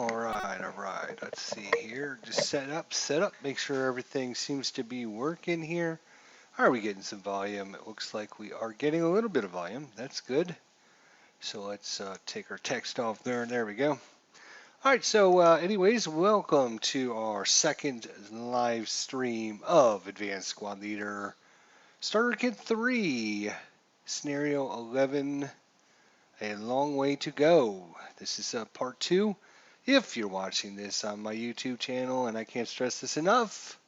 All right. Let's see here. Just set up. Make sure everything seems to be working here. Are we getting some volume? It looks like we are getting a little bit of volume. That's good. So let's take our text off there. There we go. All right. So, anyways, welcome to our second live stream of Advanced Squad Leader Starter Kit 3, Scenario 11. A long way to go. This is part 2. If you're watching this on my YouTube channel, and I can't stress this enough,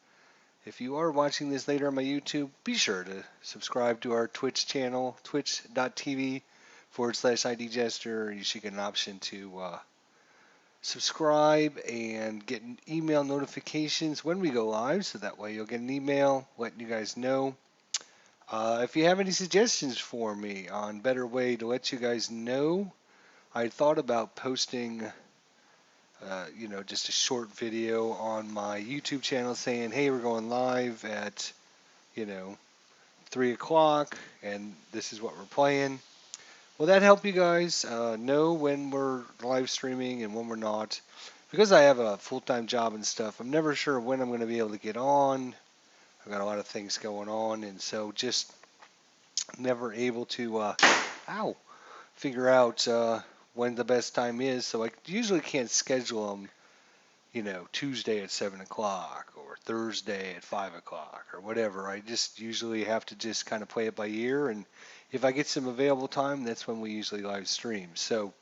if you are watching this later on my YouTube, be sure to subscribe to our Twitch channel, twitch.tv/IDjester. You should get an option to subscribe and get email notifications when we go live, so that way you'll get an email letting you guys know. If you have any suggestions for me on better way to let you guys know, I thought about posting just a short video on my YouTube channel saying, hey, we're going live at, 3 o'clock, and this is what we're playing. Will that help you guys know when we're live streaming and when we're not? Because I have a full-time job and stuff, I'm never sure when I'm going to be able to get on. I've got a lot of things going on, and so just never able to, figure out when the best time is. So I usually can't schedule them, Tuesday at 7 o'clock or Thursday at 5 o'clock or whatever. I just usually have to just kind of play it by ear. And if I get some available time, that's when we usually live stream. So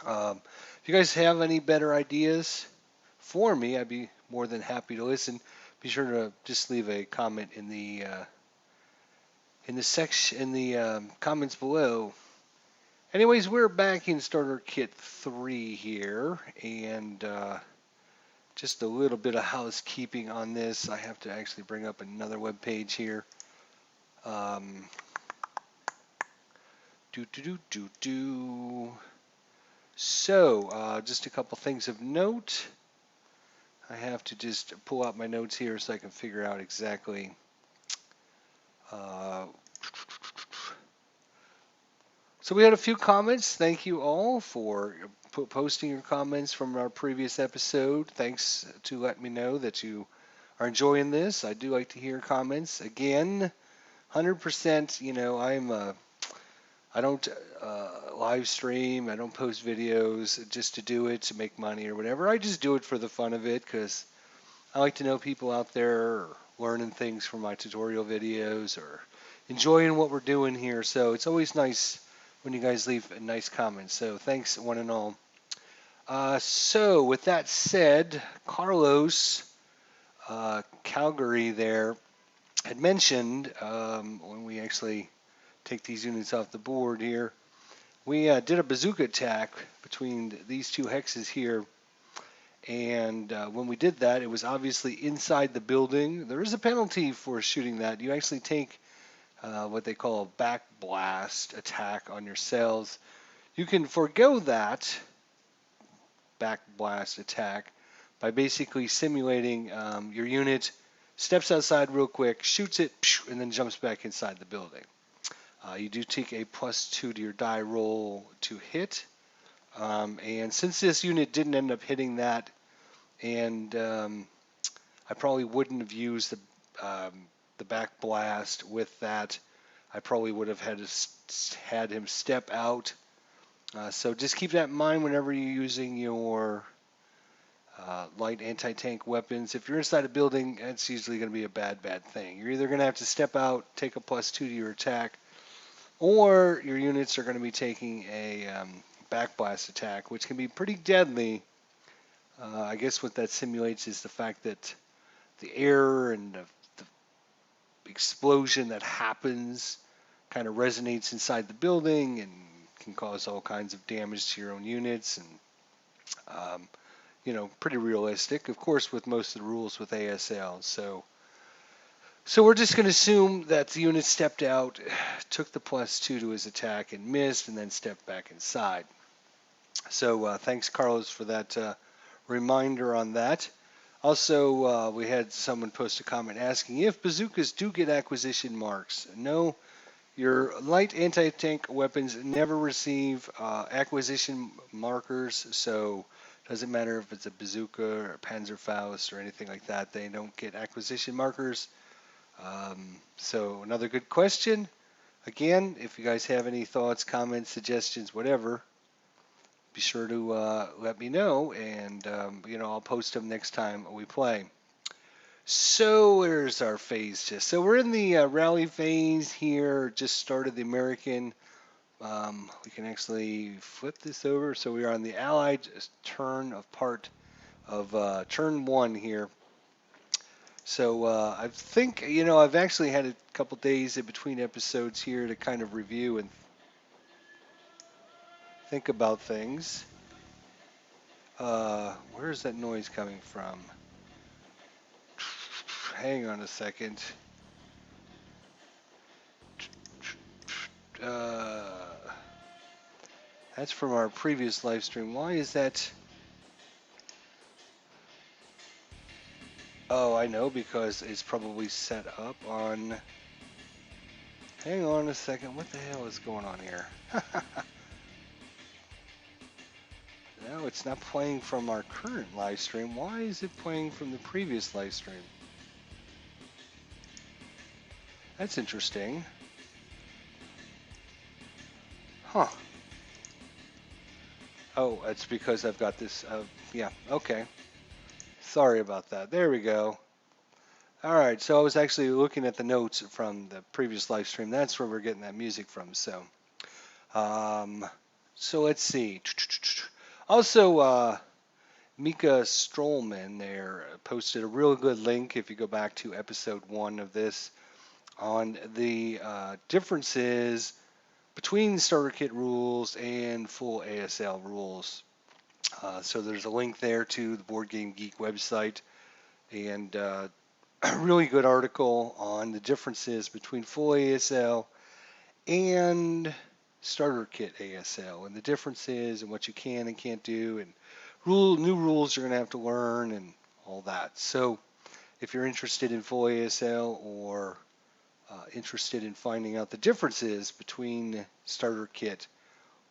if you guys have any better ideas for me, I'd be more than happy to listen. Be sure to just leave a comment in the comments below. Anyways, we're back in Starter Kit 3 here, and just a little bit of housekeeping on this. I have to actually bring up another web page here. So, just a couple things of note. I have to just pull out my notes here so I can figure out exactly. So we had a few comments. Thank you all for posting your comments from our previous episode. Thanks to let me know that you are enjoying this. I do like to hear comments. Again, 100%, I don't live stream. I don't post videos just to do it, to make money or whatever. I just do it for the fun of it because I like to know people out there are learning things from my tutorial videos or enjoying what we're doing here. So it's always nice when you guys leave a nice comment. So thanks one and all. So with that said, Carlos, Calgary there, had mentioned when we actually take these units off the board here, we did a bazooka attack between these two hexes here. And when we did that, it was obviously inside the building. There is a penalty for shooting that. You actually take what they call a back blast attack on your cells. You can forego that back blast attack by basically simulating your unit steps outside real quick, shoots it, and then jumps back inside the building. You do take a +2 to your die roll to hit. And since this unit didn't end up hitting that, and I probably wouldn't have used the back blast with that, I probably would have had him step out. So just keep that in mind whenever you're using your light anti-tank weapons. If you're inside a building, that's usually going to be a bad thing. You're either going to have to step out, take a +2 to your attack, or your units are going to be taking a back blast attack, which can be pretty deadly. I guess what that simulates is the fact that the air and the explosion that happens kind of resonates inside the building and can cause all kinds of damage to your own units, and pretty realistic, of course, with most of the rules with ASL. So we're just going to assume that the unit stepped out, took the +2 to his attack and missed, and then stepped back inside. So thanks, Carlos, for that reminder on that. Also, we had someone post a comment asking if bazookas do get acquisition marks. No, your light anti-tank weapons never receive acquisition markers, so Doesn't matter if it's a bazooka or a Panzerfaust or anything like that. They don't get acquisition markers. So another good question. Again, if you guys have any thoughts, comments, suggestions, whatever, be sure to let me know, and I'll post them next time we play. So where's our phase just? So we're in the rally phase here. Just started the American. We can actually flip this over. So we are on the Allied turn of turn 1 here. So I think, I've actually had a couple days in between episodes here to kind of review and think about things. Where is that noise coming from? Hang on a second. Uh, that's from our previous live stream. Why is that? Oh, I know, because it's probably set up on... Hang on a second. What the hell is going on here? No, it's not playing from our current live stream. Why is it playing from the previous live stream? That's interesting. Huh. Oh, it's because I've got this. Yeah, okay. Sorry about that. There we go. All right, so I was actually looking at the notes from the previous live stream. That's where we're getting that music from. Um, so let's see. Also, Mika Strollman there posted a real good link if you go back to episode 1 of this on the differences between starter kit rules and full ASL rules. So there's a link there to the Board Game Geek website, and a really good article on the differences between full ASL and starter kit ASL, and the differences and what you can and can't do, and new rules you're going to have to learn and all that. So if you're interested in full ASL or interested in finding out the differences between starter kit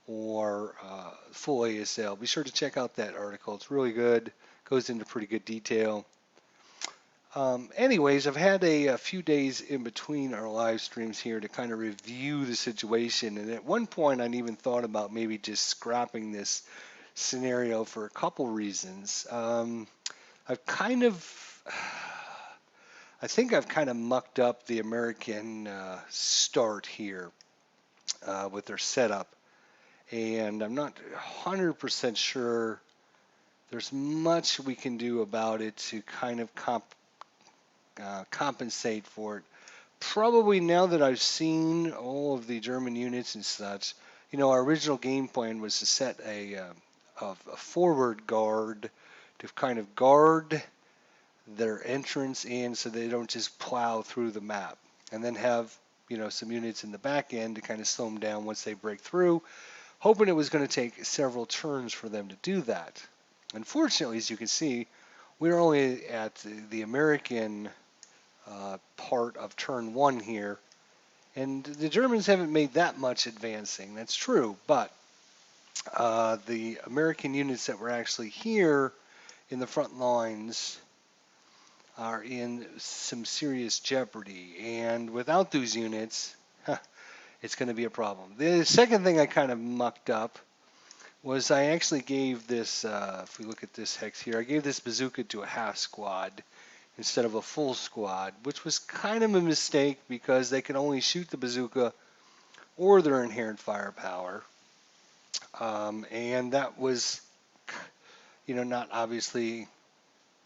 or full ASL, be sure to check out that article. It's really good. Goes into pretty good detail. Anyways, I've had a few days in between our live streams here to kind of review the situation, and at one point I even thought about maybe just scrapping this scenario for a couple reasons. I've kind of, I think I've kind of mucked up the American start here with their setup, and I'm not 100% sure there's much we can do about it to kind of compensate for it. Probably now that I've seen all of the German units and such, our original game plan was to set a forward guard to kind of guard their entrance in so they don't just plow through the map, and then have some units in the back end to kind of slow them down once they break through, hoping it was going to take several turns for them to do that. Unfortunately, as you can see, we're only at the American part of turn 1 here, and the Germans haven't made that much advancing. That's true, but the American units that were actually here in the front lines are in some serious jeopardy, and without those units, it's going to be a problem. The second thing I kind of mucked up was I actually gave this, if we look at this hex here, I gave this bazooka to a half squad instead of a full squad, which was kind of a mistake because they can only shoot the bazooka or their inherent firepower. And that was, not obviously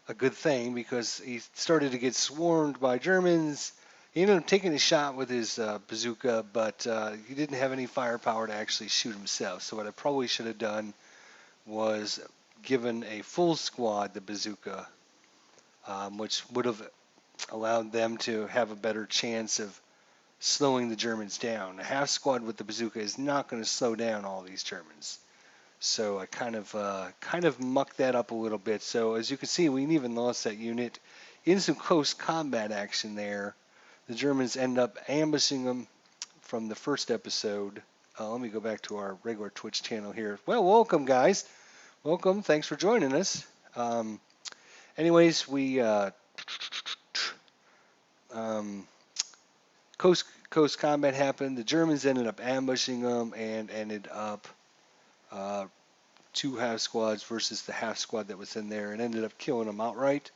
a good thing because he started to get swarmed by Germans. He ended up taking a shot with his bazooka, but he didn't have any firepower to actually shoot himself. So what I probably should have done was given a full squad the bazooka, which would have allowed them to have a better chance of slowing the Germans down. A half squad with the bazooka is not going to slow down all these Germans. So I kind of mucked that up a little bit. So as you can see, we even lost that unit in some close combat action there. The Germans end up ambushing them from the first episode. Let me go back to our regular Twitch channel here. Well, welcome guys. welcome. Thanks for joining us. Anyways, we um, coast combat happened. The Germans ended up ambushing them and ended up uh, two half squads versus the half squad that was in there, and ended up killing them outright.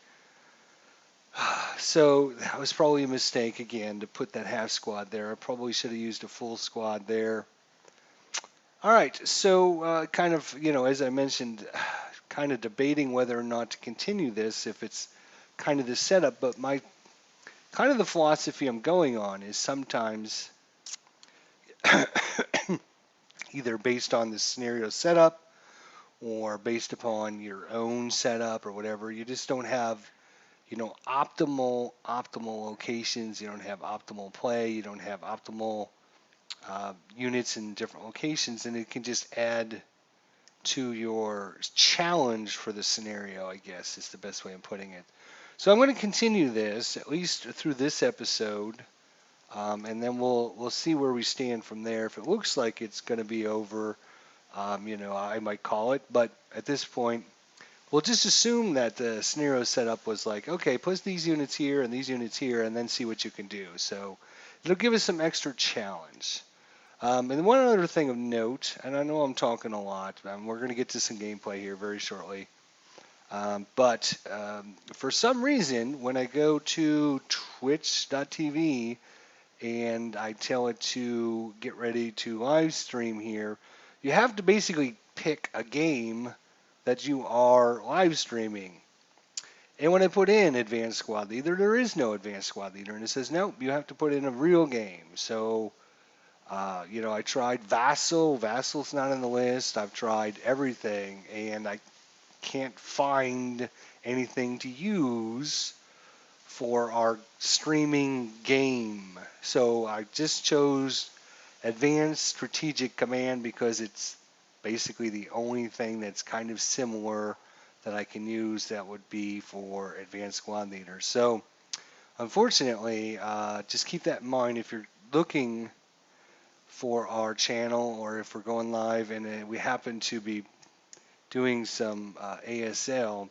So that was probably a mistake again to put that half squad there. I probably should have used a full squad there. All right, so kind of, as I mentioned, kind of debating whether or not to continue this if it's kind of the setup, but my kind of the philosophy I'm going on is sometimes either based on the scenario setup or based upon your own setup or whatever. You just don't have, optimal locations. You don't have optimal play. You don't have optimal units in different locations, and it can just add to your challenge for the scenario, I guess is the best way of putting it. So I'm going to continue this at least through this episode, and then we'll see where we stand from there. If it looks like it's going to be over, I might call it. But at this point, we'll just assume that the scenario setup was like, okay, put these units here and these units here, and then see what you can do. So it'll give us some extra challenge. And one other thing of note, and I know I'm talking a lot, we're going to get to some gameplay here very shortly. But for some reason, when I go to twitch.tv and I tell it to get ready to live stream here, you have to basically pick a game that you are live streaming. And when I put in Advanced Squad Leader, there is no Advanced Squad Leader, and it says, nope, you have to put in a real game. So, I tried Vassal. Vassal's not on the list. I've tried everything, and I can't find anything to use for our streaming game. So I just chose Advanced Strategic Command because it's basically the only thing that's kind of similar that I can use that would be for Advanced Squad Leader. So unfortunately, just keep that in mind if you're looking for our channel or if we're going live and we happen to be doing some ASL.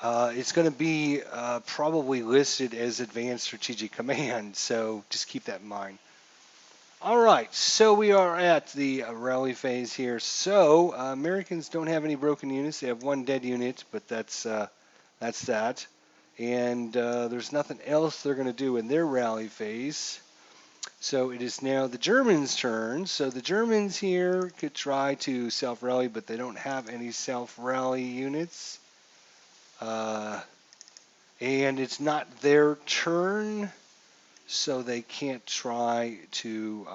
It's going to be probably listed as Advanced Strategic Command, so just keep that in mind. All right, so we are at the rally phase here. So Americans don't have any broken units. They have one dead unit, but that's that. And there's nothing else they're going to do in their rally phase. So it is now the Germans' turn. So the Germans here could try to self-rally, but they don't have any self-rally units. And it's not their turn, so they can't try to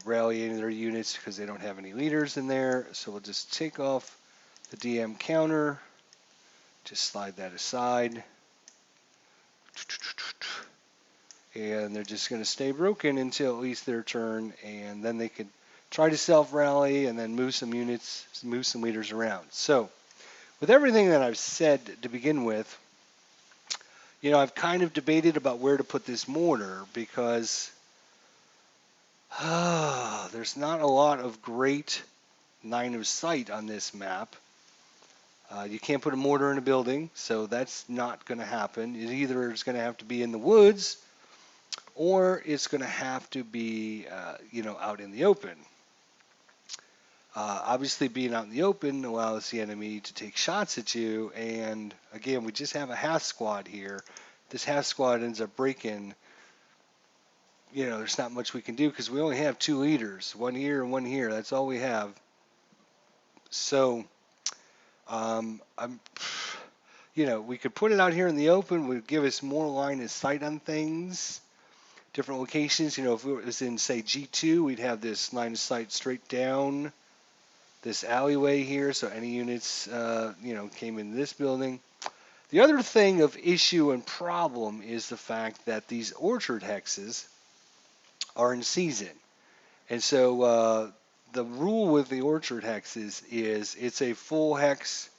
rally any of their units because they don't have any leaders in there. So we'll just take off the DM counter, just slide that aside. And they're just going to stay broken until at least their turn, and then they could try to self-rally and then move some units, move some leaders around. So with everything that I've said to begin with, I've kind of debated about where to put this mortar because there's not a lot of great line of sight on this map. You can't put a mortar in a building, so that's not going to happen. It either is going to have to be in the woods or it's going to have to be, out in the open. Obviously, being out in the open allows the enemy to take shots at you, and again, we just have a half squad here. This half squad ends up breaking. There's not much we can do because we only have two leaders, one here and one here. That's all we have. So, we could put it out here in the open. Would give us more line of sight on things. Different locations. If it was in, say, G2, we'd have this line of sight straight down this alleyway here, so any units, came in this building. The other thing of issue and problem is the fact that these orchard hexes are in season. And so the rule with the orchard hexes is it's a full hex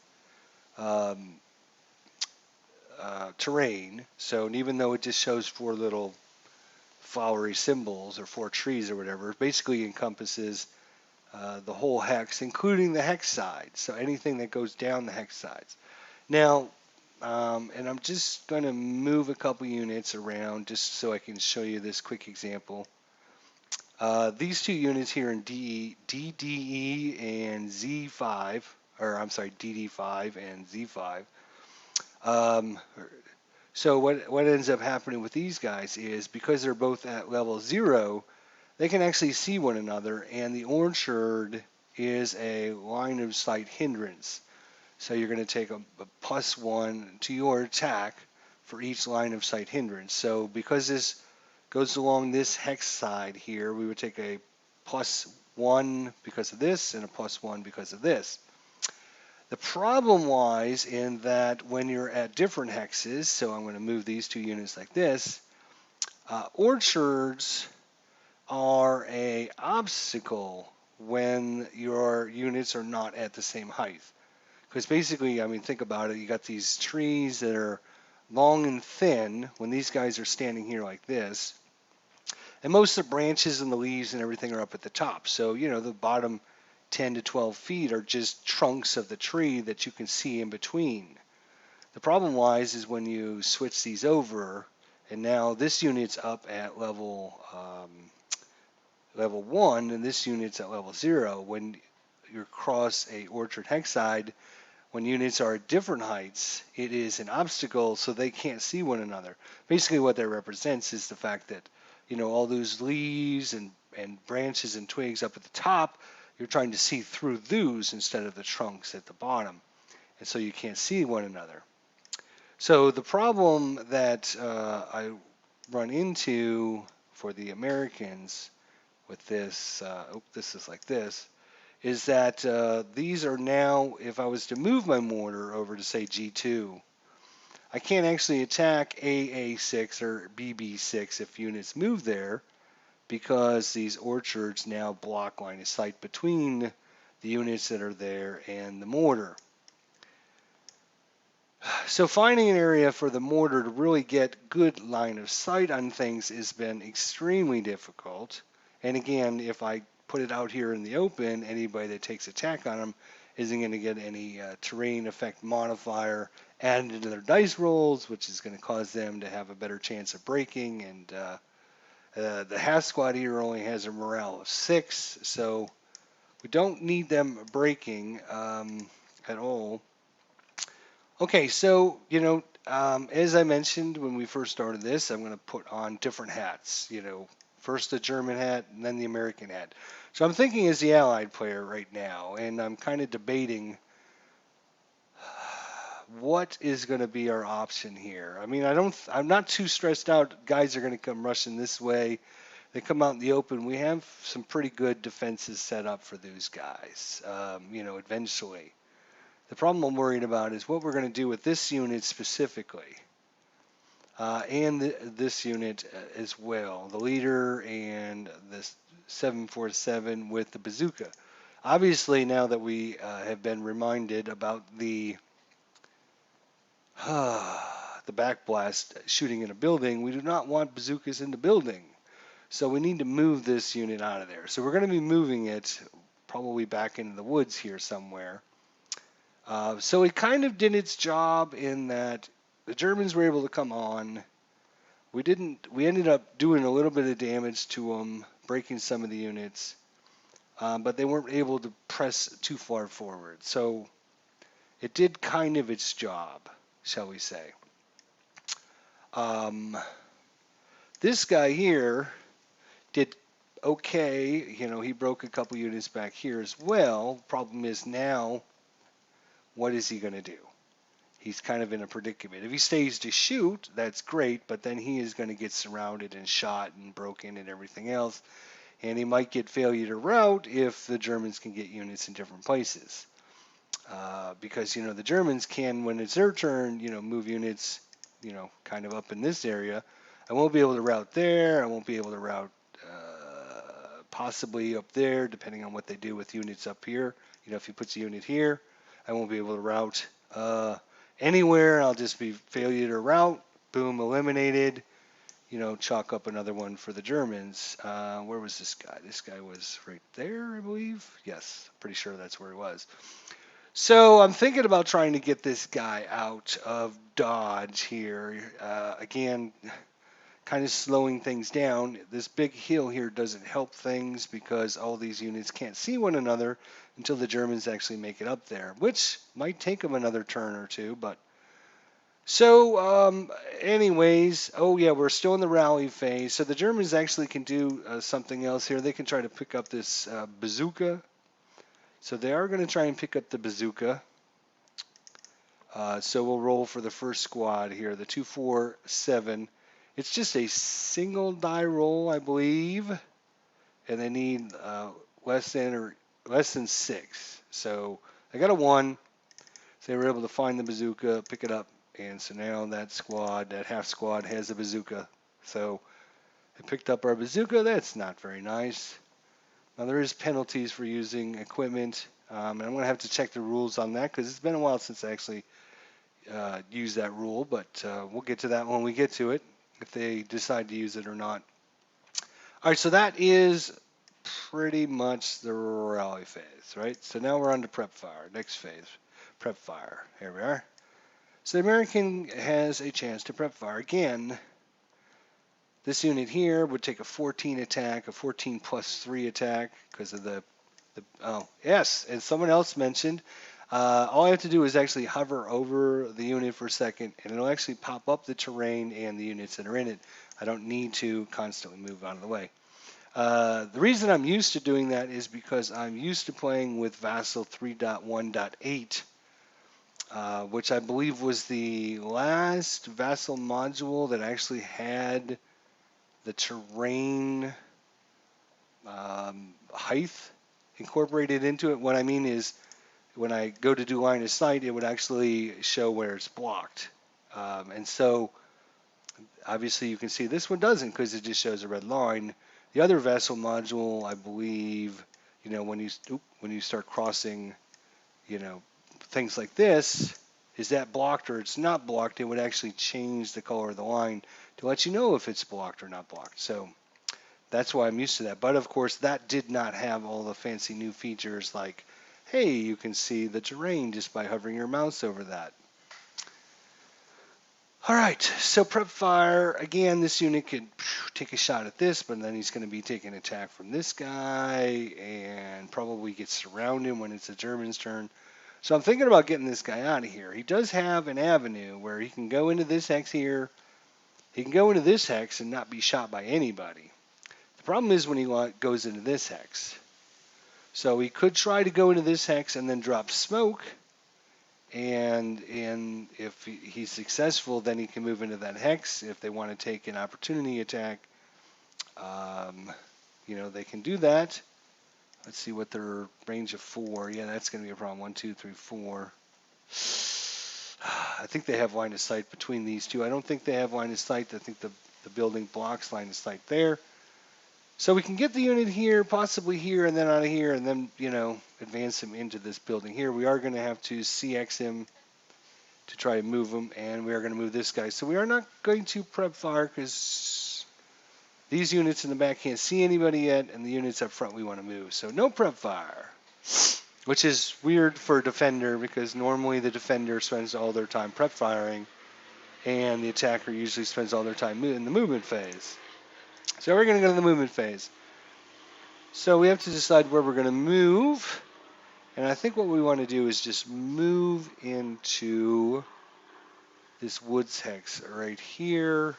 terrain. So even though it just shows 4 little flowery symbols or 4 trees or whatever, it basically encompasses the whole hex, including the hex sides. So anything that goes down the hex sides. Now, and I'm just going to move a couple units around just so I can show you this quick example. These two units here in DDE and Z5, or I'm sorry, DD5 and Z5. So what ends up happening with these guys is because they're both at level 0, they can actually see one another, and the orchard is a line of sight hindrance. So you're going to take a +1 to your attack for each line of sight hindrance. So because this goes along this hex side here, we would take a +1 because of this and a +1 because of this. The problem lies in that when you're at different hexes, so I'm going to move these two units like this, orchards are a obstacle when your units are not at the same height. Because basically, I mean, think about it. You got these trees that are long and thin when these guys are standing here like this. And most of the branches and the leaves and everything are up at the top. So, you know, the bottom 10 to 12 feet are just trunks of the tree that you can see in between. The problem lies is when you switch these over, and now this unit's up at level 1, and this unit's at level 0. When you cross a orchard hex side, when units are at different heights, it is an obstacle, so they can't see one another. Basically, what that represents is the fact that, you know, all those leaves and branches and twigs up at the top, you're trying to see through those instead of the trunks at the bottom, and so you can't see one another. So the problem that I run into for the Americans with this, this is like this, is that these are now, if I was to move my mortar over to say G2, I can't actually attack AA6 or BB6 if units move there because these orchards now block line of sight between the units that are there and the mortar. So finding an area for the mortar to really get good line of sight on things has been extremely difficult. And again, if I put it out here in the open, anybody that takes attack on them isn't going to get any terrain effect modifier added into their dice rolls, which is going to cause them to have a better chance of breaking. And the half squad here only has a morale of 6, so we don't need them breaking at all. Okay, so, you know, as I mentioned when we first started this, I'm going to put on different hats. You know, first the German hat and then the American hat. So I'm thinking as the Allied player right now, and I'm kind of debating what is going to be our option here. I mean, I'm not too stressed out. Guys are going to come rushing this way. They come out in the open. We have some pretty good defenses set up for those guys, you know, eventually. The problem I'm worried about is what we're going to do with this unit specifically, and this unit as well, the leader and this 747 with the bazooka. Obviously, now that we have been reminded about the backblast shooting in a building, we do not want bazookas in the building. So we need to move this unit out of there. So we're going to be moving it probably back into the woods here somewhere. So it kind of did its job in that the Germans were able to come on. We ended up doing a little bit of damage to them, breaking some of the units, but they weren't able to press too far forward. So it did kind of its job, shall we say. This guy here did okay. You know, he broke a couple units back here as well. Problem is now, what is he going to do? He's kind of in a predicament. If he stays to shoot, that's great, but then he is going to get surrounded and shot and broken and everything else. And he might get failure to rout if the Germans can get units in different places. Because, you know, the Germans can, when it's their turn, you know, move units, you know, kind of up in this area. I won't be able to route there. I won't be able to route possibly up there, depending on what they do with units up here. You know, if he puts a unit here, I won't be able to route anywhere. I'll just be failure to route, boom, eliminated. chalk up another one for the Germans. Where was this guy? This guy was right there, I believe. Yes, pretty sure that's where he was. So I'm thinking about trying to get this guy out of Dodge here. Again, kind of slowing things down. This big hill here doesn't help things because all these units can't see one another until the Germans actually make it up there, which might take them another turn or two. But so, anyways, oh yeah, we're still in the rally phase. So the Germans actually can do something else here. They can try to pick up this bazooka. So they are going to try and pick up the bazooka. So we'll roll for the first squad here, the 247. It's just a single die roll, I believe, and they need less than 6. So I got a 1. So they were able to find the bazooka, pick it up, and so now that half squad, has a bazooka. So they picked up our bazooka. That's not very nice. Now there is penalties for using equipment, and I'm going to have to check the rules on that because it's been a while since I actually used that rule, but we'll get to that when we get to it, if they decide to use it or not. All right, so that is pretty much the rally phase, right? So now we're on to prep fire. Next phase, prep fire. Here we are. So the American has a chance to prep fire again. This unit here would take a 14 attack, a 14 plus 3 attack because of the oh yes, and someone else mentioned all I have to do is actually hover over the unit for a second, and it'll actually pop up the terrain and the units that are in it. I don't need to constantly move out of the way. The reason I'm used to doing that is because I'm used to playing with Vassal 3.1.8, which I believe was the last Vassal module that actually had the terrain height incorporated into it. What I mean is, when I go to do line of sight, it would actually show where it's blocked. And so obviously you can see this one doesn't because it just shows a red line. The other vessel module, I believe, when you start crossing, things like this, is that blocked or it's not blocked, it would actually change the color of the line to let you know if it's blocked or not blocked. So that's why I'm used to that. But of course, that did not have all the fancy new features like, hey, you can see the terrain just by hovering your mouse over that. All right, so prep fire. Again, this unit could take a shot at this, but then he's going to be taking an attack from this guy and probably get surrounded when it's the German's turn. So I'm thinking about getting this guy out of here. He does have an avenue where he can go into this hex here. He can go into this hex and not be shot by anybody. The problem is when he goes into this hex. So he could try to go into this hex and then drop smoke. And if he's successful, then he can move into that hex. If they want to take an opportunity attack, they can do that. Let's see what their range of 4. Yeah, that's going to be a problem. 1, 2, 3, 4. I think they have line of sight between these two. I don't think they have line of sight. I think the building blocks line of sight there. So we can get the unit here, possibly here, and then out of here, and then, advance him into this building here. We are going to have to CX him to try to move him, and we are going to move this guy. So we are not going to prep fire because these units in the back can't see anybody yet, and the units up front we want to move. So no prep fire, which is weird for a defender because normally the defender spends all their time prep firing, and the attacker usually spends all their time in the movement phase. So we're going to go to the movement phase. So we have to decide where we're going to move. And I think what we want to do is just move into this woods hex right here.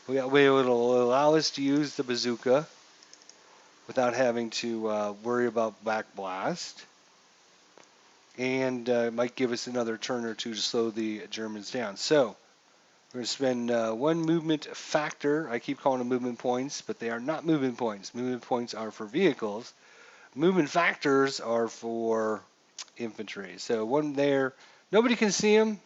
It'll allow us to use the bazooka without having to worry about backblast. And it might give us another turn or two to slow the Germans down. So we're going to spend 1 movement factor. I keep calling them movement points, but they are not movement points. Movement points are for vehicles. Movement factors are for infantry. So 1 there. Nobody can see him.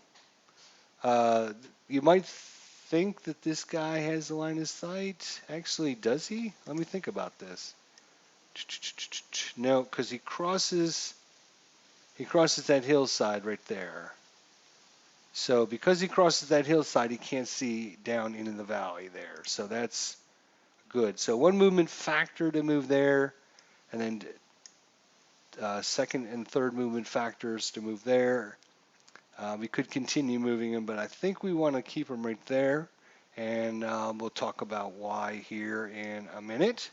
You might think that this guy has a line of sight. Actually, does he? Let me think about this. No, because he crosses that hillside right there. So because he crosses that hillside, he can't see down into the valley there. So that's good. So one movement factor to move there, and then second and third movement factors to move there. We could continue moving him, but I think we want to keep him right there. And we'll talk about why here in a minute.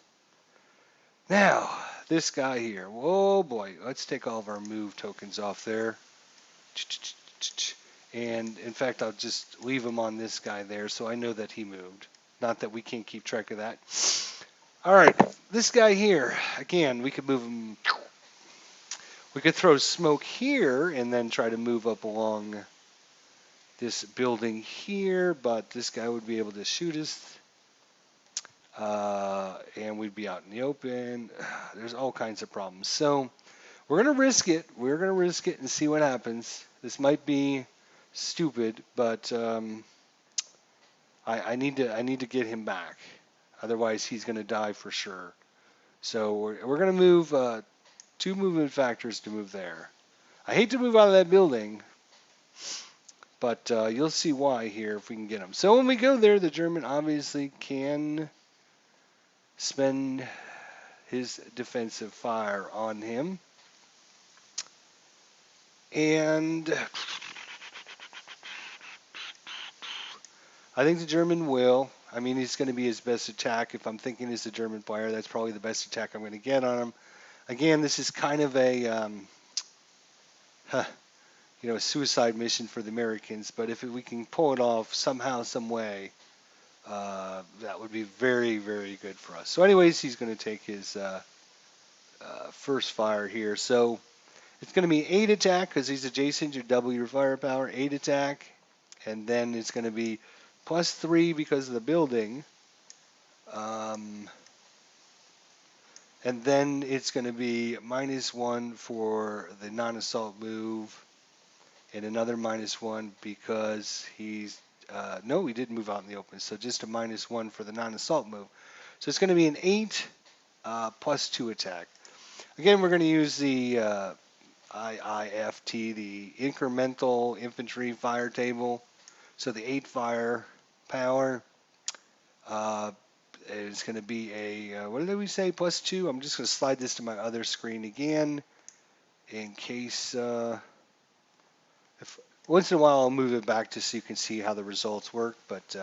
Now, this guy here. Oh boy, let's take all of our move tokens off there. And in fact, I'll just leave him on this guy there so I know that he moved. Not that we can't keep track of that. All right, this guy here, again, we could move him. We could throw smoke here and then try to move up along this building here, but this guy would be able to shoot us. And we'd be out in the open. There's all kinds of problems. So we're going to risk it. We're going to risk it and see what happens. This might be stupid, but I need to get him back. Otherwise, he's going to die for sure. So we're going to move 2 movement factors to move there. I hate to move out of that building, but you'll see why here if we can get him. So when we go there, the German obviously can spend his defensive fire on him. And I think the German will. I mean, it's going to be his best attack. If I'm thinking as a German player, that's probably the best attack I'm going to get on him. Again, this is kind of a a suicide mission for the Americans. But if we can pull it off somehow, some way, that would be very, very good for us. So, anyways, he's going to take his first fire here. So it's going to be 8 attack because he's adjacent. You double your firepower. 8 attack, and then it's going to be +3 because of the building. And then it's going to be -1 for the non-assault move, and another -1 because he's no, he didn't move out in the open, so just a -1 for the non-assault move. So it's going to be an 8 +2 attack. Again, we're going to use the IIFT, the incremental infantry fire table. So the 8 fire power. It's going to be a, what did we say, +2? I'm just going to slide this to my other screen again in case, if once in a while I'll move it back just so you can see how the results work. But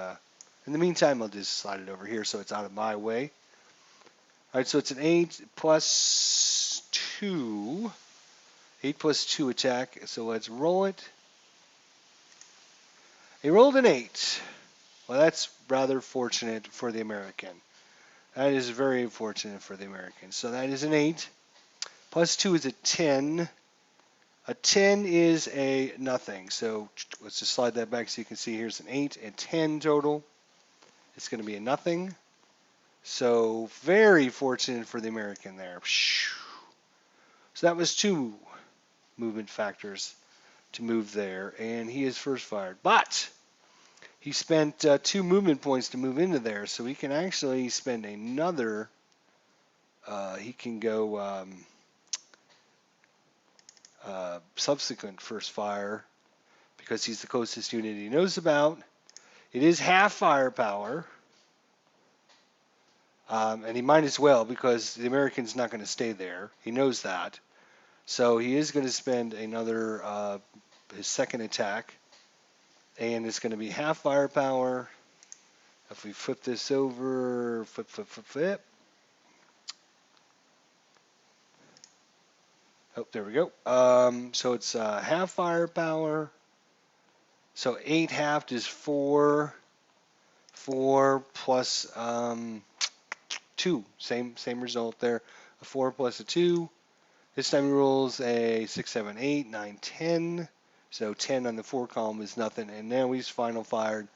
in the meantime, I'll just slide it over here so it's out of my way. All right, so it's an 8 +2. 8 +2 attack. So let's roll it. He rolled an 8. Well, that's rather fortunate for the American. That is very fortunate for the Americans. So that is an 8. +2 is a 10. A 10 is a nothing. So let's just slide that back so you can see here's an 8 and 10 total. It's going to be a nothing. So very fortunate for the American there. So that was 2 movement factors to move there. And he is first fired. But he spent 2 movement points to move into there, so he can actually spend another. He can go subsequent first fire because he's the closest unit he knows about. It is half firepower, and he might as well because the American's not going to stay there. He knows that, so he is going to spend another his second attack, and it's going to be half firepower. If we flip this over, flip. Oh, there we go. So it's half firepower. So 8 halved is 4. 4 plus 2. Same result there. A 4 plus a 2. This time he rolls a 6, 7, 8, 9, 10. So 10 on the 4 column is nothing. And now he's final fired.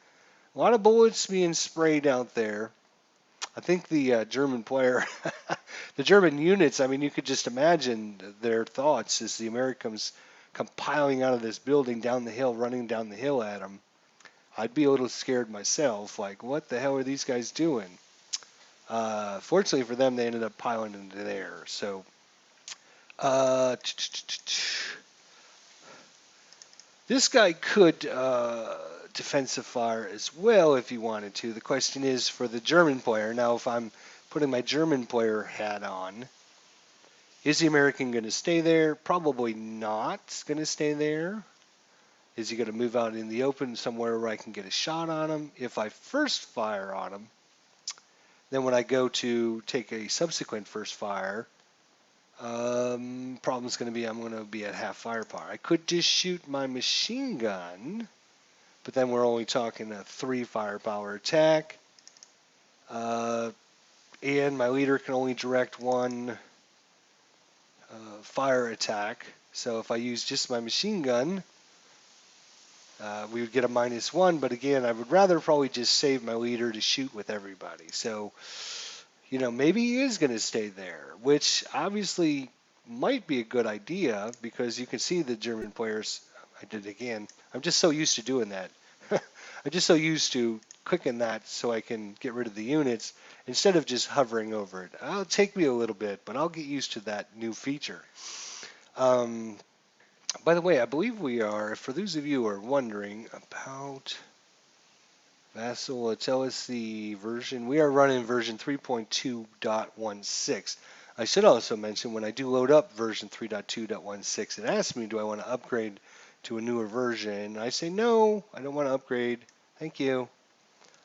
A lot of bullets being sprayed out there. I think the German player, the German units, I mean, you could just imagine their thoughts as the Americans come piling out of this building down the hill, running down the hill at them. I'd be a little scared myself, like, what the hell are these guys doing? Fortunately for them, they ended up piling into there. So, This guy could defensive fire as well if he wanted to. The question is for the German player. Now, if I'm putting my German player hat on, is the American going to stay there? Probably not going to stay there. Is he going to move out in the open somewhere where I can get a shot on him? If I first fire on him, then when I go to take a subsequent first fire, problem's going to be I'm going to be at half firepower. I could just shoot my machine gun, but then we're only talking a 3 firepower attack. And my leader can only direct 1 fire attack. So if I use just my machine gun, we would get a -1. But again, I would rather probably just save my leader to shoot with everybody. So, maybe he is going to stay there, which obviously might be a good idea because you can see the German players. I did it again. I'm just so used to doing that. I'm just so used to clicking that so I can get rid of the units instead of just hovering over it. It'll take me a little bit, but I'll get used to that new feature. By the way, I believe we are, for those of you who are wondering about Vassal, tell us the version. We are running version 3.2.16. I should also mention when I do load up version 3.2.16, it asks me, do I want to upgrade to a newer version? And I say, no, I don't want to upgrade. Thank you.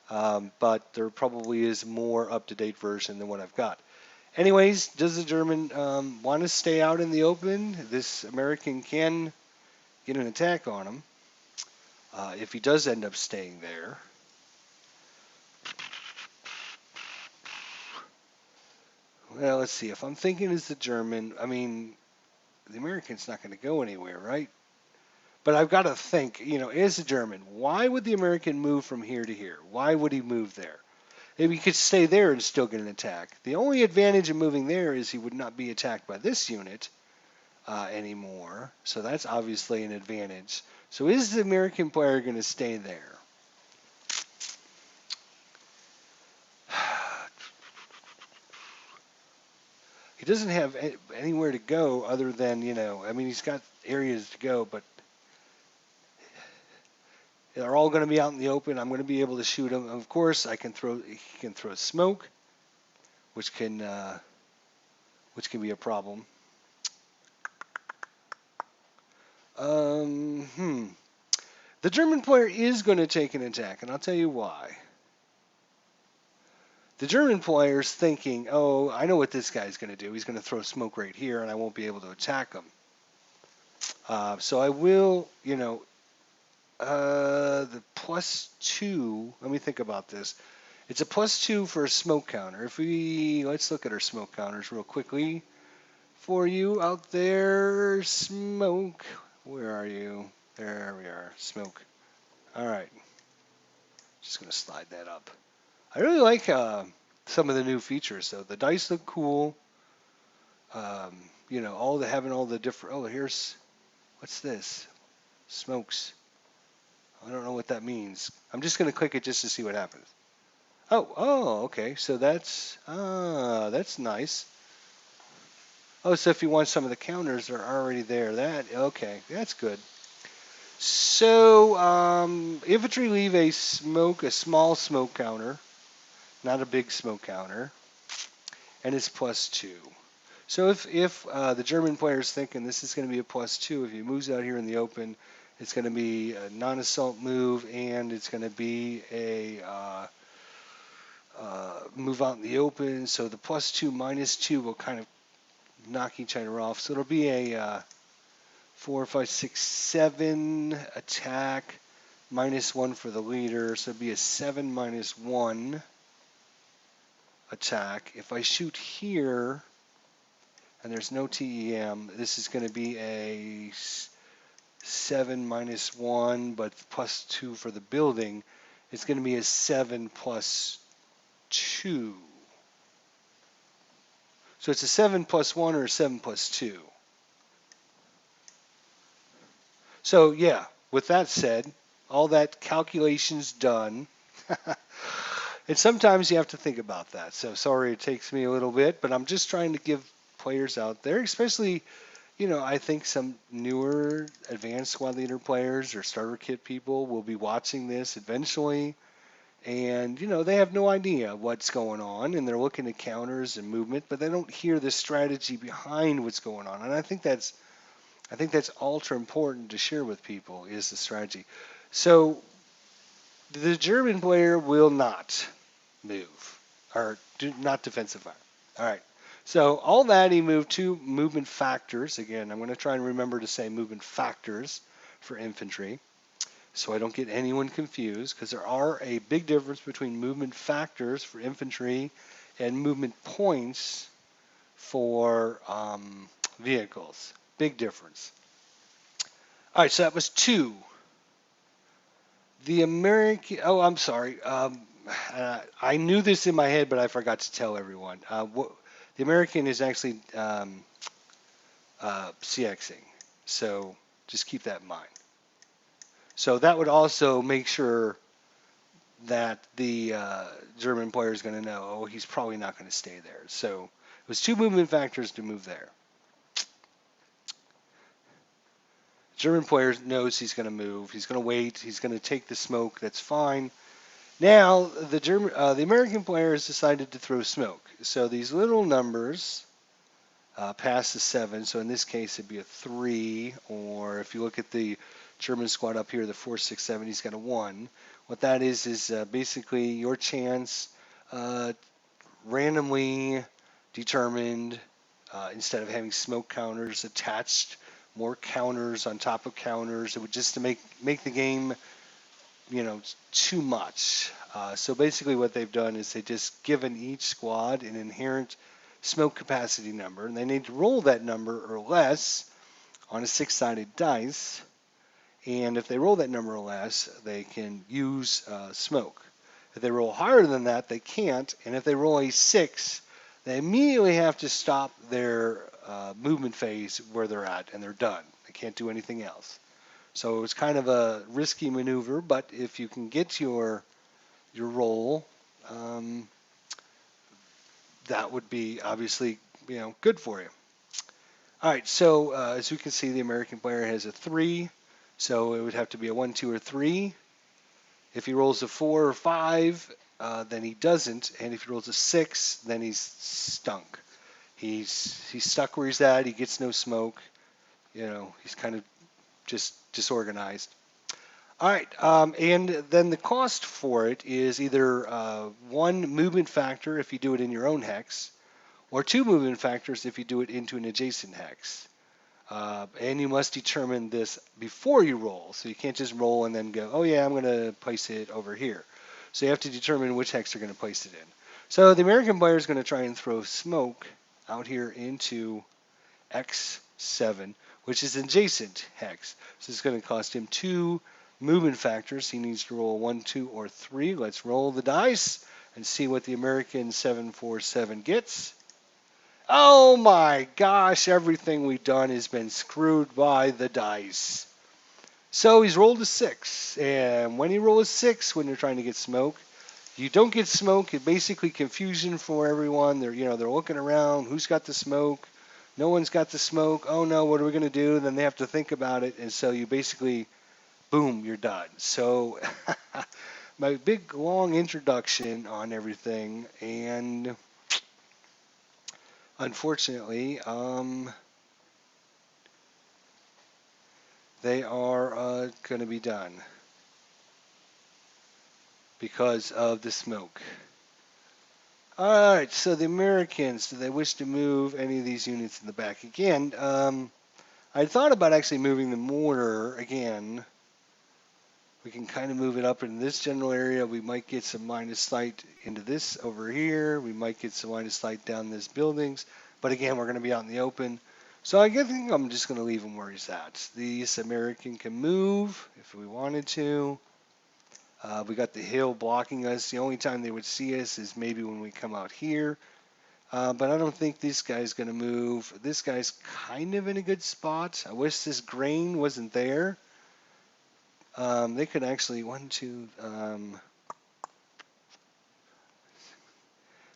But there probably is a more up-to-date version than what I've got. Anyways, does the German want to stay out in the open? This American can get an attack on him if he does end up staying there. Well, let's see. If I'm thinking as the German, I mean, the American's not going to go anywhere, right? But I've got to think, as a German, why would the American move from here to here? Why would he move there? Maybe he could stay there and still get an attack. The only advantage of moving there is he would not be attacked by this unit anymore. So that's obviously an advantage. So is the American player going to stay there? He doesn't have anywhere to go other than, I mean, he's got areas to go, but they're all going to be out in the open. I'm going to be able to shoot him. Of course, he can throw smoke, which can be a problem. The German player is going to take an attack, and I'll tell you why. The German player's thinking, oh, I know what this guy's going to do. He's going to throw smoke right here, and I won't be able to attack him. So I will, the +2, let me think about this. It's a +2 for a smoke counter. Let's look at our smoke counters real quickly for you out there. Smoke, where are you? There we are, smoke. All right, just going to slide that up. I really like some of the new features, though. The dice look cool. Having all the different. Oh, what's this? Smokes. I don't know what that means. I'm just going to click it just to see what happens. Oh, okay. So that's nice. Oh, so if you want some of the counters, they're already there. Okay, that's good. So infantry leave a small smoke counter. Not a big smoke counter, and it's +2. So if the German player is thinking this is going to be a +2, if he moves out here in the open, it's going to be a non-assault move, and it's going to be a move out in the open. So the +2 -2 will kind of knock each other off. So it'll be a 4, 5, 6, 7 attack, -1 for the leader. So it'll be a 7 -1. Attack. If I shoot here and there's no TEM, this is going to be a 7 -1, but +2 for the building. It's going to be a 7 +2. So it's a 7 +1 or a 7 +2. So yeah, with that said, all that calculations done. And sometimes you have to think about that. So sorry it takes me a little bit, but I'm just trying to give players out there, especially, I think some newer advanced squad leader players or starter kit people will be watching this eventually. And, they have no idea what's going on and they're looking at counters and movement, but they don't hear the strategy behind what's going on. And I think that's ultra important to share with people is the strategy. So the German player will not move or do not defensive fire. All right. So all that he moved two movement factors. Again, I'm going to try and remember to say movement factors for infantry so I don't get anyone confused because there are a big difference between movement factors for infantry and movement points for vehicles. Big difference. All right, so that was two. The American. Oh, I'm sorry. I knew this in my head, but I forgot to tell everyone. The American is actually CXing, so just keep that in mind. So that would also make sure that the German player is going to know, oh, he's probably not going to stay there. So it was two movement factors to move there. German player knows he's going to move. He's going to wait. He's going to take the smoke. That's fine. Now the American player has decided to throw smoke. So these little numbers past the 7. So in this case, it'd be a 3. Or if you look at the German squad up here, the 4, 6, 7, he's got a 1. What that is basically your chance uh, randomly determined instead of having smoke counters attached, more counters on top of counters. It would just to make the game, too much. So basically, what they've done is they just given each squad an inherent smoke capacity number, and they need to roll that number or less on a 6-sided dice. And if they roll that number or less, they can use smoke. If they roll higher than that, they can't. And if they roll a 6, they immediately have to stop their movement phase where they're at, and they're done. They can't do anything else. So it's kind of a risky maneuver, but if you can get your roll, that would be obviously good for you. All right, so as you can see, the American player has a 3, so it would have to be a 1, 2, or 3. If he rolls a 4 or 5, then he doesn't, and if he rolls a 6, then he's stunk. He's stuck where he's at. He gets no smoke. He's kind of just disorganized. All right, and then the cost for it is either 1 movement factor if you do it in your own hex, or 2 movement factors if you do it into an adjacent hex. And you must determine this before you roll, so you can't just roll and then go, oh yeah, I'm going to place it over here. So you have to determine which hex you're going to place it in. So the American player is going to try and throw smoke out here into X7, which is adjacent hex. So it's going to cost him 2 movement factors. He needs to roll 1, 2, or 3. Let's roll the dice and see what the American 747 gets. Oh my gosh, everything we've done has been screwed by the dice. So he's rolled a 6, and when you roll a 6 when you're trying to get smoke, you don't get smoke. It's basically confusion for everyone. They're looking around. Who's got the smoke? No one's got the smoke. Oh no, what are we going to do? Then they have to think about it, and so you basically, boom, you're done. So my big long introduction on everything, and unfortunately, they are going to be done because of the smoke. All right, so the Americans, do they wish to move any of these units in the back? Again, I thought about actually moving the mortar again. We can kind of move it up in this general area. We might get some line of sight into this over here. We might get some line of sight down these buildings. But again, we're going to be out in the open. So I think I'm just going to leave him where he's at. This American can move if we wanted to. We got the hill blocking us. The only time they would see us is maybe when we come out here. But I don't think this guy's going to move. This guy's kind of in a good spot. I wish this grain wasn't there. They could actually,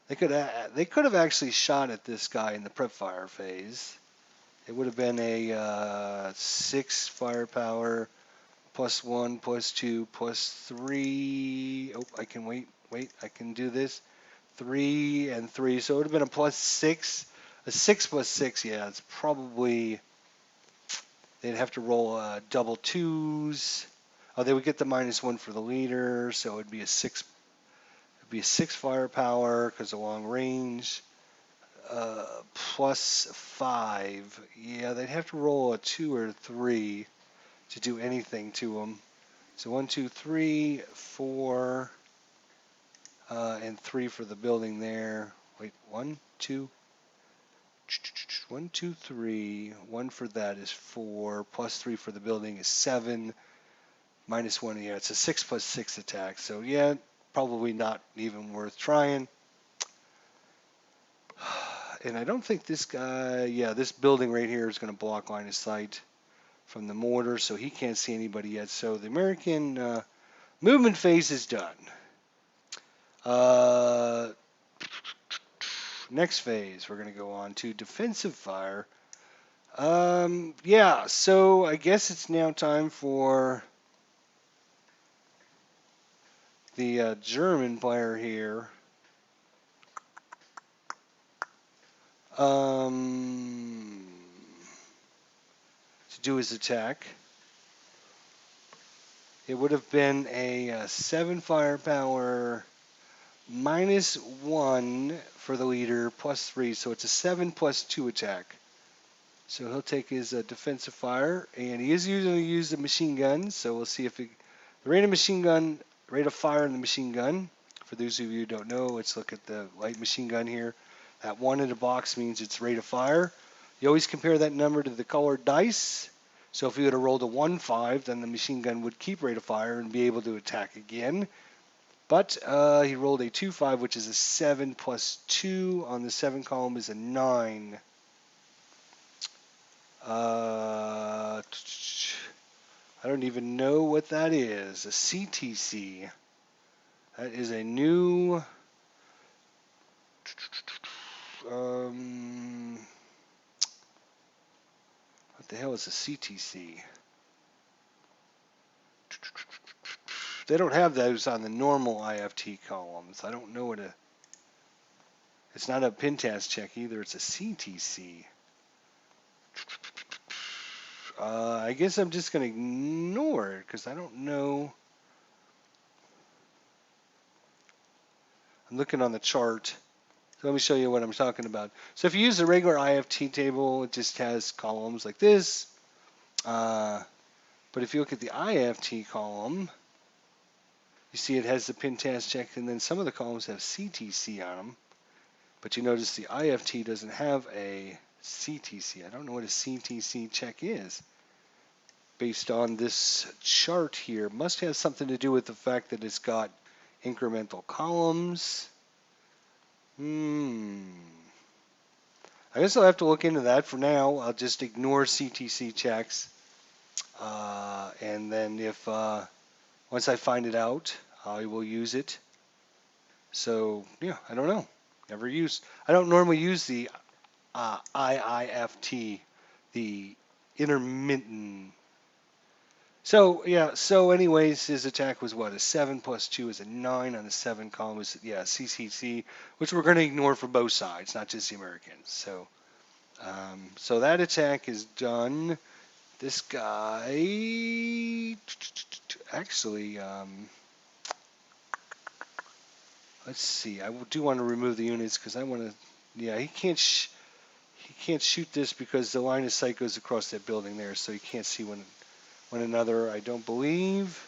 they could have actually shot at this guy in the prep fire phase. It would have been a 6 firepower, +1, +2, +3. Oh, I can wait. I can do this. 3 and 3. So it would have been a +6. A 6 + 6, yeah, it's probably, they'd have to roll double twos. Oh, they would get the -1 for the leader, so it'd be a 6. It'd be a 6 firepower because of long range. +5. Yeah, they'd have to roll a 2 or 3 to do anything to them. So 1, 2, 3, 4, and 3 for the building there. Wait, 1, 2, 1, 2, 3. 1 for that is 4. +3 for the building is 7. -1, yeah, it's a 6 + 6 attack. So yeah, probably not even worth trying. And I don't think this guy, yeah, this building right here is going to block line of sight from the mortar, so he can't see anybody yet. So the American movement phase is done. Next phase, we're going to go on to defensive fire. Yeah, so I guess it's now time for the German player here. To do his attack. It would have been a 7 firepower, -1 for the leader, +3. So it's a 7 + 2 attack. So he'll take his defensive fire, and he is usually use the machine gun. So we'll see if the rate of fire in the machine gun. For those of you who don't know, let's look at the light machine gun here. That 1 in the box means it's rate of fire. You always compare that number to the colored dice. So if he would have rolled a 1-5, then the machine gun would keep rate of fire and be able to attack again. But he rolled a 2-5, which is a 7 + 2 on the 7 column is a 9. I don't even know what that is. A CTC. That is a new. What the hell is a CTC? They don't have those on the normal IFT columns. I don't know what a. It's not a PINTAS check either. It's a CTC. I guess I'm just going to ignore it because I don't know. I'm looking on the chart. So let me show you what I'm talking about. So if you use the regular IFT table, it just has columns like this. But if you look at the IFT column, you see it has the PINTAS check, and then some of the columns have CTC on them. But you notice the IFT doesn't have a CTC. I don't know what a CTC check is. Based on this chart here, must have something to do with the fact that it's got incremental columns. I guess I'll have to look into that. For now, I'll just ignore CTC checks. And then if once I find it out, I will use it. So yeah, I don't know. I don't normally use the IIFT, the intermittent. So yeah. So anyways, his attack was what? A 7 + 2 is a 9 on the 7 column. Was yeah CCC, which we're going to ignore for both sides, not just the Americans. So so that attack is done. This guy actually. Let's see. I do want to remove the units because I want to. Yeah, he can't shoot this because the line of sight goes across that building there, so you can't see one another. I don't believe.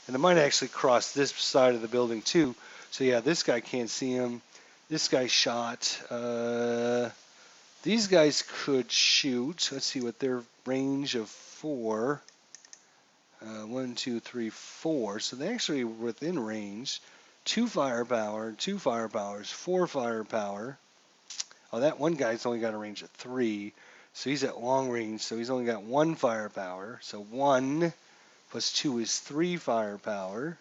And it might actually cross this side of the building too. So yeah, this guy can't see him. This guy shot. These guys could shoot. Let's see what their range of 4. 1, 2, 3, 4. So they actually were within range. 2 firepower, 2 firepowers, 4 firepower. Oh, that one guy's only got a range of 3. So he's at long range. So he's only got 1 firepower. So 1 + 2 is 3 firepower.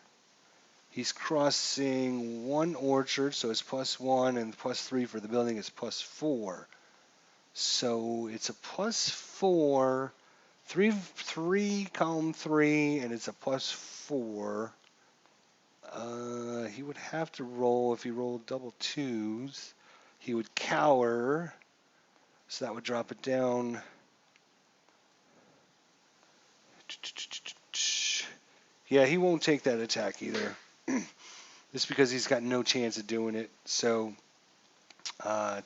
He's crossing one orchard, so it's +1, and +3 for the building is +4. So it's a +4, 3, column 3, and it's a +4. He would have to roll, if he rolled double 2s, he would cower, so that would drop it down. Yeah, he won't take that attack either. Just because he's got no chance of doing it. So,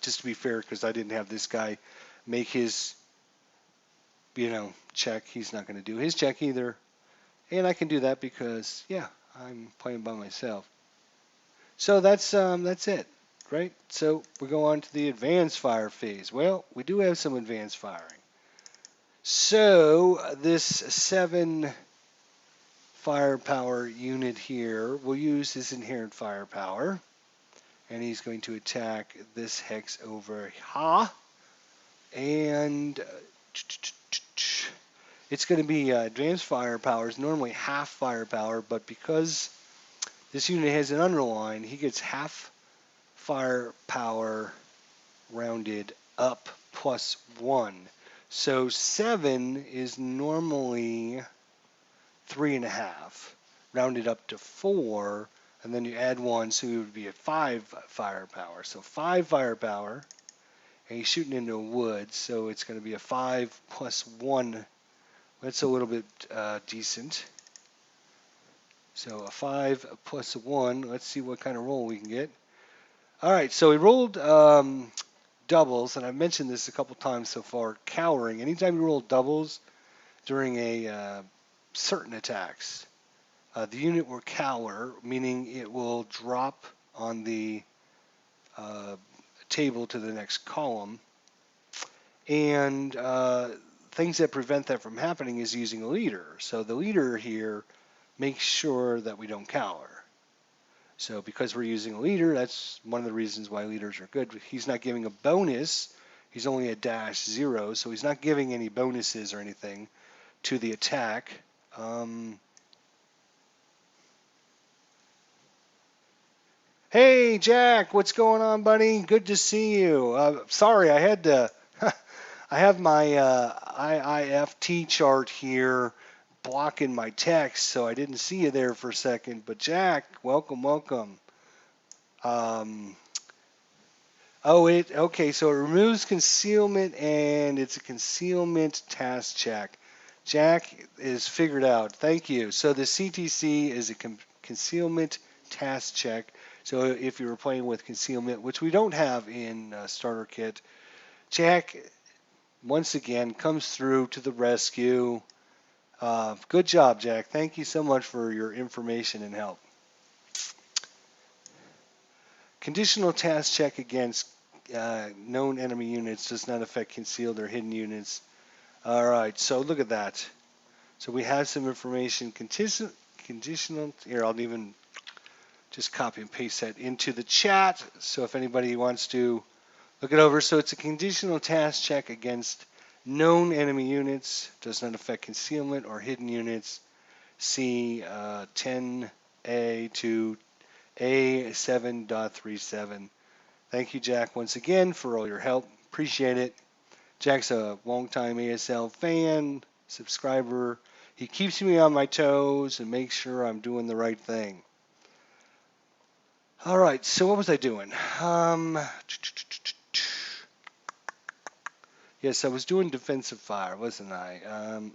just to be fair, because I didn't have this guy make his, check, he's not going to do his check either. And I can do that because, yeah, I'm playing by myself. So that's it, right? So we go on to the advanced fire phase. Well, we do have some advanced firing. So this 7 firepower unit here will use his inherent firepower, and he's going to attack this hex over here, and it's going to be advanced firepower is normally half firepower, but because this unit has an underline, he gets half firepower rounded up +1. So 7 is normally 3.5, rounded up to 4, and then you add 1, so it would be at 5 firepower. So 5 firepower, and he's shooting into a wood, so it's going to be a 5 + 1. That's a little bit decent. So a 5 + 1. Let's see what kind of roll we can get. All right, so he rolled doubles, and I've mentioned this a couple times so far. Cowering. Anytime you roll doubles during a certain attacks, the unit will cower, meaning it will drop on the table to the next column. And things that prevent that from happening is using a leader. So the leader here makes sure that we don't cower. So because we're using a leader, that's one of the reasons why leaders are good. He's not giving a bonus. He's only a -0, so he's not giving any bonuses or anything to the attack. Hey, Jack, what's going on, buddy? Good to see you. Sorry, I had to. I have my IIFT chart here blocking my text, so I didn't see you there for a second. But Jack, welcome, welcome. Okay, so it removes concealment, and it's a concealment task check. Jack is figured out. Thank you. So the CTC is a concealment task check. So if you were playing with concealment, which we don't have in starter kit, Jack once again comes through to the rescue. Good job, Jack. Thank you so much for your information and help. Conditional task check against known enemy units does not affect concealed or hidden units. All right, so look at that. So we have some information. Conditional. Here, I'll even just copy and paste that into the chat. So if anybody wants to look it over. So it's a conditional task check against known enemy units. Does not affect concealment or hidden units. See 10A to A7.37. Thank you, Jack, once again for all your help. Appreciate it. Jack's a longtime ASL fan, subscriber. He keeps me on my toes and makes sure I'm doing the right thing. All right, so what was I doing? Yes, I was doing defensive fire, wasn't I?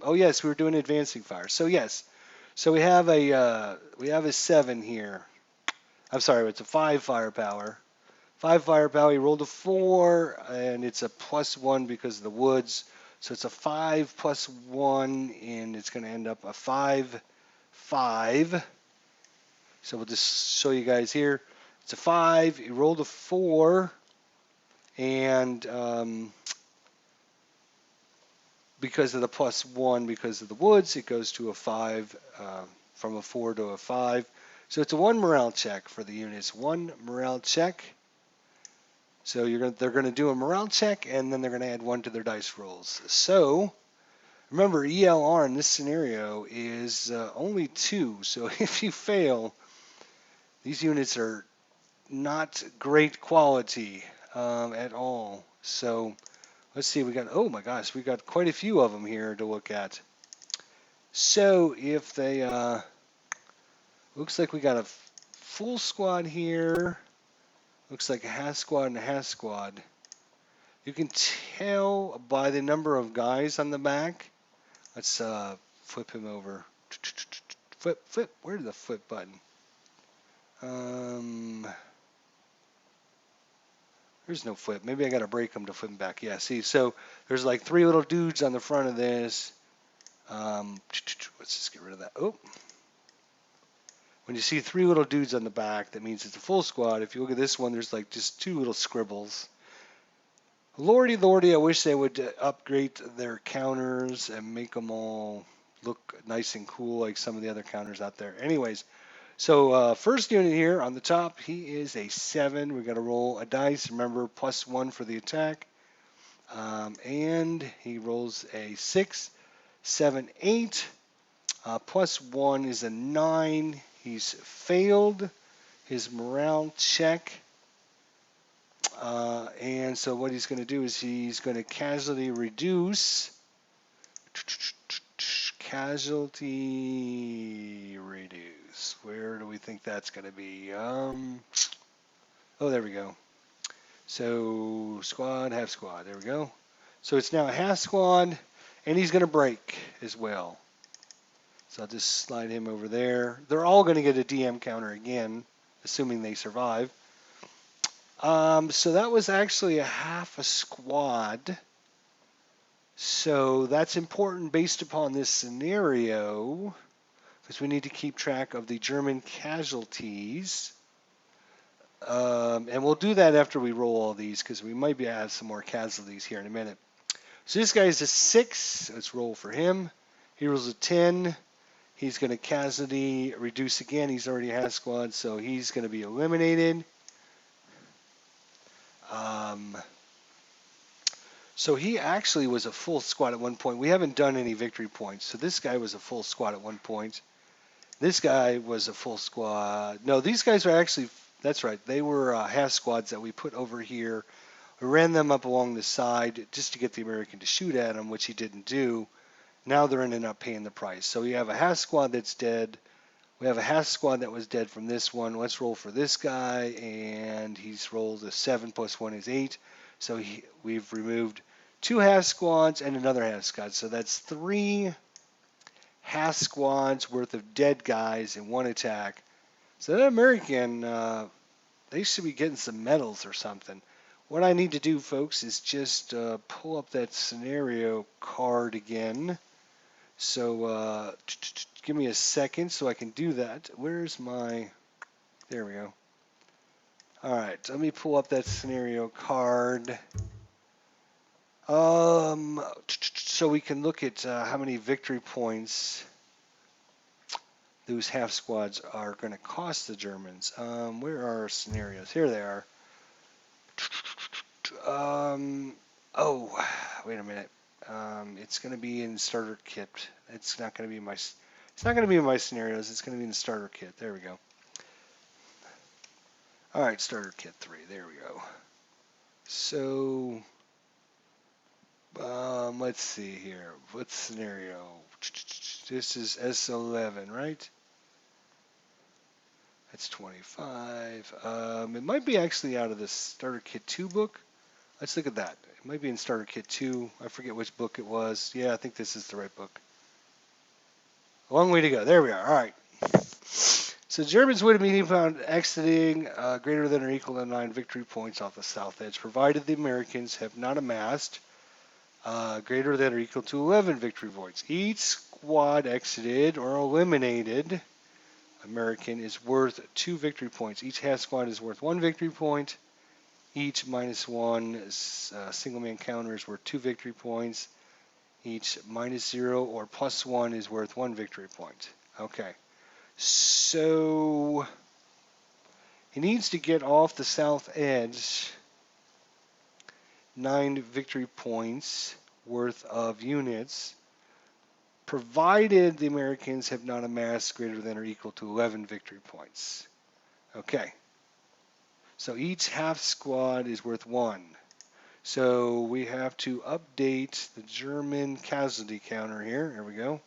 Oh yes, we were doing advancing fire. So yes, so we have a 7 here. I'm sorry, it's a 5 firepower. 5 firepower. He rolled a 4, and it's a +1 because of the woods. So it's a 5 + 1, and it's going to end up a 5, 5. So we'll just show you guys here. It's a 5. He rolled a 4, and because of the +1, because of the woods, it goes to a 5, from a 4 to a 5. So it's a 1 morale check for the units. 1 morale check. So they're going to do a morale check, and then they're going to add 1 to their dice rolls. So remember, ELR in this scenario is only 2. So if you fail, These units are not great quality at all. So let's see, oh my gosh, we got quite a few of them here to look at. So if they, looks like we got a full squad here. Looks like a half squad and a half squad. You can tell by the number of guys on the back. Let's flip him over. Flip. Where's the flip button? There's no flip. Maybe I got to break them to flip them back. Yeah, see, so there's like 3 little dudes on the front of this. Let's just get rid of that. Oh. When you see 3 little dudes on the back, that means it's a full squad. If you look at this one, there's like just 2 little scribbles. Lordy, I wish they would upgrade their counters and make them all look nice and cool like some of the other counters out there. Anyways, so first unit here on the top, he is a 7. We got to roll a dice. Remember, +1 for the attack. And he rolls a 6, 7, 8. +1 is a 9. He's failed his morale check. And so what he's going to do is he's going to casualty reduce. Casualty reduce. Where do we think that's going to be? Oh, there we go. So squad, half squad. There we go. So it's now a half squad, and he's going to break as well. So I'll just slide him over there. They're all going to get a DM counter again, assuming they survive. So that was actually a half a squad. So that's important based upon this scenario, because we need to keep track of the German casualties. And we'll do that after we roll all these, because we might be able to add some more casualties here in a minute. So this guy's a 6. Let's roll for him. He rolls a 10. He's going to casualty reduce again. He's already half squad, so he's going to be eliminated. So he actually was a full squad at one point. We haven't done any victory points. So this guy was a full squad at one point. This guy was a full squad. No, these guys are actually, that's right. They were half squads that we put over here. We ran them up along the side just to get the American to shoot at him, which he didn't do. Now they're ending up paying the price. So we have a half squad that's dead. We have a half squad that was dead from this one. Let's roll for this guy, and he's rolled a 7 + 1 is 8. So we've removed 2 half squads and another half squad. So that's 3 half squads worth of dead guys in one attack. So that American, they should be getting some medals or something. What I need to do, folks, is just pull up that scenario card again. So give me a second so I can do that. Where's my... There we go. All right, let me pull up that scenario card. So we can look at how many victory points those half squads are going to cost the Germans. Where are our scenarios? Here they are. Oh, wait a minute. It's going to be in starter kit. It's not going to be in my. It's not going to be in my scenarios. It's going to be in the starter kit. There we go. All right, starter kit 3. There we go. So, let's see here. What scenario? This is S11, right? That's 25. It might be actually out of the starter kit 2 book. Let's look at that. It might be in starter kit 2. I forget which book it was. Yeah, I think this is the right book. A long way to go. There we are. All right. So Germans would immediately found exiting greater than or equal to 9 victory points off the south edge, provided the Americans have not amassed greater than or equal to 11 victory points. Each squad exited or eliminated American is worth 2 victory points. Each half squad is worth 1 victory point. Each -1 single man counter is worth 2 victory points. Each -0 or +1 is worth 1 victory point. Okay. So he needs to get off the south edge 9 victory points worth of units, provided the Americans have not amassed greater than or equal to 11 victory points. Okay. So each half squad is worth 1. So we have to update the German casualty counter here. There we go.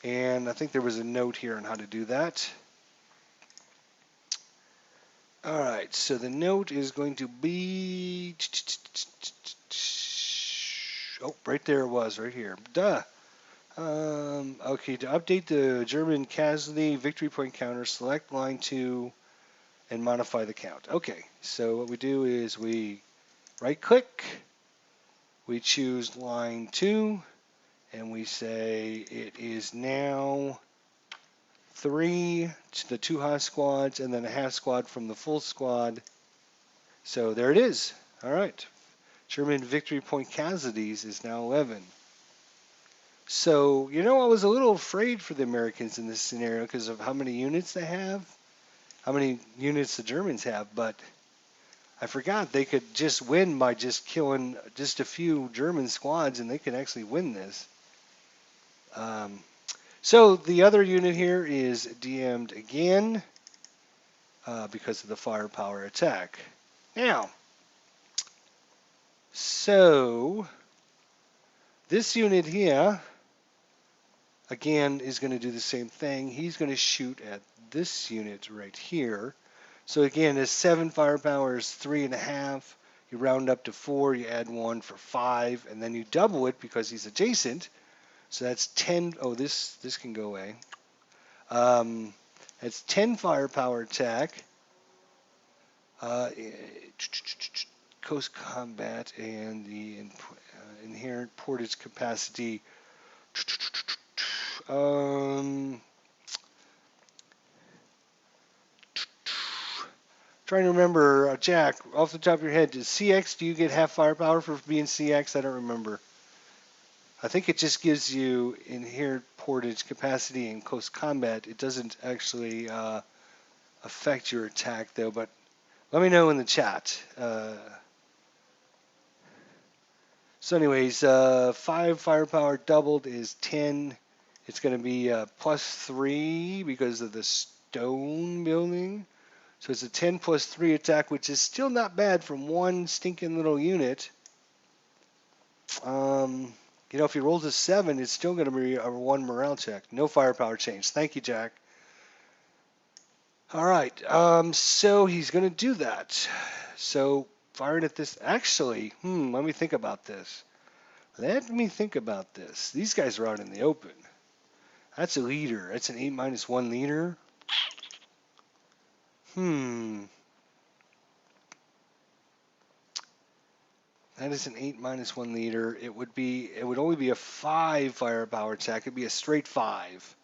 And I think there was a note here on how to do that. All right, so the note is going to be, oh, right there it was, right here. Duh. Okay, to update the German casualty victory point counter, select line 2 and modify the count. Okay, so what we do is we right click, we choose line 2, and we say it is now 3 to the 2 half squads and then a half squad from the full squad. So there it is. All right. German victory point casualties is now 11. So, I was a little afraid for the Americans in this scenario because of how many units they have, how many units the Germans have, but I forgot they could just win by just killing just a few German squads and they could actually win this. So the other unit here is DM'd again because of the firepower attack. Now, so this unit here, again, is going to do the same thing. He's going to shoot at this unit right here. So again, his 7 firepower is 3.5. You round up to 4, you add 1 for 5, and then you double it because he's adjacent. So that's 10. Oh, this can go away. That's 10 firepower attack. Coast combat and the inherent portage capacity. Trying to remember, Jack, off the top of your head, does CX, do you get half firepower for being CX? I don't remember. I think it just gives you inherent portage capacity in close combat. It doesn't actually affect your attack, though, but let me know in the chat. So anyways, 5 firepower doubled is 10. It's going to be +3 because of the stone building. So it's a 10 +3 attack, which is still not bad from one stinking little unit. If he rolls a 7, it's still going to be a 1 morale check. No firepower change. Thank you, Jack. All right. So he's going to do that. So firing at this. Actually, let me think about this. These guys are out in the open. That's a leader. That's an 8-1 leader. That is an 8-1 leader. It would only be a 5 firepower attack. It'd be a straight 5.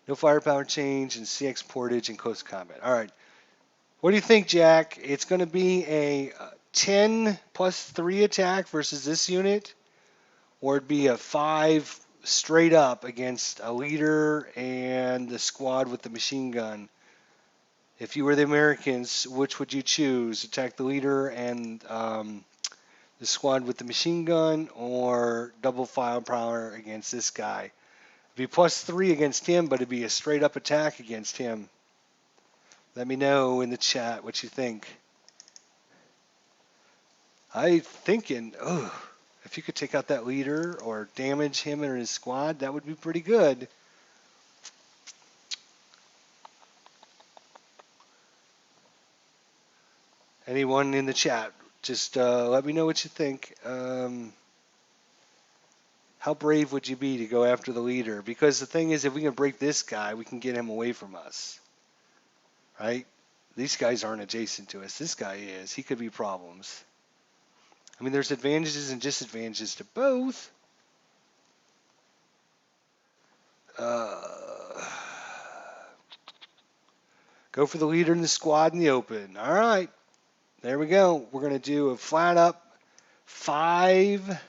No firepower change and CX portage and close combat. All right. What do you think, Jack? It's going to be a 10 +3 attack versus this unit, or it'd be a 5 straight up against a leader and the squad with the machine gun. If you were the Americans, which would you choose? Attack the leader and the squad with the machine gun, or double firepower against this guy? It'd be +3 against him, but it'd be a straight up attack against him. Let me know in the chat what you think. I'm thinking, if you could take out that leader or damage him or his squad, that would be pretty good. Anyone in the chat, just let me know what you think. How brave would you be to go after the leader? Because the thing is, if we can break this guy, we can get him away from us. Right? These guys aren't adjacent to us. This guy is. He could be problems. I mean, there's advantages and disadvantages to both. Go for the leader in the squad in the open. All right. There we go. We're going to do a flat up 5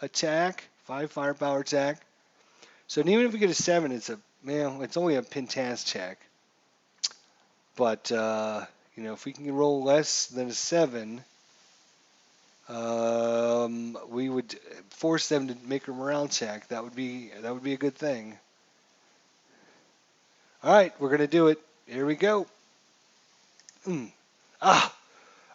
attack, 5 firepower attack. So even if we get a 7, it's only a pintass check. But if we can roll less than a 7, we would force them to make a morale check. That would be a good thing. All right, we're going to do it. Here we go. Ah,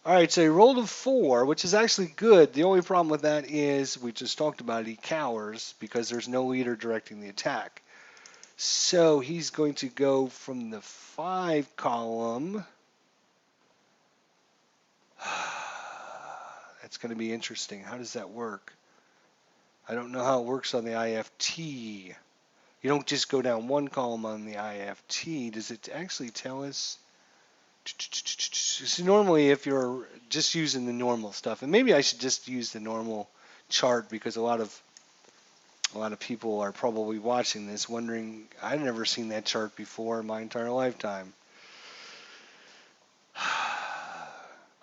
all right, so he rolled a 4, which is actually good. The only problem with that is, we just talked about it, he cowers because there's no leader directing the attack. So he's going to go from the 5 column. That's going to be interesting. How does that work? I don't know how it works on the IFT. You don't just go down one column on the IFT. Does it actually tell us? So normally, if you're just using the normal stuff, and maybe I should just use the normal chart because a lot of people are probably watching this wondering, I've never seen that chart before in my entire lifetime.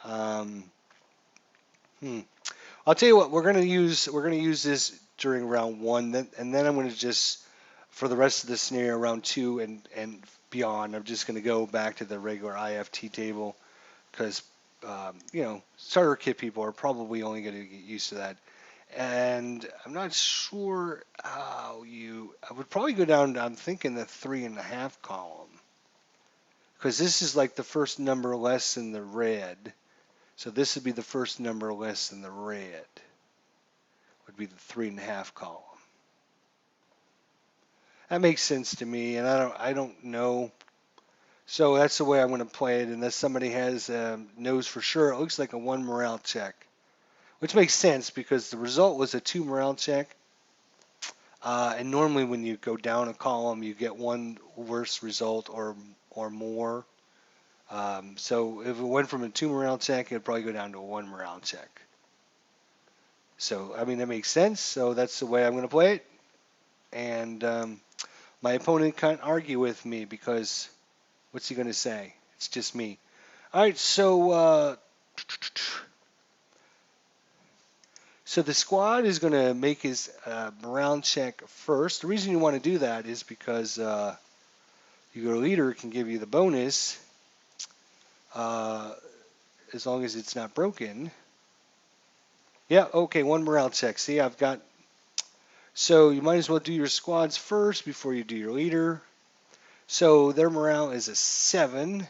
um, I'll tell you what, we're gonna use this during round 1, and then I'm gonna just, for the rest of the scenario, round 2 and beyond, I'm just gonna go back to the regular IFT table because starter kit people are probably only going to get used to that. And I'm not sure how I would probably go down, I'm thinking the 3.5 column. Because this is like the first number less than the red. So this would be the first number less than the red. Would be the 3.5 column. That makes sense to me, and I don't know. So that's the way I'm going to play it, unless somebody knows for sure. It looks like a 1 morale check. Which makes sense because the result was a 2 morale check. And normally when you go down a column, you get one worse result or more. So if it went from a 2 morale check, it'd probably go down to a 1 morale check. So, I mean, that makes sense. So that's the way I'm going to play it. And my opponent can't argue with me because what's he going to say? It's just me. All right, so the squad is going to make his morale check first. The reason you want to do that is because your leader can give you the bonus as long as it's not broken. Yeah, okay, 1 morale check. See, I've got... So you might as well do your squads first before you do your leader. So their morale is a 7,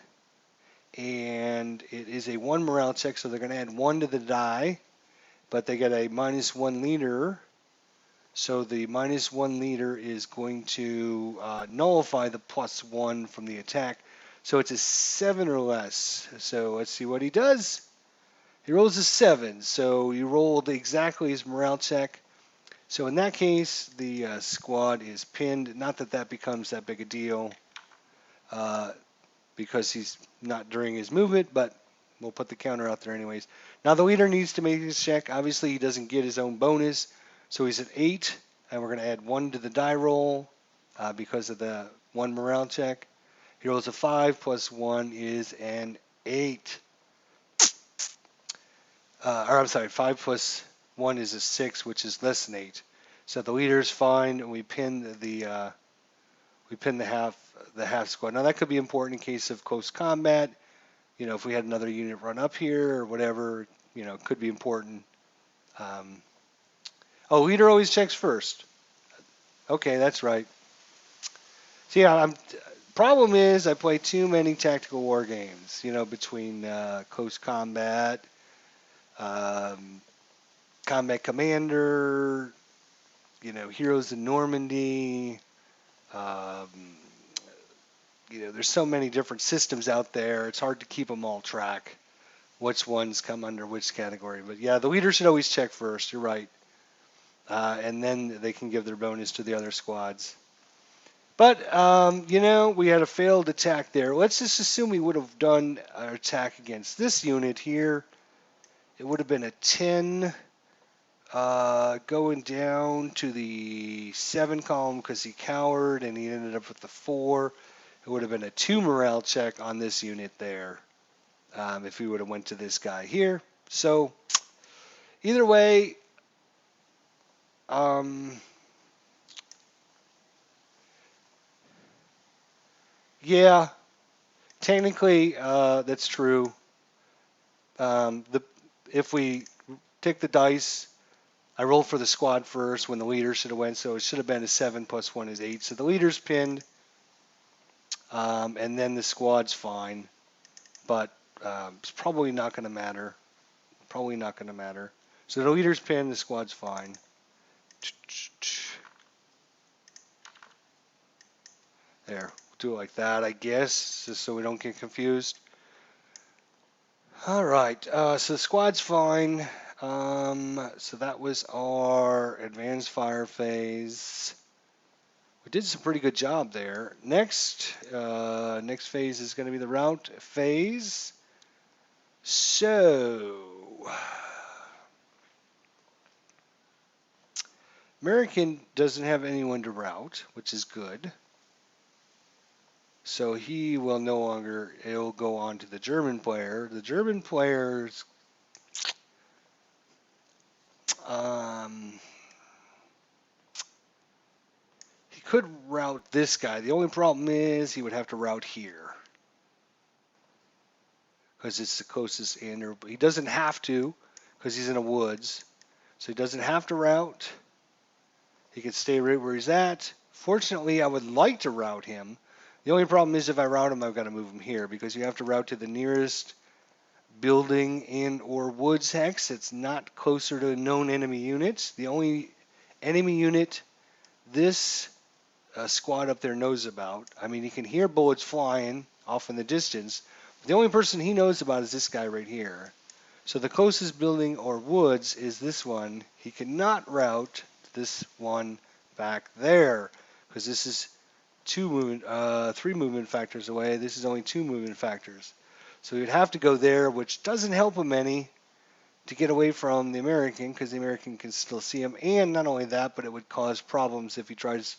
and it is a 1 morale check, so they're going to add 1 to the die, but they get a -1 leader. So the -1 leader is going to nullify the +1 from the attack. So it's a 7 or less. So let's see what he does. He rolls a 7. So you rolled exactly his morale check. So in that case, the squad is pinned. Not that that becomes that big a deal because he's not during his movement, but we'll put the counter out there anyways. Now the leader needs to make his check. Obviously, he doesn't get his own bonus. So he's at 8. And we're going to add 1 to the die roll because of the 1 morale check. He rolls a 5 plus 1 is an 8. Or I'm sorry, 5 plus 1 is a 6, which is less than 8. So the leader's fine, and we pin the half squad. Now that could be important in case of close combat. You know, if we had another unit run up here or whatever, you know, it could be important. Oh, leader always checks first. Okay, that's right. See, problem is I play too many tactical war games. You know, between close combat, combat commander, you know, heroes in Normandy. You know, there's so many different systems out there. It's hard to keep them all track. Which ones come under which category? But yeah, the leader should always check first. You're right. And then they can give their bonus to the other squads. But, you know, we had a failed attack there. Let's just assume we would have done our attack against this unit here. It would have been a 10 going down to the 7 column because he cowered and he ended up with the 4. It would have been a 2 morale check on this unit there if we would have went to this guy here. So either way, yeah, technically that's true. If we take the dice, I rolled for the squad first when the leader should have went, so it should have been a 7 plus 1 is 8. So the leader's pinned. And then the squad's fine, but it's probably not going to matter. Probably not going to matter. So the leader's pin, the squad's fine. There, we'll do it like that, I guess, just so we don't get confused. All right, so the squad's fine. So that was our advanced fire phase. We did some pretty good job there. Next phase is going to be the rout phase. So, American doesn't have anyone to rout, which is good. So he will no longer, it'll go on to the German player. The German players, he could route this guy. The only problem is he would have to route here because it's the closest in. He doesn't have to because he's in the woods. So he doesn't have to route. He can stay right where he's at. Fortunately, I would like to route him. The only problem is if I route him, I've got to move him here because you have to route to the nearest building and or woods hex. It's not closer to known enemy units. The only enemy unit this squad up there knows about. I mean, he can hear bullets flying off in the distance. But the only person he knows about is this guy right here. So the closest building or woods is this one. He cannot route this one back there because this is three movement factors away. This is only 2 movement factors. So you'd have to go there, which doesn't help him any to get away from the American because the American can still see him. And not only that, but it would cause problems if he tries,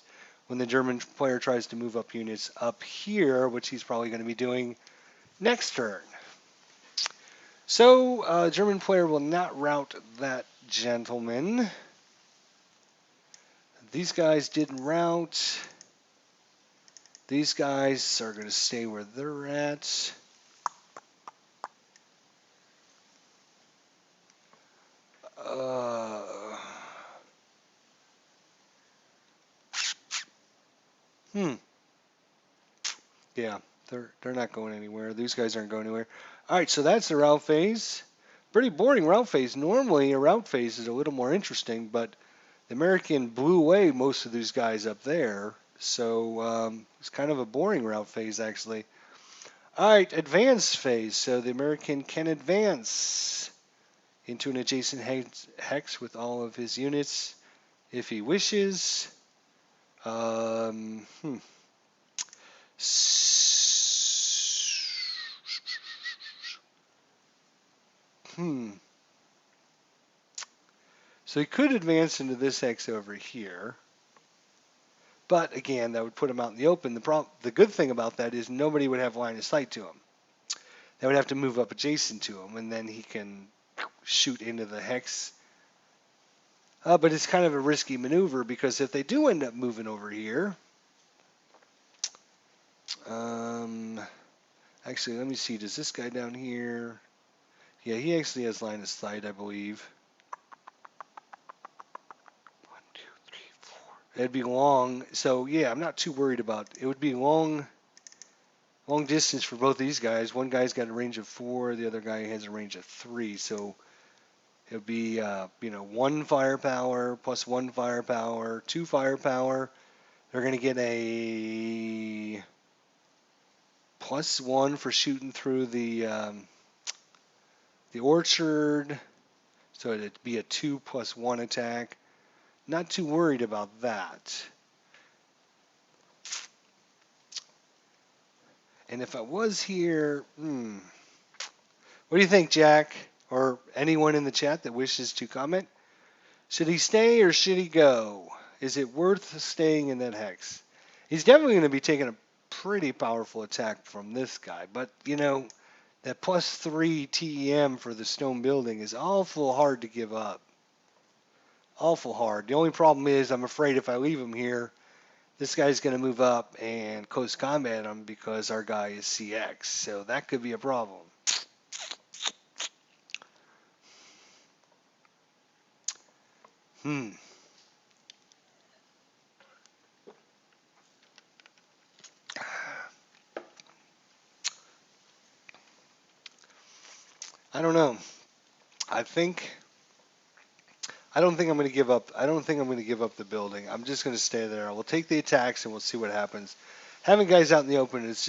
when the German player tries to move up units up here, which he's probably going to be doing next turn. So German player will not rout that gentleman. These guys didn't rout. These guys are going to stay where they're at. Yeah, they're not going anywhere. These guys aren't going anywhere. All right, so that's the rout phase. Pretty boring rout phase. Normally, a rout phase is a little more interesting, but the American blew away most of these guys up there, so it's kind of a boring rout phase, actually. All right, advance phase. So the American can advance into an adjacent hex with all of his units if he wishes. Um, hmm. Hmm. So he could advance into this hex over here. But again, that would put him out in the open. The good thing about that is nobody would have line of sight to him. They would have to move up adjacent to him, and then he can shoot into the hex. But it's kind of a risky maneuver because if they do end up moving over here, actually, let me see. Does this guy down here? Yeah, he actually has line of sight, I believe. 1, 2, 3, 4. It'd be long. So yeah, I'm not too worried about it. It would be long distance for both these guys. One guy's got a range of 4, the other guy has a range of 3. So it would be 1 firepower plus 1 firepower, 2 firepower. They're going to get a +1 for shooting through the orchard. So it'd be a 2 + 1 attack. Not too worried about that. And if I was here, what do you think, Jack? Or anyone in the chat that wishes to comment? Should he stay or should he go? Is it worth staying in that hex? He's definitely going to be taking a pretty powerful attack from this guy. But, that +3 TEM for the stone building is awful hard to give up. Awful hard. The only problem is I'm afraid if I leave him here, this guy's going to move up and close combat him because our guy is CX. So that could be a problem. I don't know. I think I don't think I'm going to give up. I don't think I'm going to give up the building. I'm just going to stay there. We'll take the attacks and we'll see what happens. Having guys out in the open is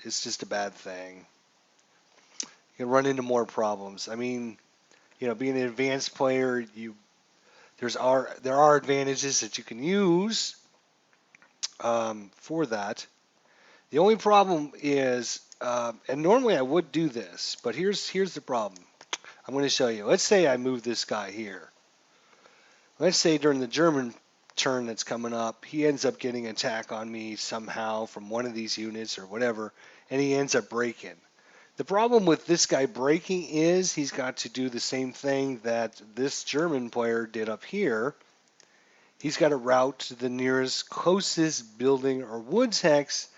just a bad thing. You can run into more problems. I mean, being an advanced player, there are advantages that you can use for that. The only problem is, and normally I would do this, but here's the problem. I'm going to show you. Let's say I move this guy here. Let's say during the German turn that's coming up, he ends up getting an attack on me somehow from one of these units or whatever, and he ends up breaking. The problem with this guy breaking is he's got to do the same thing that this German player did up here. He's got to route to the nearest closest building or woods hex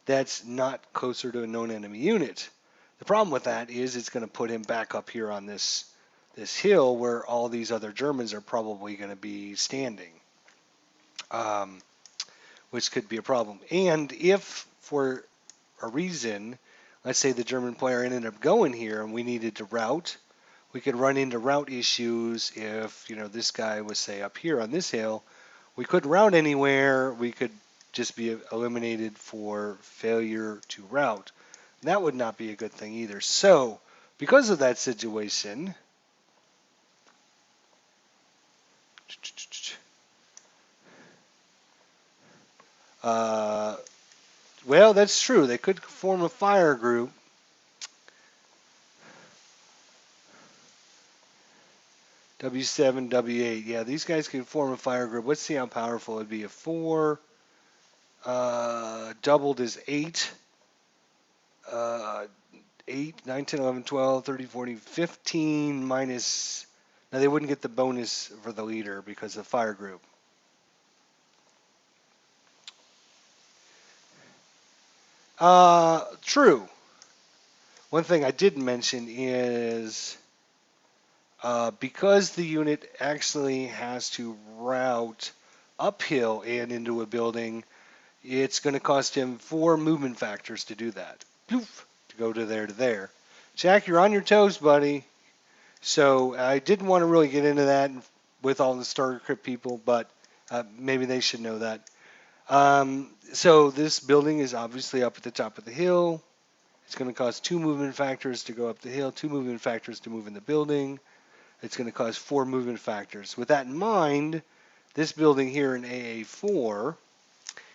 that's not closer to a known enemy unit. The problem with that is it's going to put him back up here on this hill where all these other Germans are probably going to be standing, which could be a problem. And if for a reason, let's say the German player ended up going here and we needed to route, we could run into route issues if, this guy was, say, up here on this hill. We couldn't route anywhere. We could just be eliminated for failure to route. That would not be a good thing either. So, because of that situation, well, that's true. They could form a fire group. W7, W8. Yeah, these guys can form a fire group. Let's see how powerful it'd be. A 4 doubled is 8. 8, 9, 10, 11, 12, 13, 14, 15 minus. Now, they wouldn't get the bonus for the leader because of fire group. True. One thing I didn't mention is because the unit actually has to route uphill and into a building, it's going to cost him 4 movement factors to do that. Poof, to go to there. Jack, you're on your toes, buddy. So I didn't want to really get into that with all the Starter Crypt people, but maybe they should know that. So this building is obviously up at the top of the hill. It's going to cost 2 movement factors to go up the hill, 2 movement factors to move in the building. It's going to cost 4 movement factors. With that in mind, this building here in AA4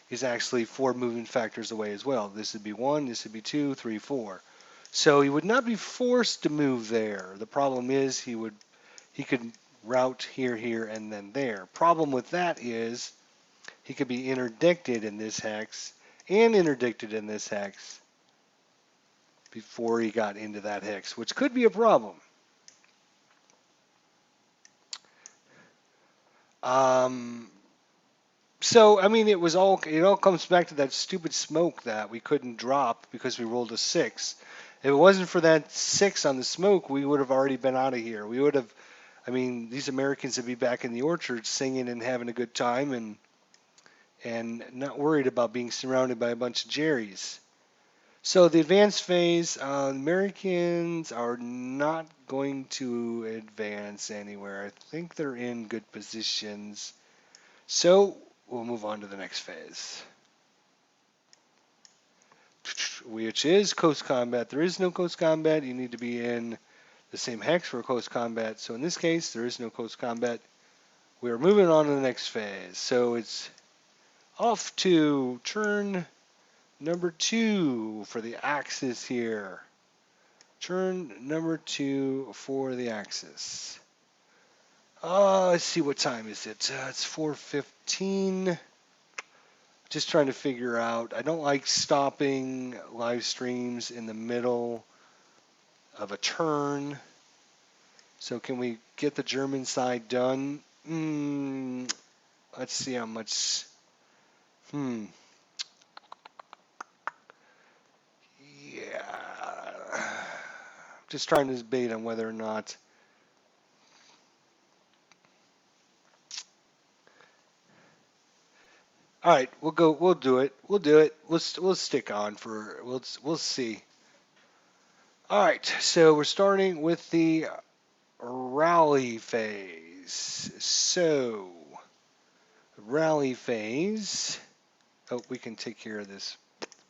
is actually 4 movement factors away as well. This would be 1, this would be 2, 3, 4. So he would not be forced to move there. The problem is he could route here, and then there. Problem with that is he could be interdicted in this hex and interdicted in this hex before he got into that hex, which could be a problem. So I mean, it all comes back to that stupid smoke that we couldn't drop because we rolled a 6. If it wasn't for that 6 on the smoke, we would have already been out of here. We would have. I mean, these Americans would be back in the orchard singing and having a good time and not worried about being surrounded by a bunch of Jerrys. So the advanced phase, Americans are not going to advance anywhere. I think they're in good positions. So we'll move on to the next phase, which is close combat. There is no close combat. You need to be in the same hex for close combat. So in this case, there is no close combat. We are moving on to the next phase. So it's off to turn number 2 for the Axis here. Turn number 2 for the Axis. Let's see, what time is it? It's 4:15. Just trying to figure out. I don't like stopping live streams in the middle of a turn. So can we get the German side done? Let's see how much. Yeah. Just trying to debate on whether or not. All right, we'll go. We'll do it. We'll do it. We'll stick on for. We'll see. All right, so we're starting with the rally phase. So, rally phase. Oh, we can take care of this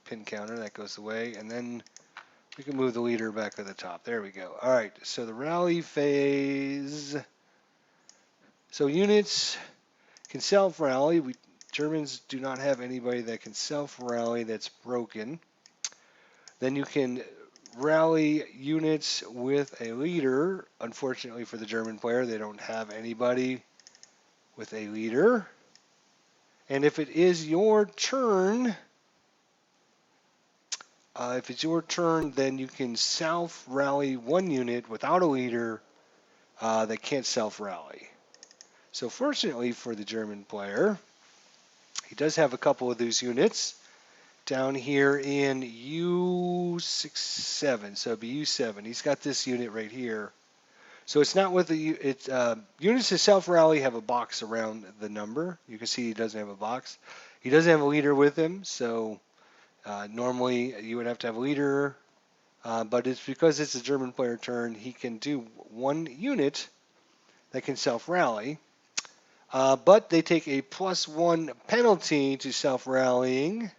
pin counter. That goes away. And then we can move the leader back to the top. There we go. All right, so the rally phase. So units can self-rally. Germans do not have anybody that can self-rally that's broken. Then you can rally units with a leader. Unfortunately for the German player, they don't have anybody with a leader. And if it is your turn, then you can self-rally one unit without a leader that can't self-rally. So fortunately for the German player, he does have a couple of these units down here in U67. So it'd be U7. He's got this unit right here. So it's not with the units to self-rally have a box around the number. You can see he doesn't have a box. He doesn't have a leader with him, so normally you would have to have a leader. But it's because it's a German player turn, he can do one unit that can self-rally. But they take a +1 penalty to self-rallying,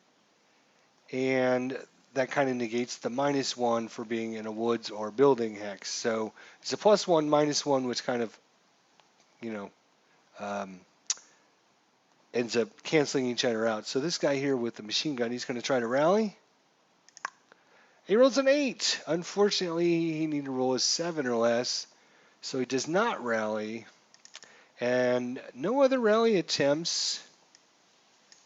and that kind of negates the -1 for being in a woods or building hex. So it's a +1, -1, which kind of, you know, ends up canceling each other out. So this guy here with the machine gun, he's going to try to rally. He rolls an 8. Unfortunately, he needed to roll a 7 or less, so he does not rally. And no other rally attempts.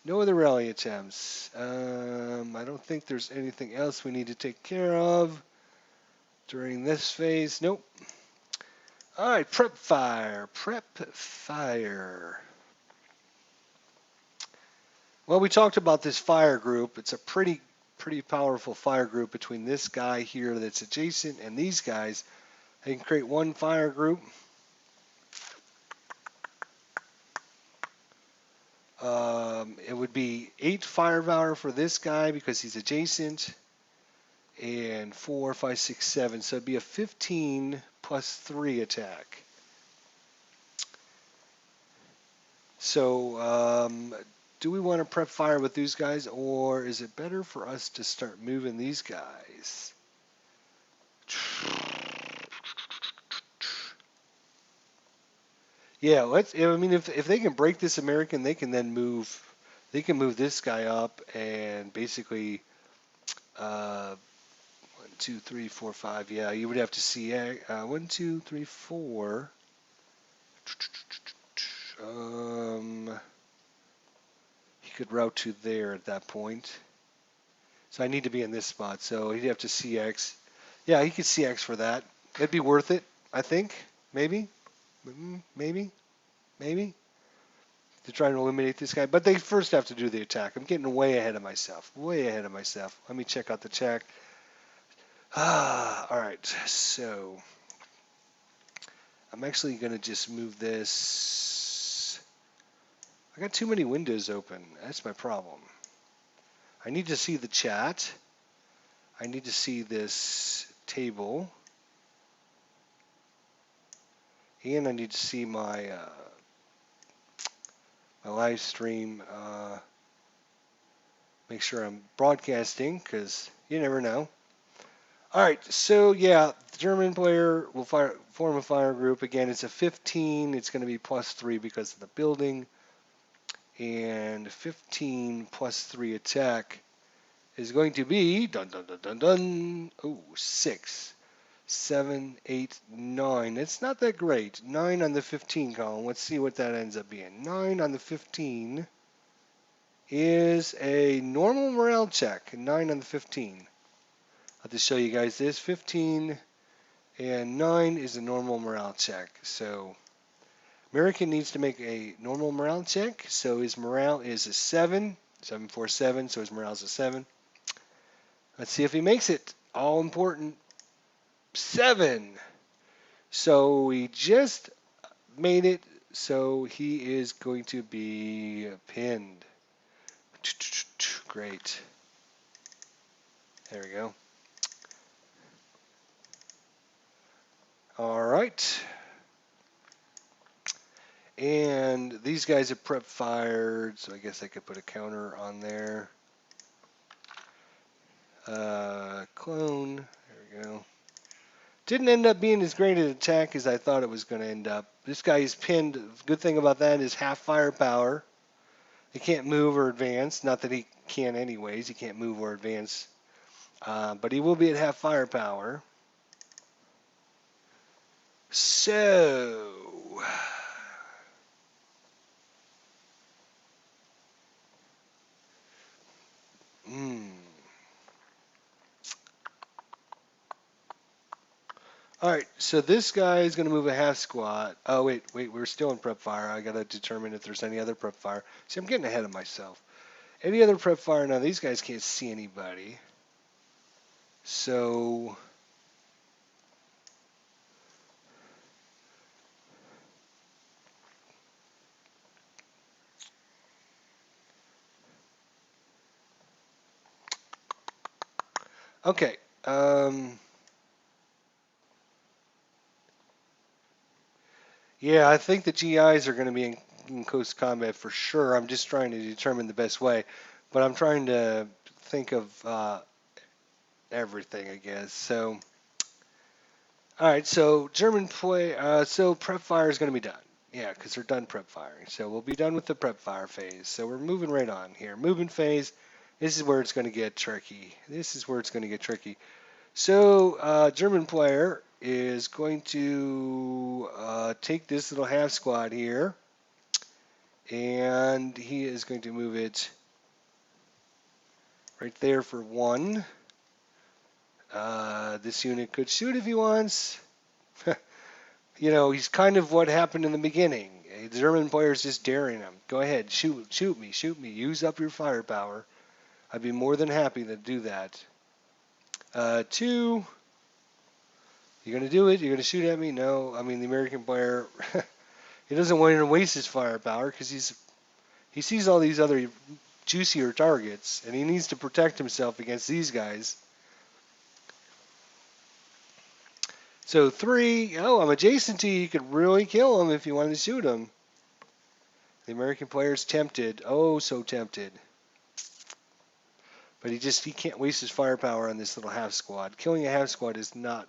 No other rally attempts. I don't think there's anything else we need to take care of during this phase. Nope. All right, prep fire. Prep fire. Well, we talked about this fire group. It's a pretty powerful fire group between this guy here that's adjacent and these guys. They can create one fire group. It would be 8 firepower for this guy because he's adjacent, and 4, 5, 6, 7. So it'd be a 15 +3 attack. So do we want to prep fire with these guys, or is it better for us to start moving these guys? Yeah, I mean, if they can break this American, they can then move. They can move this guy up and basically 1, 2, 3, 4, 5. Yeah, you would have to see 1, 2, 3, 4. He could route to there at that point. So I need to be in this spot. So he'd have to CX. Yeah, he could CX for that. It'd be worth it, I think. Maybe. Maybe. Maybe. To try and eliminate this guy. But they first have to do the attack. I'm getting way ahead of myself. Way ahead of myself. Let me check out the check. All right. So I'm actually going to just move this. I got too many windows open. That's my problem. I need to see the chat. I need to see this table. And I need to see my my live stream. Make sure I'm broadcasting because you never know. All right, so yeah, the German player will form a fire group. Again, it's a 15. It's going to be +3 because of the building. And 15 +3 attack is going to be dun dun dun dun dun. Oh, 6, 7, 8, 9. It's not that great. 9 on the 15 column. Let's see what that ends up being. 9 on the 15 is a normal morale check. 9 on the 15. I'll have to show you guys this. 15 and 9 is a normal morale check. So American needs to make a normal morale check. So his morale is a 7. 747, so his morale is a 7. Let's see if he makes it. All important. 7. So he just made it. So he is going to be pinned. Great. There we go. All right. And these guys have prep fired, so I guess I could put a counter on there. Clone. There we go. Didn't end up being as great an attack as I thought it was going to end up. This guy is pinned. Good thing about that is half firepower. He can't move or advance. Not that he can anyways. He can't move or advance. But he will be at half firepower. So... All right, so this guy is going to move a half squat. Oh, wait, we're still in prep fire. I got to determine if there's any other prep fire. See, I'm getting ahead of myself. Any other prep fire? Now, these guys can't see anybody. So, okay. Yeah, I think the GIs are going to be in close combat for sure. I'm just trying to determine the best way. But I'm trying to think of everything, I guess. So, all right, so German play, so prep fire is going to be done. Yeah, because they're done prep firing. So we'll be done with the prep fire phase. So we're moving right on here. Movement phase. This is where it's going to get tricky. This is where it's going to get tricky. So German player is going to take this little half squad here, and he is going to move it right there for 1. This unit could shoot if he wants. You know, he's kind of what happened in the beginning. The German player's just daring him. Go ahead, shoot me. Use up your firepower. I'd be more than happy to do that. 2, you're going to do it? You're going to shoot at me? No. I mean, the American player, he doesn't want to waste his firepower because he sees all these other juicier targets, and he needs to protect himself against these guys. So 3, oh, I'm adjacent to you. You could really kill him if you wanted to shoot him. The American player's tempted. Oh, so tempted. But he can't waste his firepower on this little half squad. Killing a half squad is not,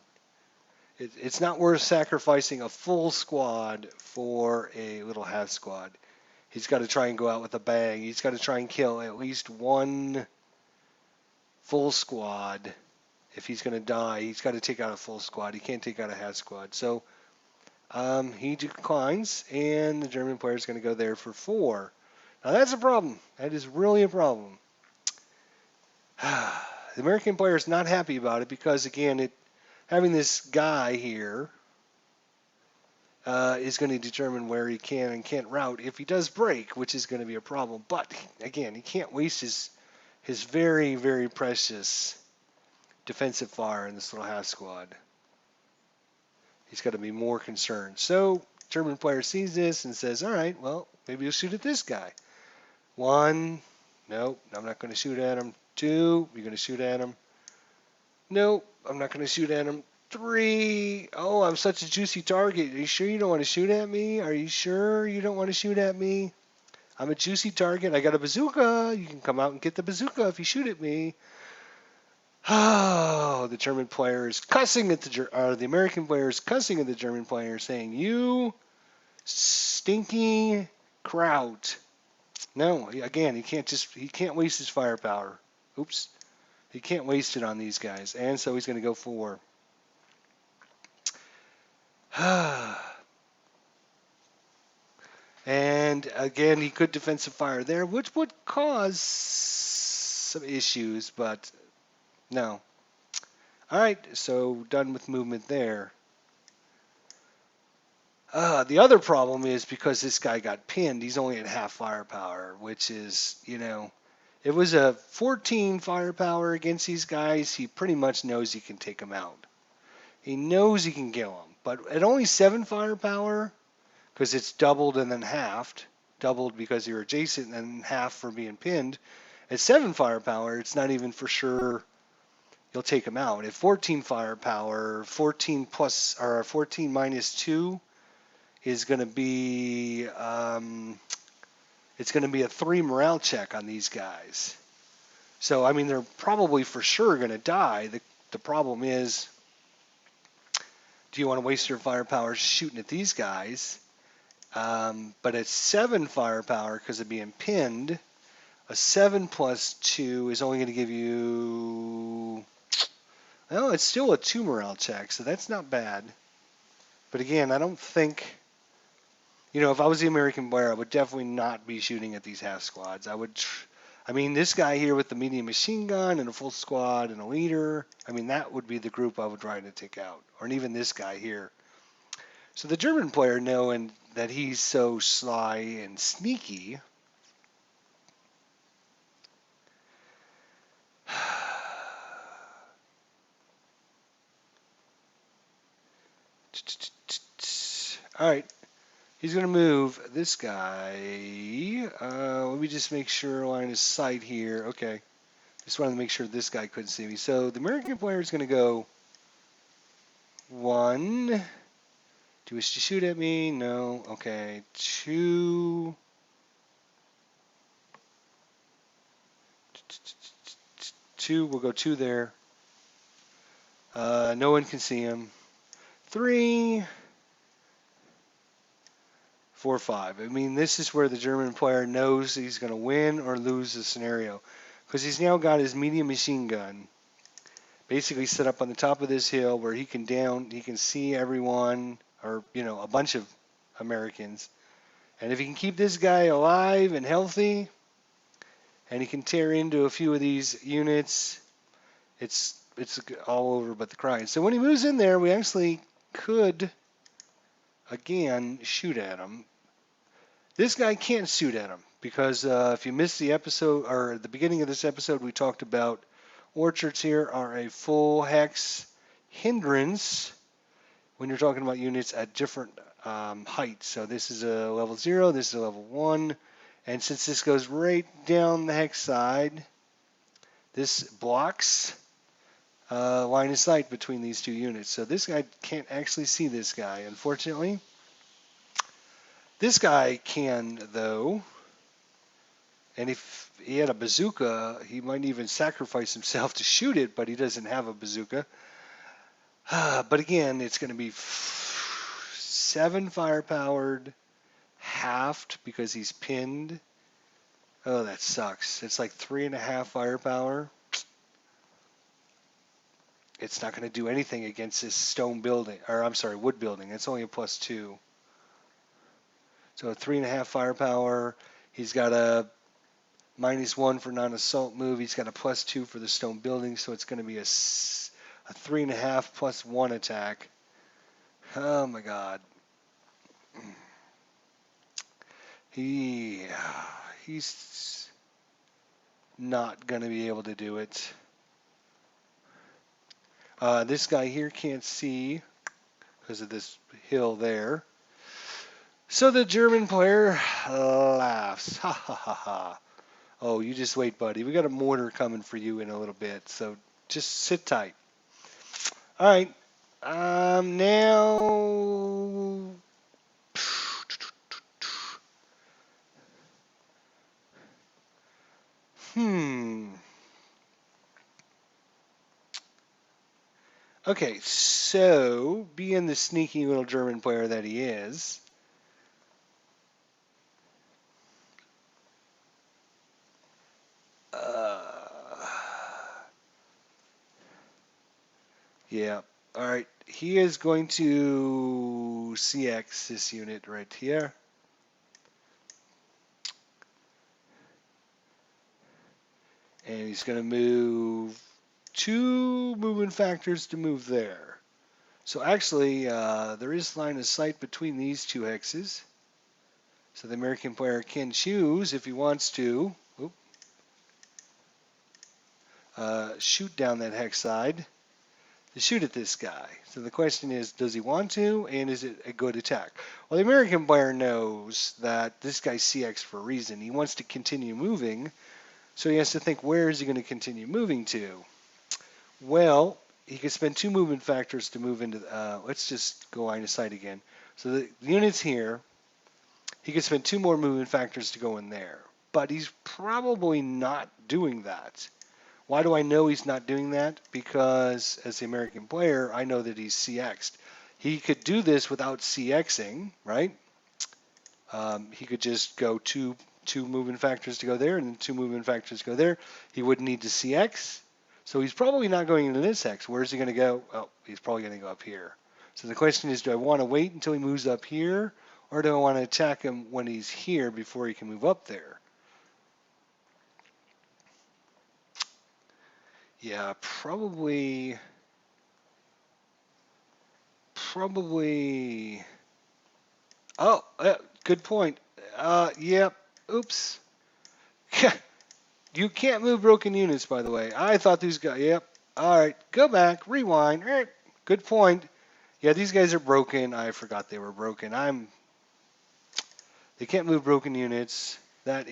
it's not worth sacrificing a full squad for a little half squad. He's got to try and go out with a bang. He's got to try and kill at least 1 full squad. If he's going to die, he's got to take out a full squad. He can't take out a half squad. So he declines, and the German player is going to go there for 4. Now that's a problem. That is really a problem. The American player is not happy about it because, again, having this guy here is going to determine where he can and can't route if he does break, which is going to be a problem. But, again, he can't waste his very, very precious defensive fire in this little half squad. He's got to be more concerned. So, German player sees this and says, all right, well, maybe you'll shoot at this guy. 1, nope, I'm not going to shoot at him. 2, you're going to shoot at him. Nope, I'm not going to shoot at him. 3, oh, I'm such a juicy target. Are you sure you don't want to shoot at me? Are you sure you don't want to shoot at me? I'm a juicy target. I got a bazooka. You can come out and get the bazooka if you shoot at me. Oh, the German player is cussing at the American player is cussing at the German player, saying, "You stinky kraut." No, again, he can't waste his firepower. Oops, he can't waste it on these guys, and so he's going to go for. And again, he could defensive fire there, which would cause some issues, but no. All right, so done with movement there. The other problem is because this guy got pinned, he's only at half firepower, which is, it was a 14 firepower against these guys. He pretty much knows he can take them out. He knows he can kill them. But at only 7 firepower, because it's doubled and then halved, doubled because you're adjacent and then half for being pinned, at 7 firepower, it's not even for sure you'll take him out. At 14 firepower, 14 plus or 14 minus 2 is going to be it's going to be a 3 morale check on these guys. So I mean they're probably for sure going to die. The problem is, do you want to waste your firepower shooting at these guys? But at 7 firepower, because of being pinned, a 7 plus 2 is only going to give you, well, it's still a 2 morale check, so that's not bad. But again, I don't think, if I was the American player, I would definitely not be shooting at these half squads. I mean, this guy here with the medium machine gun and a full squad and a leader, I mean, that would be the group I would try to take out. Or even this guy here. So the German player, knowing that he's so sly and sneaky, all right, he's going to move this guy. Let me just make sure line of sight here. Okay, just wanted to make sure this guy couldn't see me. So the American player is going to go 1. Do you wish to shoot at me? No. Okay. 2. 2. We'll go 2 there. No one can see him. 3. 4, 5. I mean, this is where the German player knows he's going to win or lose the scenario, because he's now got his medium machine gun basically set up on the top of this hill where he can see everyone, or a bunch of Americans. And if he can keep this guy alive and healthy, and he can tear into a few of these units, it's all over but the crying. So when he moves in there, we actually could again shoot at him. This guy can't shoot at him because if you missed the episode, or the beginning of this episode, we talked about orchards here are a full hex hindrance when you're talking about units at different heights. So this is a level 0, this is a level 1, and since this goes right down the hex side, this blocks line of sight between these two units. So this guy can't actually see this guy, unfortunately. This guy can, though, and if he had a bazooka, he might even sacrifice himself to shoot it, but he doesn't have a bazooka. But again, it's going to be 7 firepowered, halved because he's pinned. Oh, that sucks. It's like 3.5 firepower. It's not going to do anything against this stone building, or I'm sorry, wood building. It's only a +2. So 3.5 firepower. He's got a -1 for non-assault move. He's got a +2 for the stone building. So it's going to be a 3.5 +1 attack. Oh my God. He's not going to be able to do it. This guy here can't see because of this hill there. So the German player laughs. Ha ha ha ha. Oh, you just wait, buddy. We got a mortar coming for you in a little bit. So just sit tight. All right. Now. Okay, so being the sneaky little German player that he is, yeah, all right, he is going to CX this unit right here. And he's going to move 2 movement factors to move there. So actually, there is line of sight between these 2 hexes. So the American player can choose, if he wants to, shoot down that hex side to shoot at this guy. So the question is, does he want to, and is it a good attack? Well, the American player knows that this guy's CX for a reason. He wants to continue moving, so he has to think, where is he going to continue moving to? Well, he could spend 2 movement factors to move into. Let's just go line of sight again. So the unit's here. He could spend 2 more movement factors to go in there, but he's probably not doing that. Why do I know he's not doing that? Because as the American player, I know that he's CX'd. He could do this without CXing, right? He could just go two movement factors to go there and then 2 movement factors to go there. He wouldn't need to CX. So he's probably not going into this X. Where's he going to go? Oh, he's probably going to go up here. So the question is, do I want to wait until he moves up here, or do I want to attack him when he's here before he can move up there? Yeah, probably. Oh, good point. Yep. Oops. You can't move broken units, by the way. I thought these guys. Yep. All right. Go back. Rewind. Good point. Yeah, these guys are broken. I forgot they were broken. They can't move broken units. That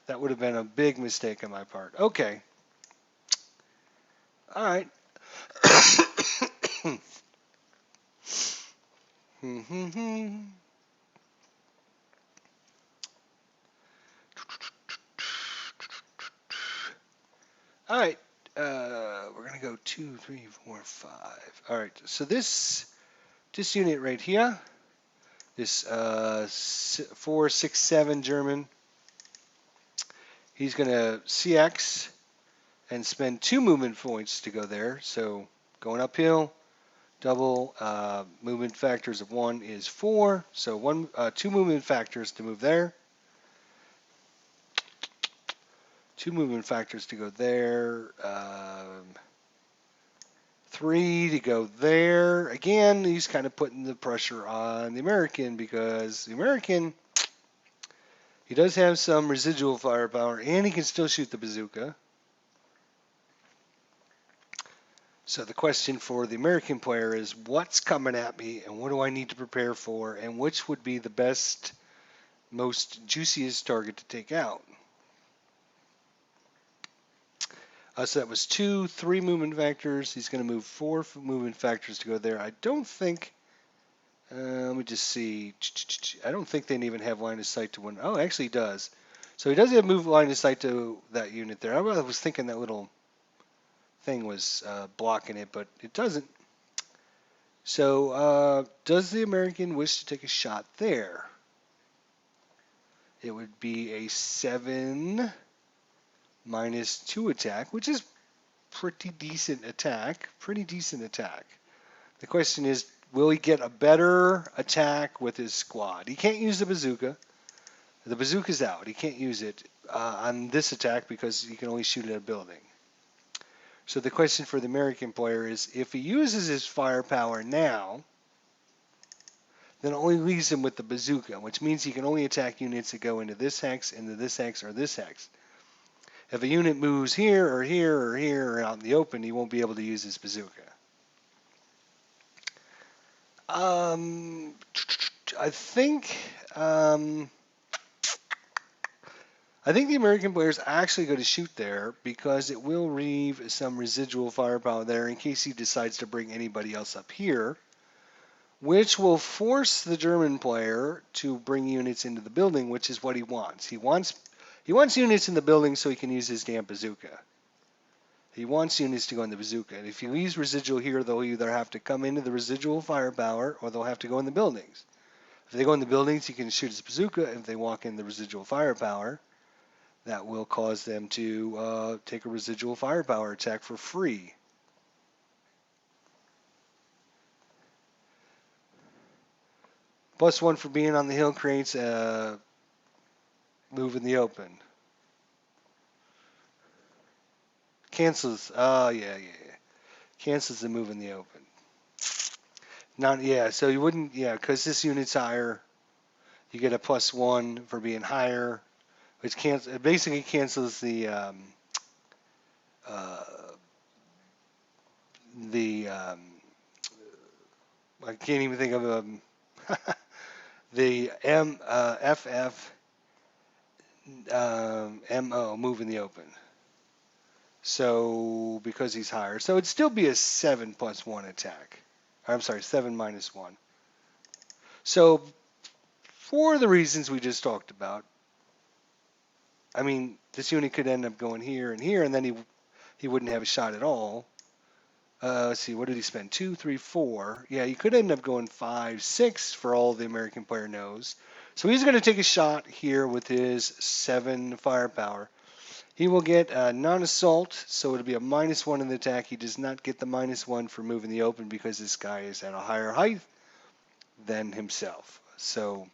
would have been a big mistake on my part. Okay. All right. All right. We're gonna go 2, 3, 4, 5. All right. So this unit right here, this 4, 6, 7 German, he's gonna CX and spend 2 movement points to go there. So going uphill, double movement factors of 1 is 4. So 2 movement factors to move there. 2 movement factors to go there. 3 to go there. Again, he's kind of putting the pressure on the American because the American, he does have some residual firepower and he can still shoot the bazooka. So the question for the American player is, what's coming at me and what do I need to prepare for and which would be the best, most juiciest target to take out? So that was 2, 3 movement factors. He's going to move 4 movement factors to go there. I don't think, let me just see. I don't think they even have line of sight to one. Oh, actually he does. So he does have move line of sight to that unit there. I was thinking that little thing was blocking it, but it doesn't. So does the American wish to take a shot there? It would be a 7 -2 attack, which is pretty decent attack. Pretty decent attack. The question is, will he get a better attack with his squad? He can't use the bazooka. The bazooka's out. He can't use it on this attack because he can only shoot at a building. So the question for the American player is, if he uses his firepower now, then it only leaves him with the bazooka, which means he can only attack units that go into this hex, into this hex, or this hex. If a unit moves here or here or here or out in the open, he won't be able to use his bazooka. I think the American player is actually going to shoot there because it will leave some residual firepower there in case he decides to bring anybody else up here, which will force the German player to bring units into the building, which is what he wants. He wants units in the building so he can use his damn bazooka. He wants units to go in the bazooka. And if he leaves residual here, they'll either have to come into the residual firepower or they'll have to go in the buildings. If they go in the buildings, he can shoot his bazooka. If they walk in the residual firepower, that will cause them to take a residual firepower attack for free. +1 for being on the hill creates a move in the open. Cancels. Oh, yeah. Cancels the move in the open. So you wouldn't, because this unit's higher. You get a +1 for being higher, which basically cancels the I can't even think of the FF MO, move in the open. So because he's higher, so it'd still be a 7+1 attack. I'm sorry, 7-1. So for the reasons we just talked about, I mean, this unit could end up going here and here, and then he wouldn't have a shot at all. Let's see, what did he spend? 2, 3, 4. Yeah, you could end up going 5, 6 for all the American player knows. So he's going to take a shot here with his 7 firepower. He will get a non-assault, so it'll be a -1 in the attack. He does not get the -1 for moving the open because this guy is at a higher height than himself. So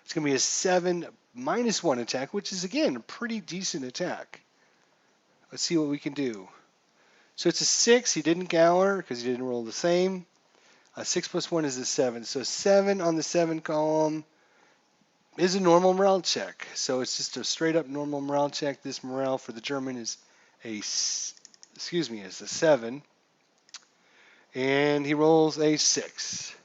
it's going to be a 7 -1 attack, which is, again, a pretty decent attack. Let's see what we can do. So it's a 6. He didn't Gower because he didn't roll the same. A 6+1 is a 7. So 7 on the 7 column is a normal morale check. So it's just a straight up normal morale check. This morale for the German is is a 7. And he rolls a 6.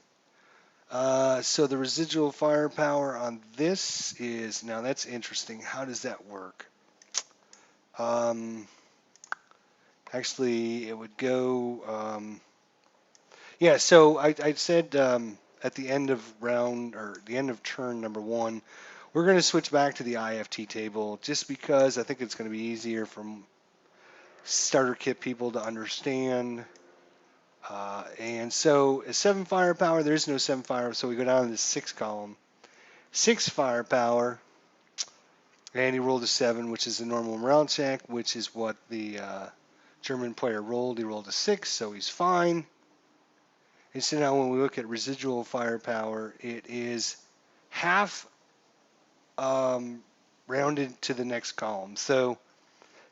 So the residual firepower on this is, now that's interesting. How does that work? Actually, it would go, yeah, so I said at the end of round, or the end of turn number 1, we're going to switch back to the IFT table just because I think it's going to be easier for starter kit people to understand. And so a 7 firepower, there is no 7 firepower, so we go down to the 6 column. 6 firepower, and he rolled a 7, which is a normal morale check, which is what the German player rolled. He rolled a 6, so he's fine. And so now when we look at residual firepower, it is half rounded to the next column. So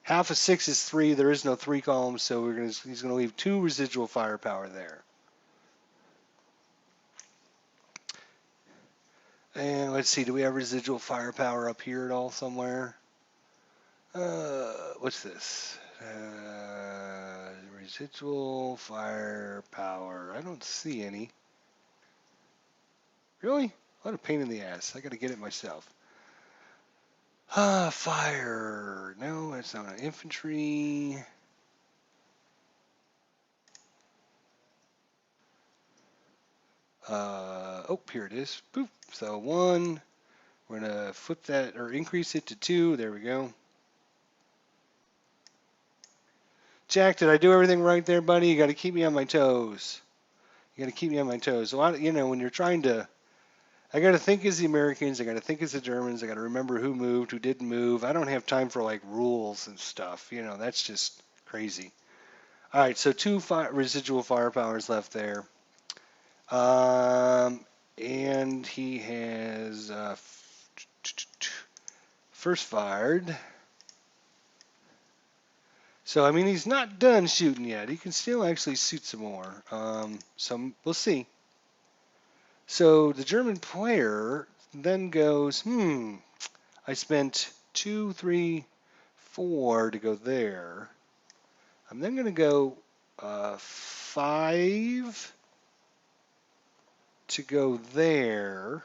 half of 6 is 3. There is no 3 columns, so he's going to leave 2 residual firepower there. And let's see, do we have residual firepower up here at all somewhere? What's this? Residual firepower. I don't see any. Really? What a pain in the ass. I got to get it myself. Fire. No, that's not an infantry. Oh, here it is. Boop. So 1. We're going to flip that, or increase it to 2. There we go. Jack, did I do everything right there, buddy? You got to keep me on my toes. You got to keep me on my toes. So, when you're trying to, I got to think as the Americans. I got to think as the Germans. I got to remember who moved, who didn't move. I don't have time for like rules and stuff. That's just crazy. All right, so 2 residual firepowers left there. And he has first fired. So, I mean, he's not done shooting yet. He can still actually shoot some more. So we'll see. So the German player then goes, I spent 2, 3, 4 to go there. I'm then going to go 5 to go there.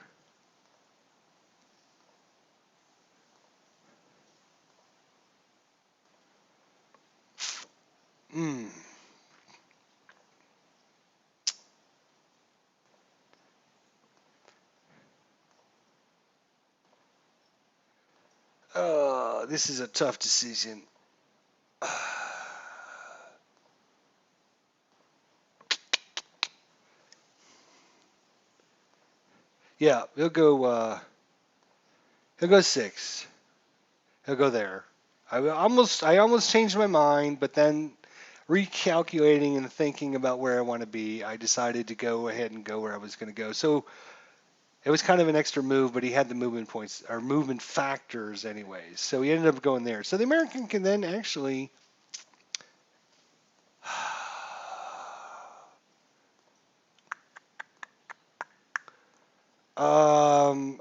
This is a tough decision. Yeah, he'll go 6. He'll go there. I almost changed my mind, but then recalculating and thinking about where I want to be, I decided to go ahead and go where I was going to go. So it was kind of an extra move, but he had the movement points or movement factors anyways. So he ended up going there. So the American can then actually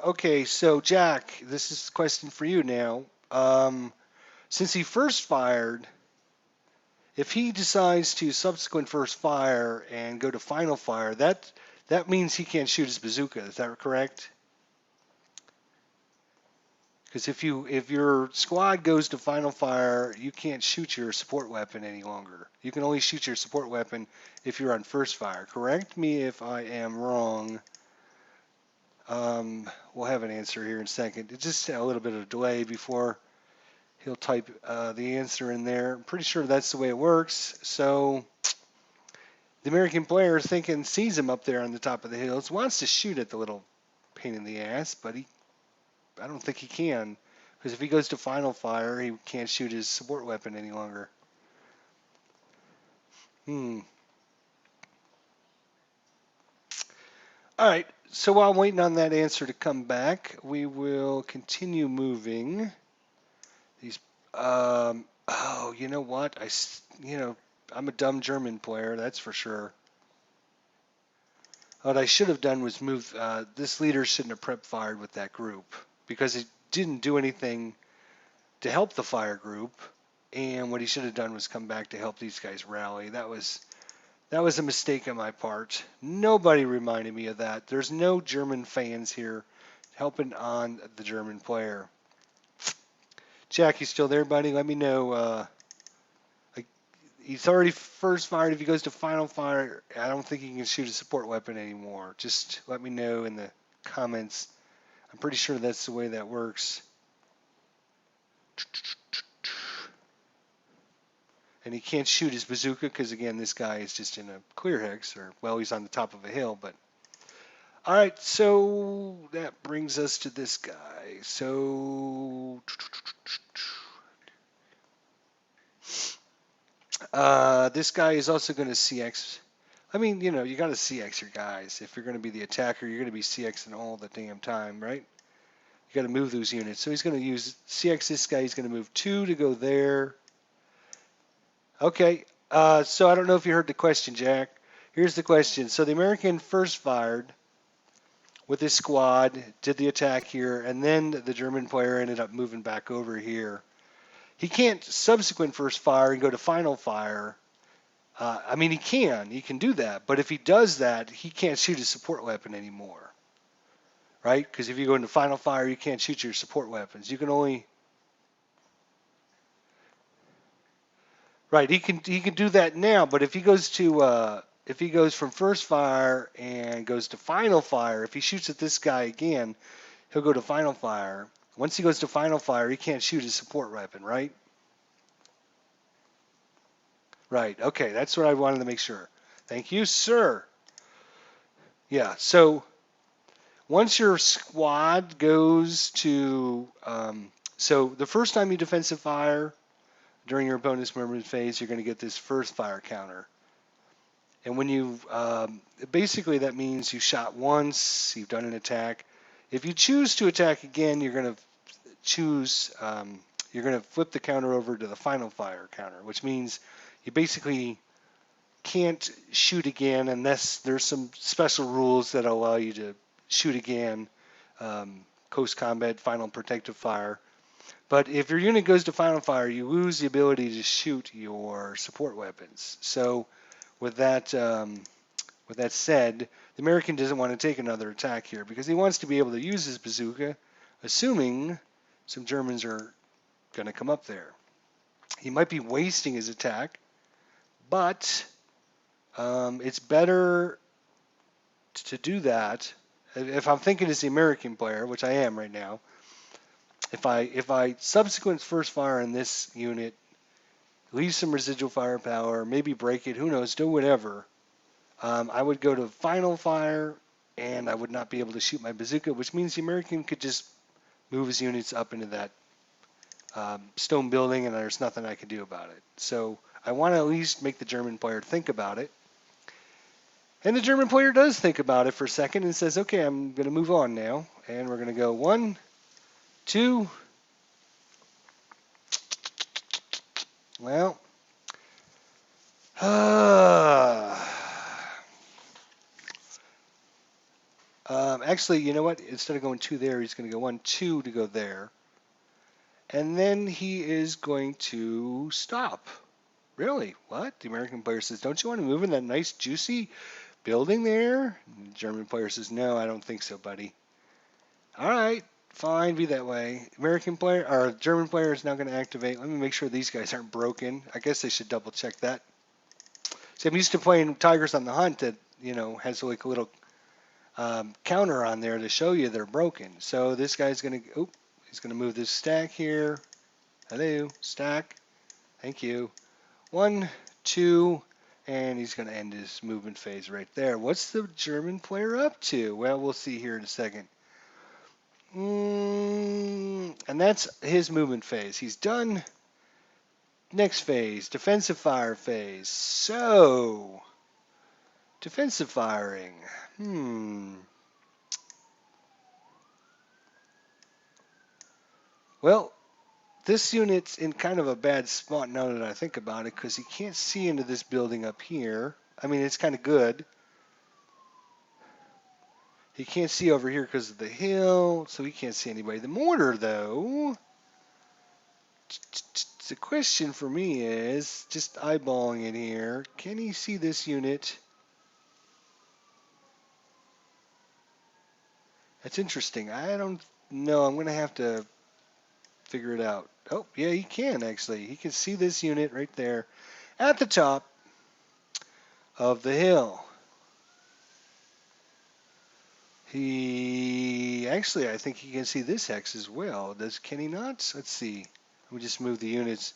okay, so Jack, this is a question for you now. Since he first fired, if he decides to subsequent first fire and go to final fire, that means he can't shoot his bazooka. Is that correct? Because if your squad goes to final fire, you can't shoot your support weapon any longer. You can only shoot your support weapon if you're on first fire. Correct me if I am wrong. We'll have an answer here in a second. It's just a little bit of a delay before he'll type the answer in there. I'm pretty sure that's the way it works. So the American player thinking sees him up there on the top of the hills, wants to shoot at the little pain in the ass, but I don't think he can. Because if he goes to final fire, he can't shoot his support weapon any longer. All right, so while I'm waiting on that answer to come back, we will continue moving. These, oh, you know what? I'm a dumb German player, that's for sure. What I should have done was move, this leader shouldn't have prep fired with that group because it didn't do anything to help the fire group. And what he should have done was come back to help these guys rally. That was a mistake on my part. Nobody reminded me of that. There's no German fans here helping on the German player. Jack, you still there, buddy? Let me know. He's already first fired. If he goes to final fire, I don't think he can shoot a support weapon anymore. Just let me know in the comments. I'm pretty sure that's the way that works. And he can't shoot his bazooka because, again, this guy is just in a clear hex, or, well, he's on the top of a hill. But all right, so that brings us to this guy. So this guy is also going to CX. I mean, you got to CX your guys. If you're going to be the attacker, you're going to be CXing all the damn time, right? You got to move those units. So he's going to use CX this guy. He's going to move 2 to go there. Okay, so I don't know if you heard the question, Jack. Here's the question. So the American first fired with his squad, did the attack here, and then the German player ended up moving back over here. He can't subsequent first fire and go to final fire. I mean, he can do that, but if he does that, he can't shoot his support weapon anymore, right? Because if you go into final fire, you can't shoot your support weapons. You can only... Right, he can do that now, but if he goes from first fire and goes to final fire, if he shoots at this guy again, he'll go to final fire. Once he goes to final fire, he can't shoot his support weapon, right? Right, okay, that's what I wanted to make sure. Thank you, sir. Yeah, so once your squad goes to, so the first time you defensive fire during your opponent's movement phase, you're going to get this first fire counter. And when you, basically that means you shot once, you've done an attack. If you choose to attack again, you're going to you're going to flip the counter over to the final fire counter, which means you basically can't shoot again unless there's some special rules that allow you to shoot again, close combat, final protective fire. But if your unit goes to final fire, you lose the ability to shoot your support weapons. So with that said, the American doesn't want to take another attack here because he wants to be able to use his bazooka, assuming some Germans are going to come up there. He might be wasting his attack, but it's better to do that. If I'm thinking as the American player, which I am right now, if I subsequent first fire in this unit, leave some residual firepower, maybe break it, who knows, do whatever, I would go to final fire and I would not be able to shoot my bazooka, which means the American could just move his units up into that stone building and there's nothing I can do about it. So I want to at least make the German player think about it. And the German player does think about it for a second and says, okay, I'm going to move on now. And we're going to go 1, 2. Well, actually, you know what? Instead of going 2 there, he's going to go 1, 2 to go there. And then he is going to stop. Really? What? The American player says, don't you want to move in that nice, juicy building there? And the German player says, no, I don't think so, buddy. All right, Fine, be that way. American player or German player is now going to activate. Let me make sure these guys aren't broken. I guess they should double check that. See, I'm used to playing Tigers on the Hunt that has like a little counter on there to show you they're broken. So this guy's going to he's going to move this stack here. Hello, stack. Thank you. 1, 2, and he's going to end his movement phase right there. What's the German player up to? Well, we'll see here in a second. And that's his movement phase. He's done. Next phase, defensive fire phase. So, defensive firing. Well, this unit's in kind of a bad spot now that I think about it because he can't see into this building up here. I mean, it's kind of good. He can't see over here because of the hill, so he can't see anybody. The mortar, though, the question for me is, just eyeballing it here, can he see this unit? That's interesting. I don't know. I'm going to have to figure it out. Oh, yeah, he can, actually. He can see this unit right there at the top of the hill. Actually, I think he can see this hex as well. Can he not? Let's see. Let me just move the units.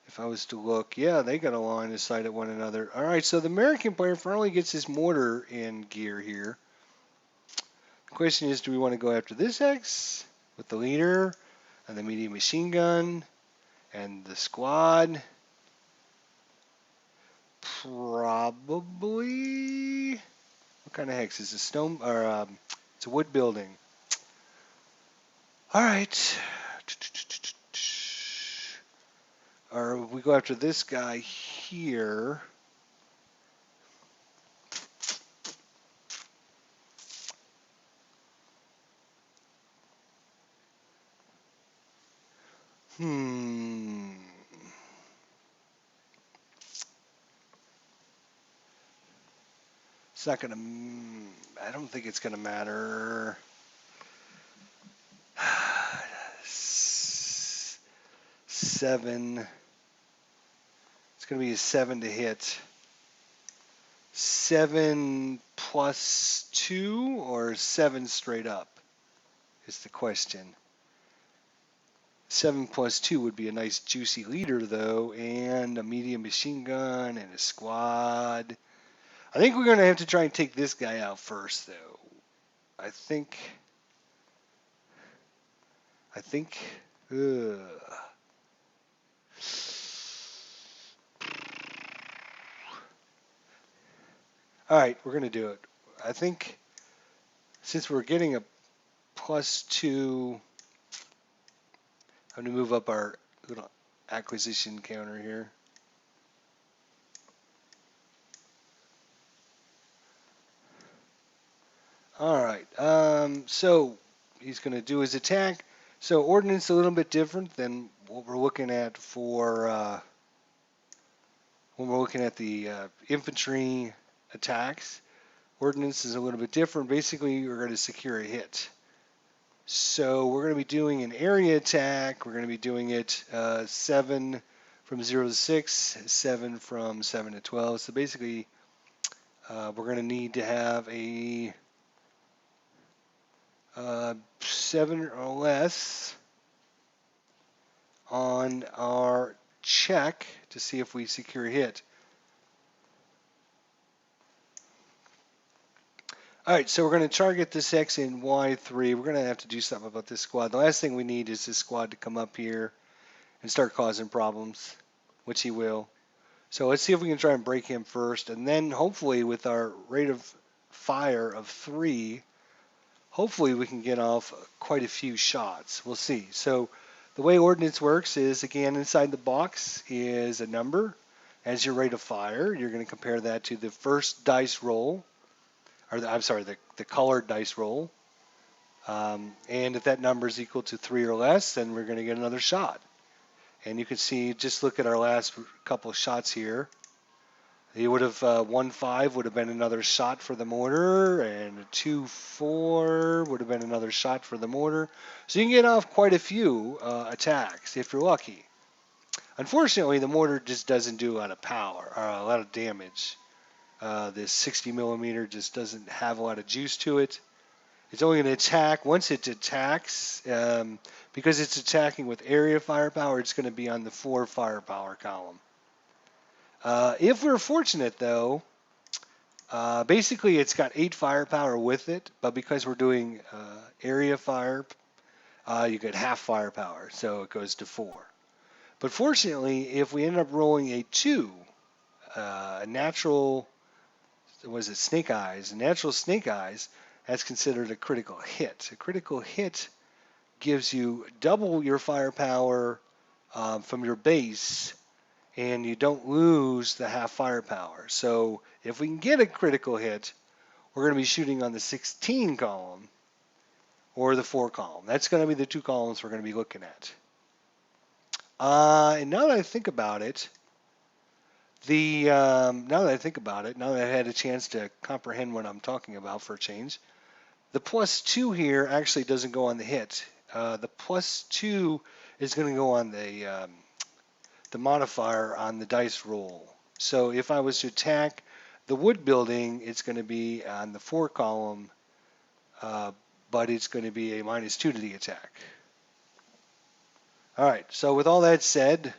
If I was to look, yeah, they got a line of sight at one another. All right, so the American player finally gets his mortar in gear here. The question is, do we want to go after this hex with the leader and the medium machine gun and the squad? Probably. What kind of hex is this? Stone or it's a wood building. All right. Or we go after this guy here. It's not gonna. I don't think it's gonna matter. 7. It's gonna be a 7 to hit. 7 plus 2 or 7 straight up is the question. 7 plus 2 would be a nice juicy leader though, and a medium machine gun and a squad. I think we're gonna have to try and take this guy out first though. I think. Ugh. All right, we're going to do it. I think since we're getting a +2, I'm going to move up our little acquisition counter here. All right, so he's going to do his attack. So ordnance a little bit different than what we're looking at for when we're looking at the infantry attacks. Ordnance is a little bit different. Basically, we're going to secure a hit. So we're going to be doing an area attack. We're going to be doing it 7 from 0 to 6, 7 from 7 to 12. So basically, we're going to need to have a 7 or less on our check to see if we secure a hit. All right, so we're going to target this X in Y3. We're going to have to do something about this squad. The last thing we need is this squad to come up here and start causing problems, which he will. So let's see if we can try and break him first, and then hopefully with our rate of fire of 3, hopefully we can get off quite a few shots. We'll see. So the way ordnance works is, again, inside the box is a number as your rate of fire. You're going to compare that to the first dice roll, or the colored dice roll. And if that number is equal to 3 or less, then we're going to get another shot. And you can see, just look at our last couple of shots here. He would have 1-5 would have been another shot for the mortar, and a 2-4 would have been another shot for the mortar. So you can get off quite a few attacks if you're lucky. Unfortunately, the mortar just doesn't do a lot of power, or a lot of damage. This 60 millimeter just doesn't have a lot of juice to it. It's only going to attack once it attacks. Because it's attacking with area firepower, it's going to be on the 4 firepower column. If we're fortunate, though, basically it's got 8 firepower with it, but because we're doing area fire, you get half firepower, so it goes to 4. But fortunately, if we end up rolling a 2, a natural, was it snake eyes? A natural snake eyes, that's considered a critical hit. A critical hit gives you double your firepower from your base, and you don't lose the half firepower. So if we can get a critical hit, we're going to be shooting on the 16 column or the 4 column. That's going to be the 2 columns we're going to be looking at. And now that I think about it, now that I had a chance to comprehend what I'm talking about for a change, the +2 here actually doesn't go on the hit. The +2 is going to go on the modifier on the dice roll. So if I was to attack the wood building, it's going to be on the 4 column, but it's going to be a -2 to the attack. All right. So with all that said,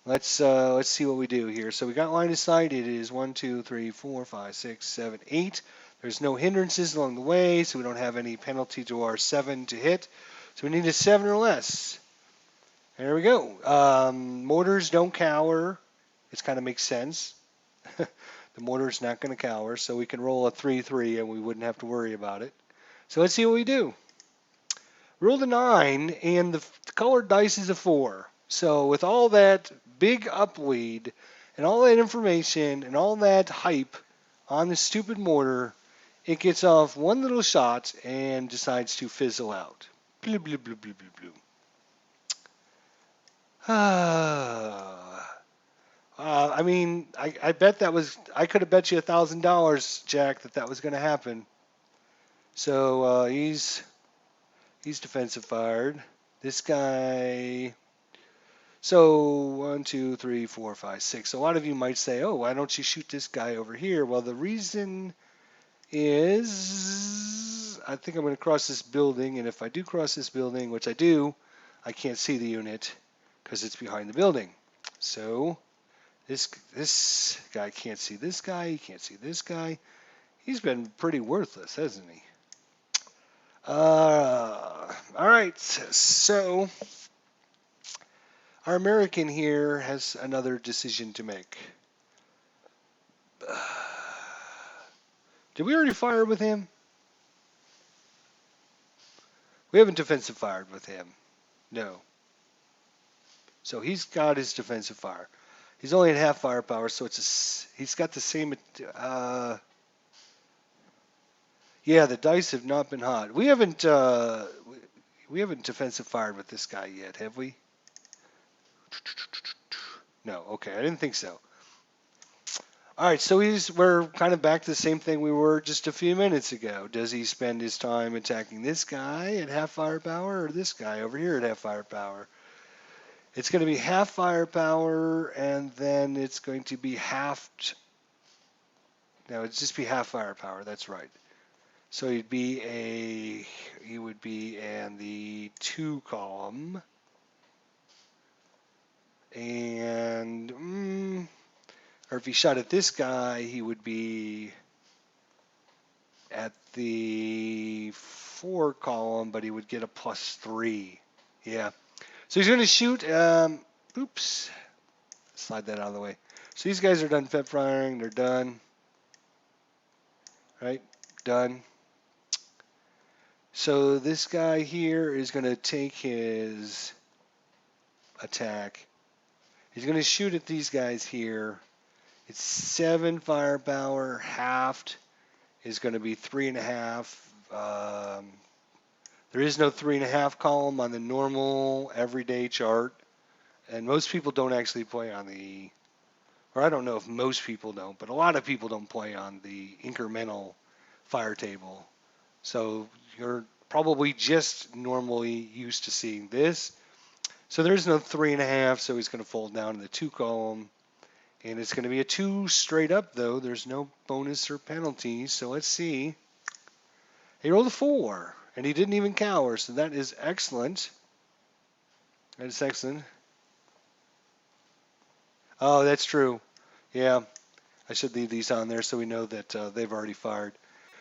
let's see what we do here. So we got line of sight. It is 1, 2, 3, 4, 5, 6, 7, 8. There's no hindrances along the way, so we don't have any penalty to our 7 to hit. So we need a 7 or less. There we go. Mortars don't cower. It kind of makes sense. The mortar's not going to cower, so we can roll a 3-3 and we wouldn't have to worry about it. So let's see what we do. Rolled a 9, and the colored dice is a 4. So with all that big uplead and all that information and all that hype on the stupid mortar, it gets off one little shot and decides to fizzle out. Blue, blue, blue, blue, blue, blue. I mean, I bet that was, I could have bet you $1,000, Jack, that was going to happen. So he's defensive fired. This guy, so 1, 2, 3, 4, 5, 6. A lot of you might say, oh, why don't you shoot this guy over here? Well, the reason is I think I'm going to cross this building, and if I do cross this building, which I do, I can't see the unit because it's behind the building. So this guy can't see this guy, he can't see this guy. He's been pretty worthless, hasn't he? All right, so our American here has another decision to make. Did we already fire with him? We haven't defensive fired with him. No. So he's got his defensive fire. He's only at half firepower, so he's got the same. Yeah, the dice have not been hot. We haven't defensive fired with this guy yet, have we? No. Okay, I didn't think so. All right, so we're kind of back to the same thing we were just a few minutes ago. Does he spend his time attacking this guy at half firepower or this guy over here at half firepower? It's going to be half firepower, and then it's going to be halved. No, it'd just be half firepower. That's right. So he would be in the 2 column, and or if he shot at this guy, he would be at the 4 column, but he would get a +3. Yeah. So he's going to shoot. Oops. Slide that out of the way. So these guys are done fed firing. They're done. Right? Done. So this guy here is going to take his attack. He's going to shoot at these guys here. It's 7 firepower. Halved is going to be 3.5. There is no 3.5 column on the normal everyday chart. And most people don't actually play on the or I don't know if most people don't, but a lot of people don't play on the incremental fire table. So you're probably just normally used to seeing this. So there's no 3.5, so he's going to fold down to the 2 column. And it's going to be a 2 straight up, though. There's no bonus or penalty. So let's see. He rolled a 4, and he didn't even cower, so that is excellent. That is excellent. Oh, that's true. Yeah, I should leave these on there so we know that they've already fired.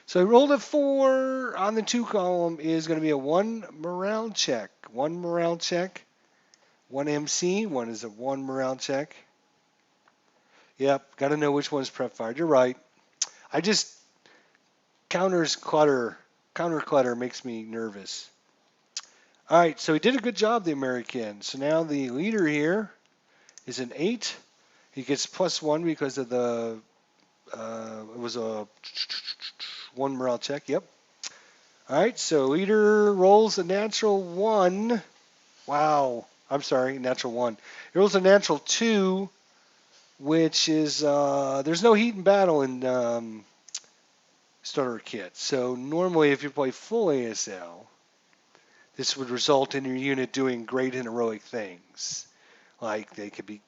So he rolled a 4 on the 2 column is going to be a 1 morale check. 1 morale check. 1 MC. 1 is a 1 morale check. Yep, got to know which one's prep fired. You're right. I just counter clutter makes me nervous. All right, so he did a good job, the American. So now the leader here is an 8. He gets +1 because of the it was a 1 morale check. Yep. All right, so leader rolls a natural 1. Wow. I'm sorry, natural 1. He rolls a natural 2, which is there's no heat and battle in starter kit. So normally, if you play full ASL, this would result in your unit doing great and heroic things. Like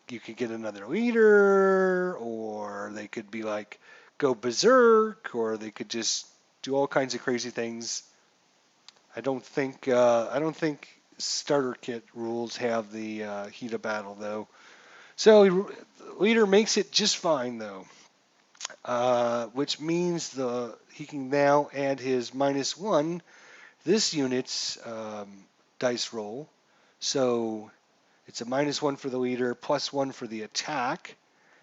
you could get another leader, or they could be like go berserk, or they could just do all kinds of crazy things. I don't think starter kit rules have the heat of battle though. So leader makes it just fine though, which means he can now add his -1 this unit's dice roll. So it's a -1 for the leader, +1 for the attack.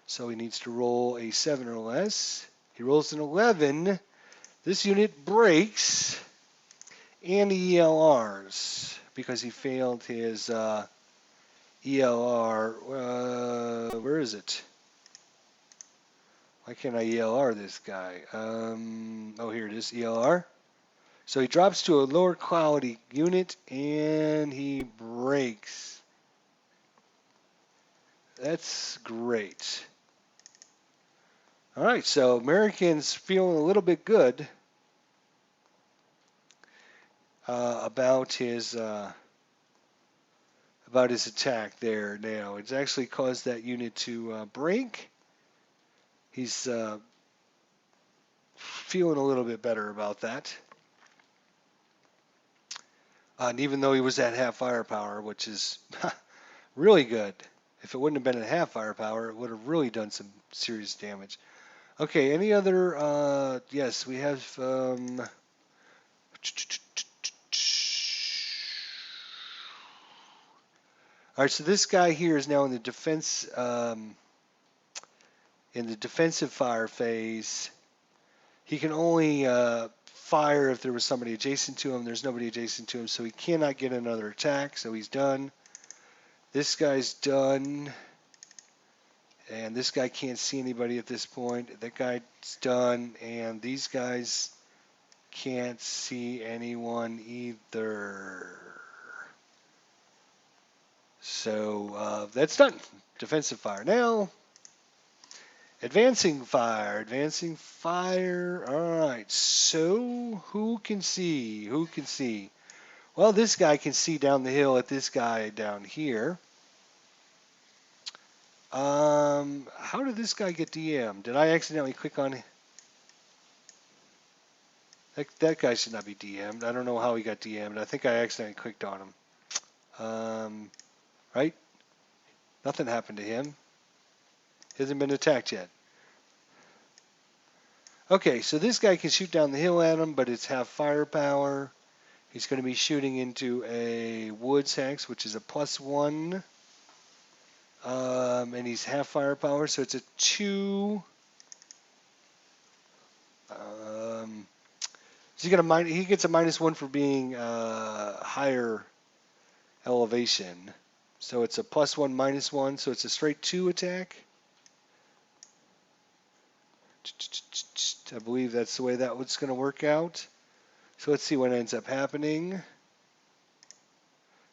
So he needs to roll a 7 or less. He rolls an 11. This unit breaks, and he ELRs because he failed his ELR. Where is it? Why can't I ELR this guy? Oh, here it is, ELR. So he drops to a lower quality unit, and he breaks. That's great. All right, so American's feeling a little bit good about his attack there. Now it's actually caused that unit to break. He's feeling a little bit better about that. And even though he was at half firepower, which is really good. If it wouldn't have been at half firepower, it would have really done some serious damage. Okay, any other? Yes, we have. All right, so this guy here is now in the defense, in the defensive fire phase. He can only fire if there was somebody adjacent to him. There's nobody adjacent to him, so he cannot get another attack. So he's done. This guy's done. And this guy can't see anybody at this point. That guy's done. And these guys can't see anyone either. So that's done. Defensive fire. Now, advancing fire. Advancing fire. All right. So who can see? Who can see? Well, this guy can see down the hill at this guy down here. How did this guy get DM'd? Did I accidentally click on it? That guy should not be DM'd. I don't know how he got DM'd. I think I accidentally clicked on him. Right? Nothing happened to him. He hasn't been attacked yet. Okay, so this guy can shoot down the hill at him, but it's half firepower. He's going to be shooting into a woods hex, which is a +1. And he's half firepower, so it's a 2. So he gets a -1 for being higher elevation. So it's a +1 -1, so it's a straight 2 attack. I believe that's the way that was going to work out. So let's see what ends up happening.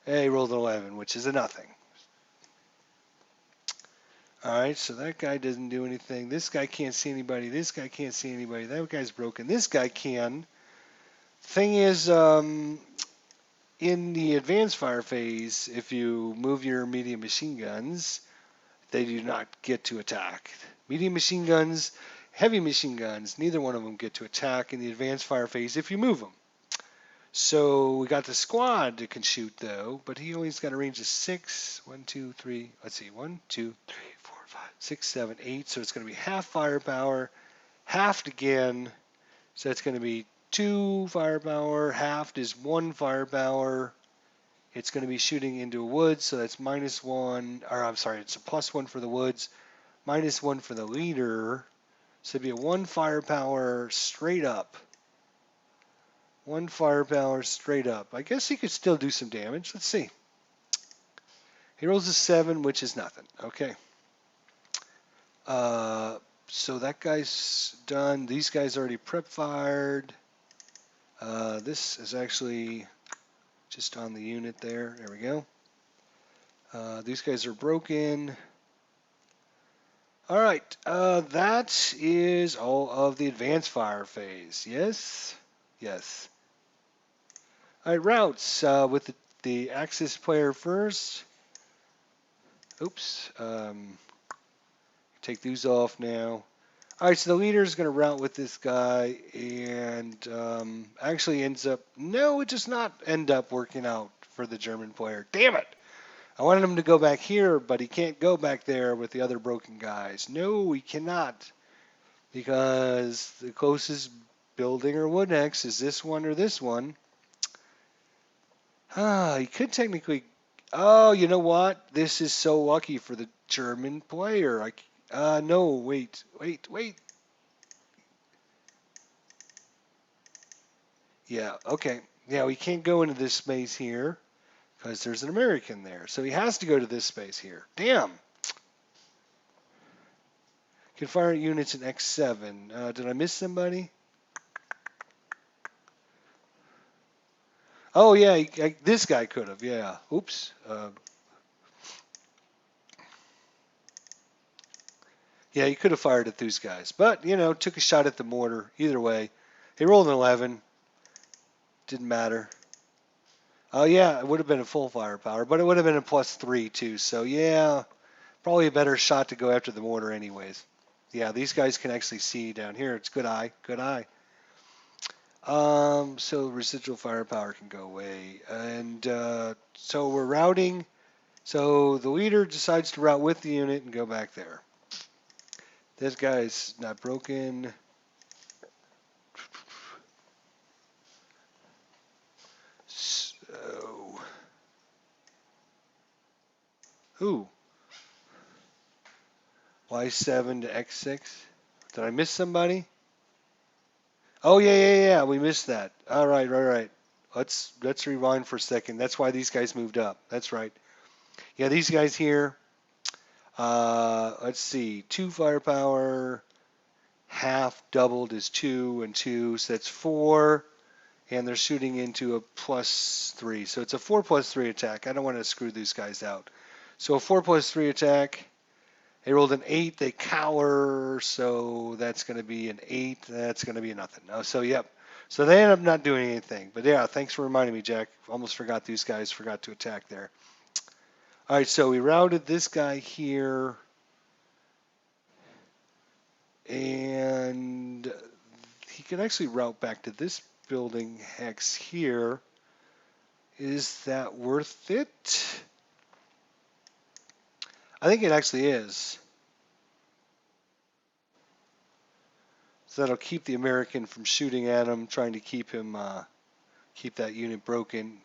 Hey, he rolled an 11, which is a nothing. Alright, so that guy doesn't do anything. This guy can't see anybody. This guy can't see anybody. That guy's broken. This guy can. Thing is, in the advanced fire phase, if you move your medium machine guns, they do not get to attack. Medium machine guns, heavy machine guns, neither one of them get to attack in the advanced fire phase if you move them. So we got the squad that can shoot though, but he only's got a range of 6. 1, 2, 3. Let's see. 1, 2, 3, 4, 5, 6, 7, 8. So it's going to be half firepower, halved again. So it's going to be 2 firepower. Halved is 1 firepower. It's going to be shooting into a woods, so that's -1. Or I'm sorry, it's a +1 for the woods, -1 for the leader. So it'd be a 1 firepower straight up. 1 firepower straight up. I guess he could still do some damage. Let's see. He rolls a 7, which is nothing. Okay. So that guy's done. These guys already prep fired. This is actually just on the unit there. There we go. These guys are broken. All right. That is all of the advanced fire phase. Yes? Yes. All right, routes with the Axis player first. Oops. Take these off now. All right, so the leader is going to route with this guy and actually ends up, no, it does not end up working out for the German player. Damn it. I wanted him to go back here, but he can't go back there with the other broken guys. No, he cannot because the closest building or wood X is this one or this one. He could technically. Oh, you know what? This is so lucky for the German player. No, wait. Yeah, okay. Yeah, we can't go into this space here because there's an American there. So he has to go to this space here. Damn. Can fire units in X7. Did I miss somebody? Oh, yeah, this guy could have. Yeah. Oops. Yeah, he could have fired at these guys. But, took a shot at the mortar. Either way. He rolled an 11. Didn't matter. Oh, yeah, it would have been a full firepower, but it would have been a +3 too. So, yeah, probably a better shot to go after the mortar anyways. Yeah, these guys can actually see down here. It's good eye, good eye. So residual firepower can go away. And so we're routing. So the leader decides to route with the unit and go back there. This guy's not broken. So, who? Y7 to X6. Did I miss somebody? Oh yeah. We missed that. All right, right. Let's rewind for a second. That's why these guys moved up. That's right. Yeah, these guys here. Let's see. 2 firepower. Half doubled is 2 and 2, so that's 4. And they're shooting into a +3, so it's a 4+3 attack. I don't want to screw these guys out. So a 4+3 attack. They rolled an 8. They cower, so that's going to be an 8. That's going to be nothing. Oh, so, yep. So they end up not doing anything. But, yeah, thanks for reminding me, Jack. Almost forgot these guys forgot to attack there. All right, so we routed this guy here. And he can actually route back to this building hex here. Is that worth it? I think it actually is. So that'll keep the American from shooting at him, trying to keep him, keep that unit broken.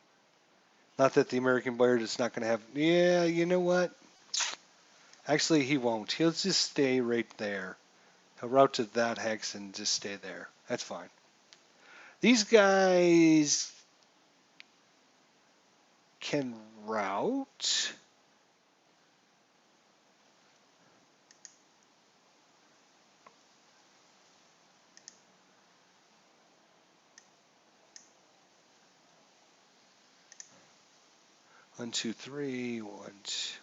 Not that the American player is not going to have. Yeah, you know what? Actually, he won't. He'll just stay right there. He'll route to that hex and just stay there. That's fine. These guys can route. One, two, three. 1, 2,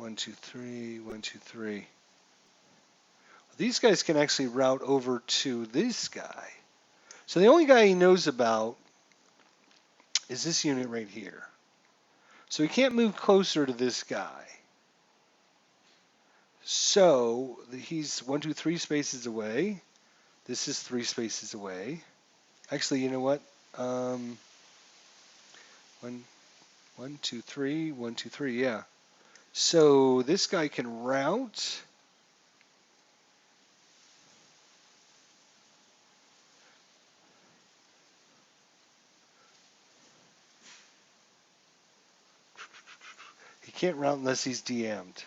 1, 2, 3, 1, 2, 3. These guys can actually route over to this guy. So the only guy he knows about is this unit right here. So he can't move closer to this guy. So he's 1, 2, 3 spaces away. This is 3 spaces away. Actually, you know what? 1, 1, 2, 3, 1, 2, 3. Yeah. So this guy can route. He can't route unless he's DM'd.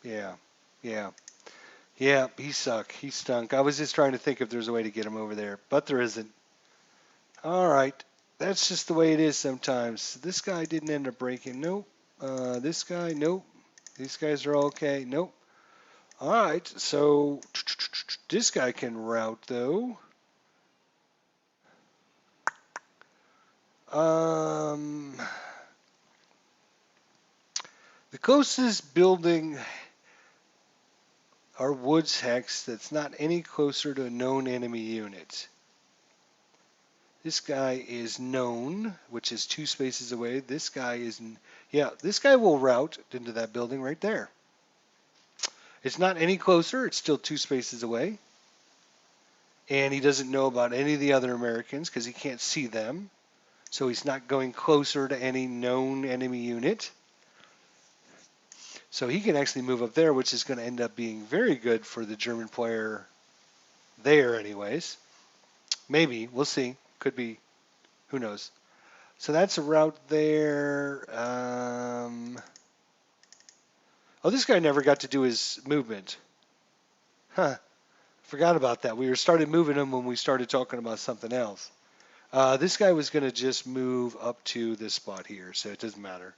Yeah. Yeah. Yeah, he sucked. He stunk. I was just trying to think if there's a way to get him over there, but there isn't. All right. That's just the way it is sometimes. This guy didn't end up breaking. Nope. This guy, nope. These guys are okay. Nope. All right. So this guy can route, though. The closest building are Woods Hex that's not any closer to a known enemy unit. This guy is known, which is 2 spaces away. This guy is, yeah, this guy will route into that building right there. It's not any closer. It's still 2 spaces away. And he doesn't know about any of the other Americans because he can't see them. So he's not going closer to any known enemy unit. So he can actually move up there, which is going to end up being very good for the German player there anyways. Maybe. We'll see. Could be. Who knows? So that's a route there. Oh, this guy never got to do his movement. Huh. Forgot about that. We started moving him when we started talking about something else. This guy was going to just move up to this spot here, so it doesn't matter.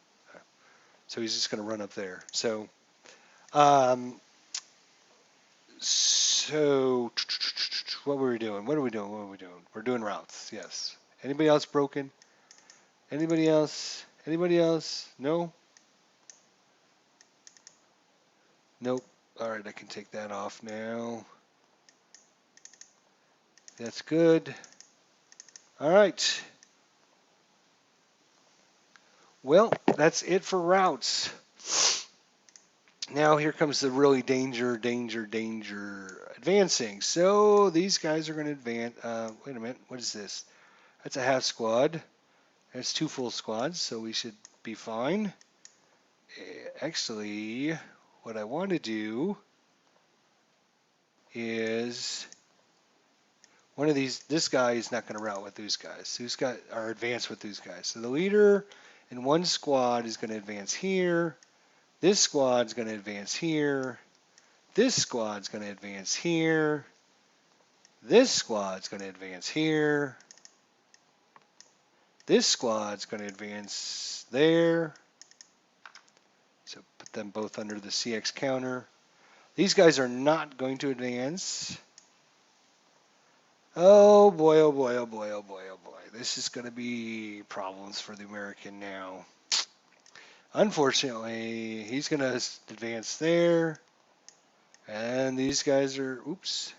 So he's just going to run up there. So what were we doing? What are we doing? What are we doing? We're doing routes. Yes. Anybody else broken? Anybody else? Anybody else? No? Nope. All right, I can take that off now. That's good. All right. Well, that's it for routes. Now here comes the really danger advancing. So these guys are going to advance. Wait a minute. What is this? That's a half squad. That's 2 full squads, so we should be fine. Actually, what I want to do is one of these. This guy is not going to route with these guys. These guys are advanced with these guys. So the leader in one squad is going to advance here. This squad's going to advance here. This squad's going to advance here. This squad's going to advance here. This squad's going to advance there. So put them both under the CX counter. These guys are not going to advance. Oh boy, oh boy, oh boy, oh boy, oh boy. This is going to be problems for the American now. Unfortunately, he's going to advance there. And these guys are, oops,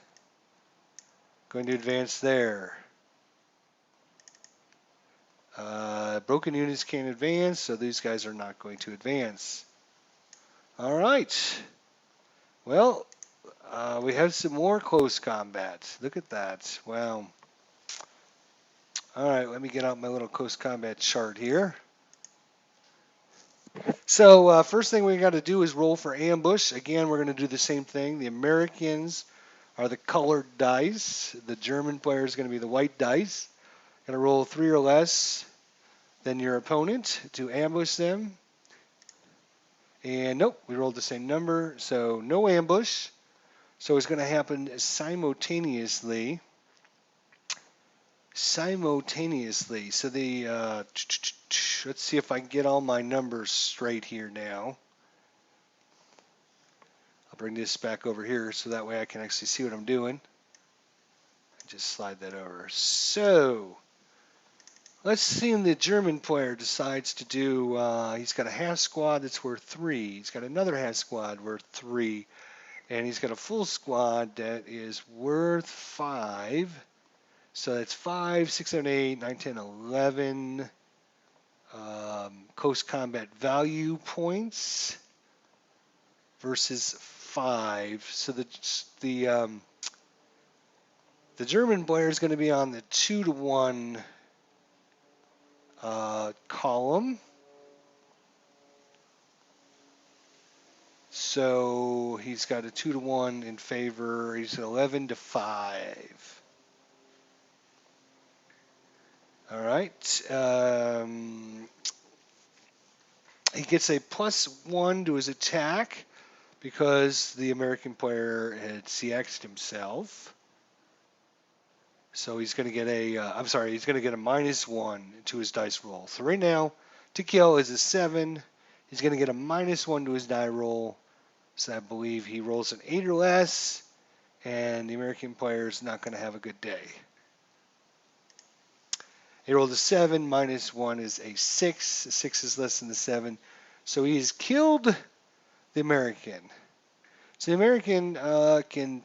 going to advance there. Broken units can't advance, so these guys are not going to advance. All right. Well, we have some more close combat. Look at that. Wow. All right, let me get out my little close combat chart here. So first thing we got to do is roll for ambush. Again, we're going to do the same thing. The Americans are the colored dice. The German player is going to be the white dice. Going to roll 3 or less than your opponent to ambush them. And nope, we rolled the same number, so no ambush. So it's going to happen simultaneously. So the let's see if I can get all my numbers straight here now. I'll bring this back over here so that way I can actually see what I'm doing. Just slide that over. So Let's see if the German player decides to do, he's got a half squad that's worth 3. He's got another half squad worth 3. And he's got a full squad that is worth 5. So that's 5, 6, 7, 8, 9, 10, 11 close combat value points versus 5. So the German player is going to be on the 2-to-1 column. So he's got a 2-to-1 in favor. He's 11-to-5. All right. He gets a +1 to his attack because the American player had CX'd himself. So he's going to get he's going to get a -1 to his dice roll. So right now, to kill is a 7. He's going to get a -1 to his die roll. So I believe he rolls an 8 or less, and the American player is not going to have a good day. He rolled a 7, -1 is a 6. A 6 is less than the 7. So he's killed the American. So the American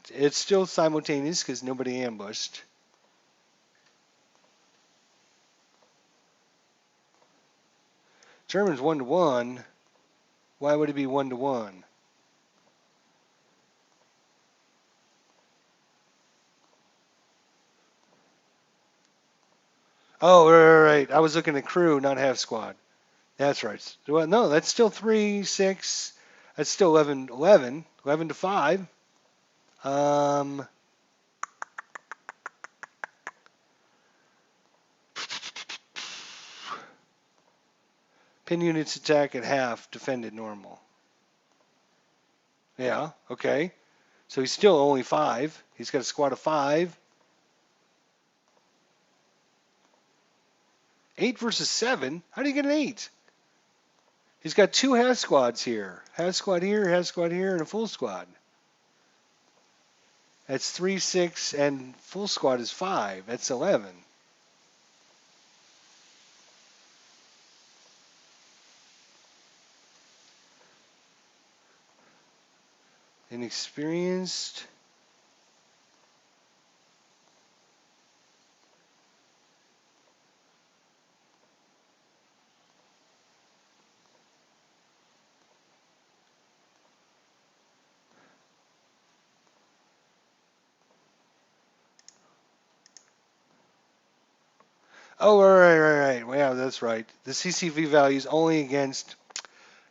it's still simultaneous because nobody ambushed. German's 1-to-1. Why would it be 1-to-1? Oh, right. I was looking at crew, not half squad. That's right. Well, no, that's still 3, 6. That's still 11, 11-to-5. Pin units attack at half, defend at normal. Yeah, okay. So he's still only 5. He's got a squad of 5. 8 versus 7? How do you get an 8? He's got 2 half squads here. Half squad here, and a full squad. That's 3, 6, and full squad is 5. That's 11. Inexperienced. Oh, right. Well, yeah, that's right. The CCV value is only against.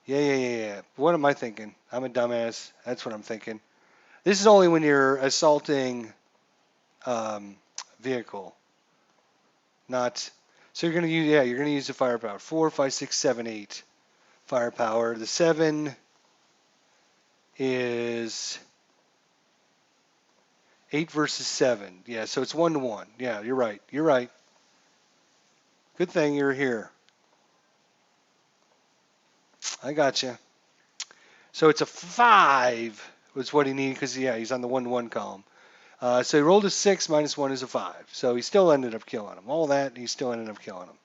Yeah. What am I thinking? I'm a dumbass. That's what I'm thinking. This is only when you're assaulting vehicle, not. So you're gonna use the firepower. 4, 5, 6, 7, 8 firepower. The 7 is 8 versus 7. Yeah, so it's 1-to-1. Yeah, you're right. Good thing you're here. I got you. So it's a 5 was what he needed because, he's on the 1-to-1 column. So he rolled a 6, -1 is a 5. So he still ended up killing him. All that, he still ended up killing him.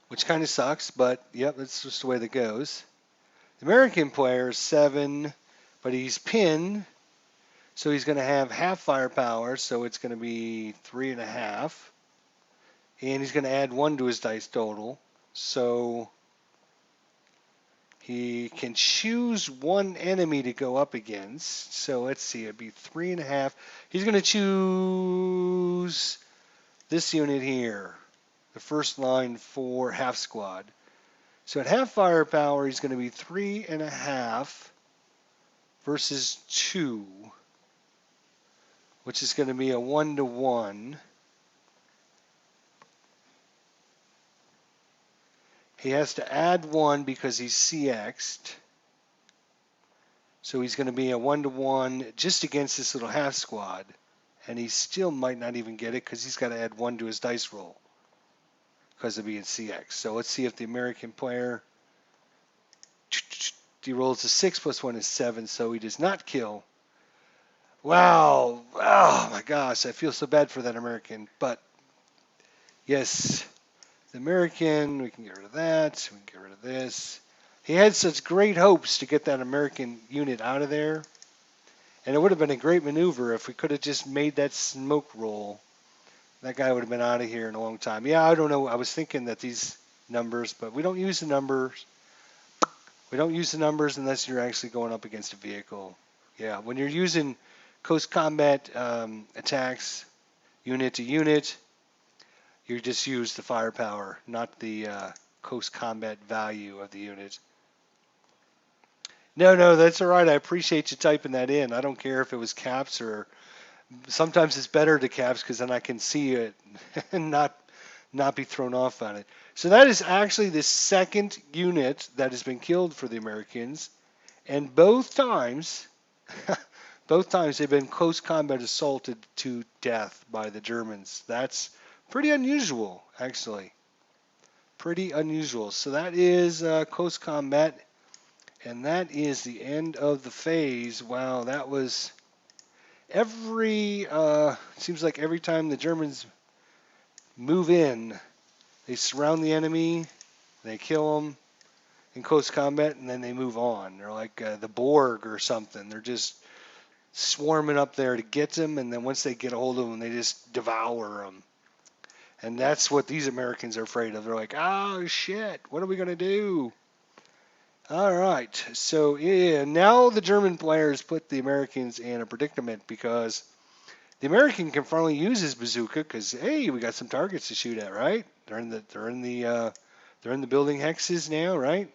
Which kind of sucks, but, yep, that's just the way that goes. The American player is 7, but he's pinned. So he's going to have half firepower, so it's going to be 3.5. And he's going to add 1 to his dice total. So he can choose one enemy to go up against. So let's see, it'd be 3.5. He's going to choose this unit here, the first line for half squad. So at half firepower, he's going to be 3.5 versus 2, which is going to be a 1-to-1. He has to add 1 because he's CX'd. So he's going to be a 1-to-1 just against this little half squad. And he still might not even get it because he's got to add 1 to his dice roll because of being CX. So let's see if the American player, he rolls a 6 + 1 is 7, so he does not kill. Wow. Oh my gosh, I feel so bad for that American. But Yes, the American, we can get rid of that. We can get rid of this. He had such great hopes to get that American unit out of there. And it would have been a great maneuver if we could have just made that smoke roll. That guy would have been out of here in a long time. Yeah, I don't know. I was thinking that these numbers, but we don't use the numbers. We don't use the numbers unless you're actually going up against a vehicle. Yeah, when you're using close combat attacks, unit to unit, you just use the firepower, not the close combat value of the unit. No, no, that's all right. I appreciate you typing that in. I don't care if it was caps or sometimes it's better to caps because then I can see it and not be thrown off on it. So that is actually the second unit that has been killed for the Americans, and both times, both times they've been close combat assaulted to death by the Germans. That's pretty unusual, actually. Pretty unusual. So that is close combat, and that is the end of the phase. Wow, that was seems like every time the Germans move in, they surround the enemy, they kill them in close combat, and then they move on. They're like the Borg or something. They're just swarming up there to get them, and then once they get a hold of them, they just devour them. And that's what these Americans are afraid of. They're like, oh shit, what are we gonna do? All right, so yeah, now the German players put the Americans in a predicament because the American can finally use his bazooka because hey, we got some targets to shoot at, right? They're in the building hexes now, right?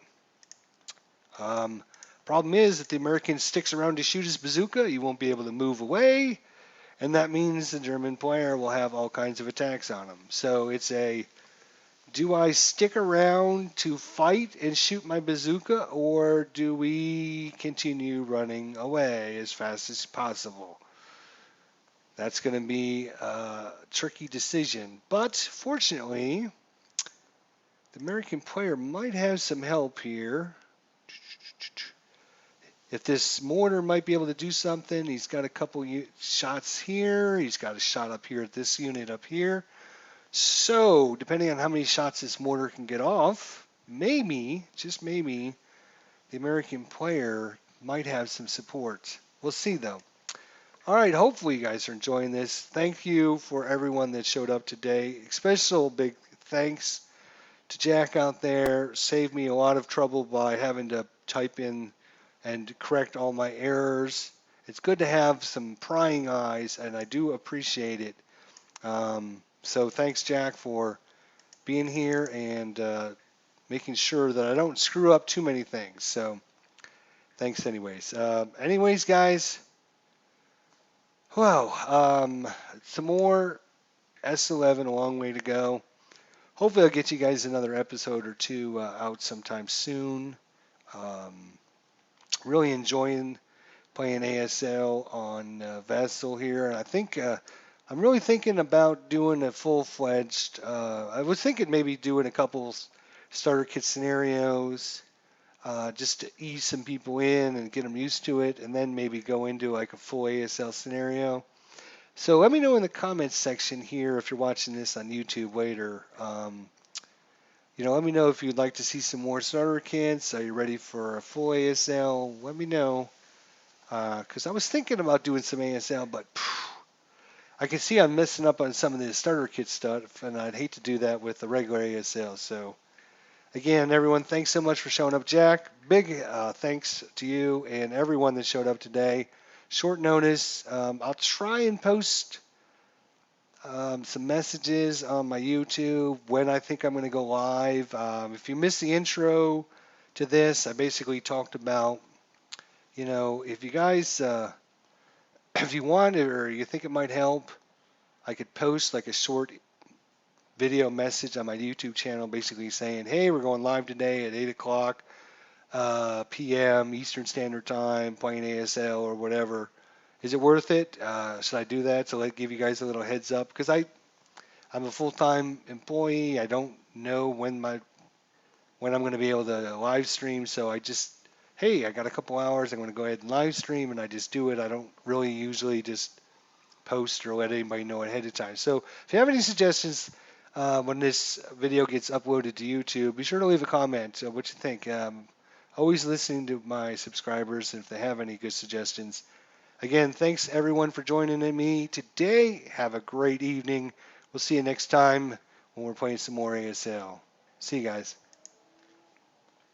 Um, Problem is that the American sticks around to shoot his bazooka, he won't be able to move away, and that means the German player will have all kinds of attacks on him. So it's a do I stick around to fight and shoot my bazooka, or do we continue running away as fast as possible? That's going to be a tricky decision. But fortunately, the American player might have some help here. If this mortar might be able to do something, he's got a couple shots here. He's got a shot up here at this unit up here. So, depending on how many shots this mortar can get off, maybe, just maybe, the American player might have some support. We'll see, though. All right, hopefully you guys are enjoying this. Thank you for everyone that showed up today. Special big thanks to Jack out there. Saved me a lot of trouble by having to type in and correct all my errors. It's good to have some prying eyes, and I do appreciate it. So thanks, Jack, for being here and making sure that I don't screw up too many things. So thanks anyways. Anyways, guys, well, some more S11, a long way to go. Hopefully I'll get you guys another episode or two out sometime soon. Really enjoying playing ASL on Vessel here. And I think I'm really thinking about doing a full-fledged, I was thinking maybe doing a couple starter kit scenarios just to ease some people in and get them used to it, and then maybe go into like a full ASL scenario. So let me know in the comments section here if you're watching this on YouTube later. Let me know if you'd like to see some more starter kits. Are you ready for a full ASL? Let me know. Because I was thinking about doing some ASL, but I can see I'm messing up on some of the starter kit stuff, and I'd hate to do that with the regular ASL. So, again, everyone, thanks so much for showing up. Jack, big thanks to you and everyone that showed up today. Short notice. I'll try and post some messages on my YouTube when I think I'm going to go live. If you missed the intro to this, I basically talked about, if you guys, if you want it or you think it might help, I could post like a short video message on my YouTube channel basically saying, hey, we're going live today at 8 o'clock p.m. Eastern Standard Time, playing ASL or whatever. Is it worth it? Should I do that? So give you guys a little heads up because I'm a full-time employee. I don't know when I'm going to be able to live stream. So hey, I got a couple hours. I'm going to go ahead and live stream, and I just do it. I don't really usually just post or let anybody know ahead of time. So if you have any suggestions, when this video gets uploaded to YouTube, be sure to leave a comment. What you think. Always listening to my subscribers if they have any good suggestions. Again, thanks everyone for joining me today. Have a great evening. We'll see you next time when we're playing some more ASL. See you guys.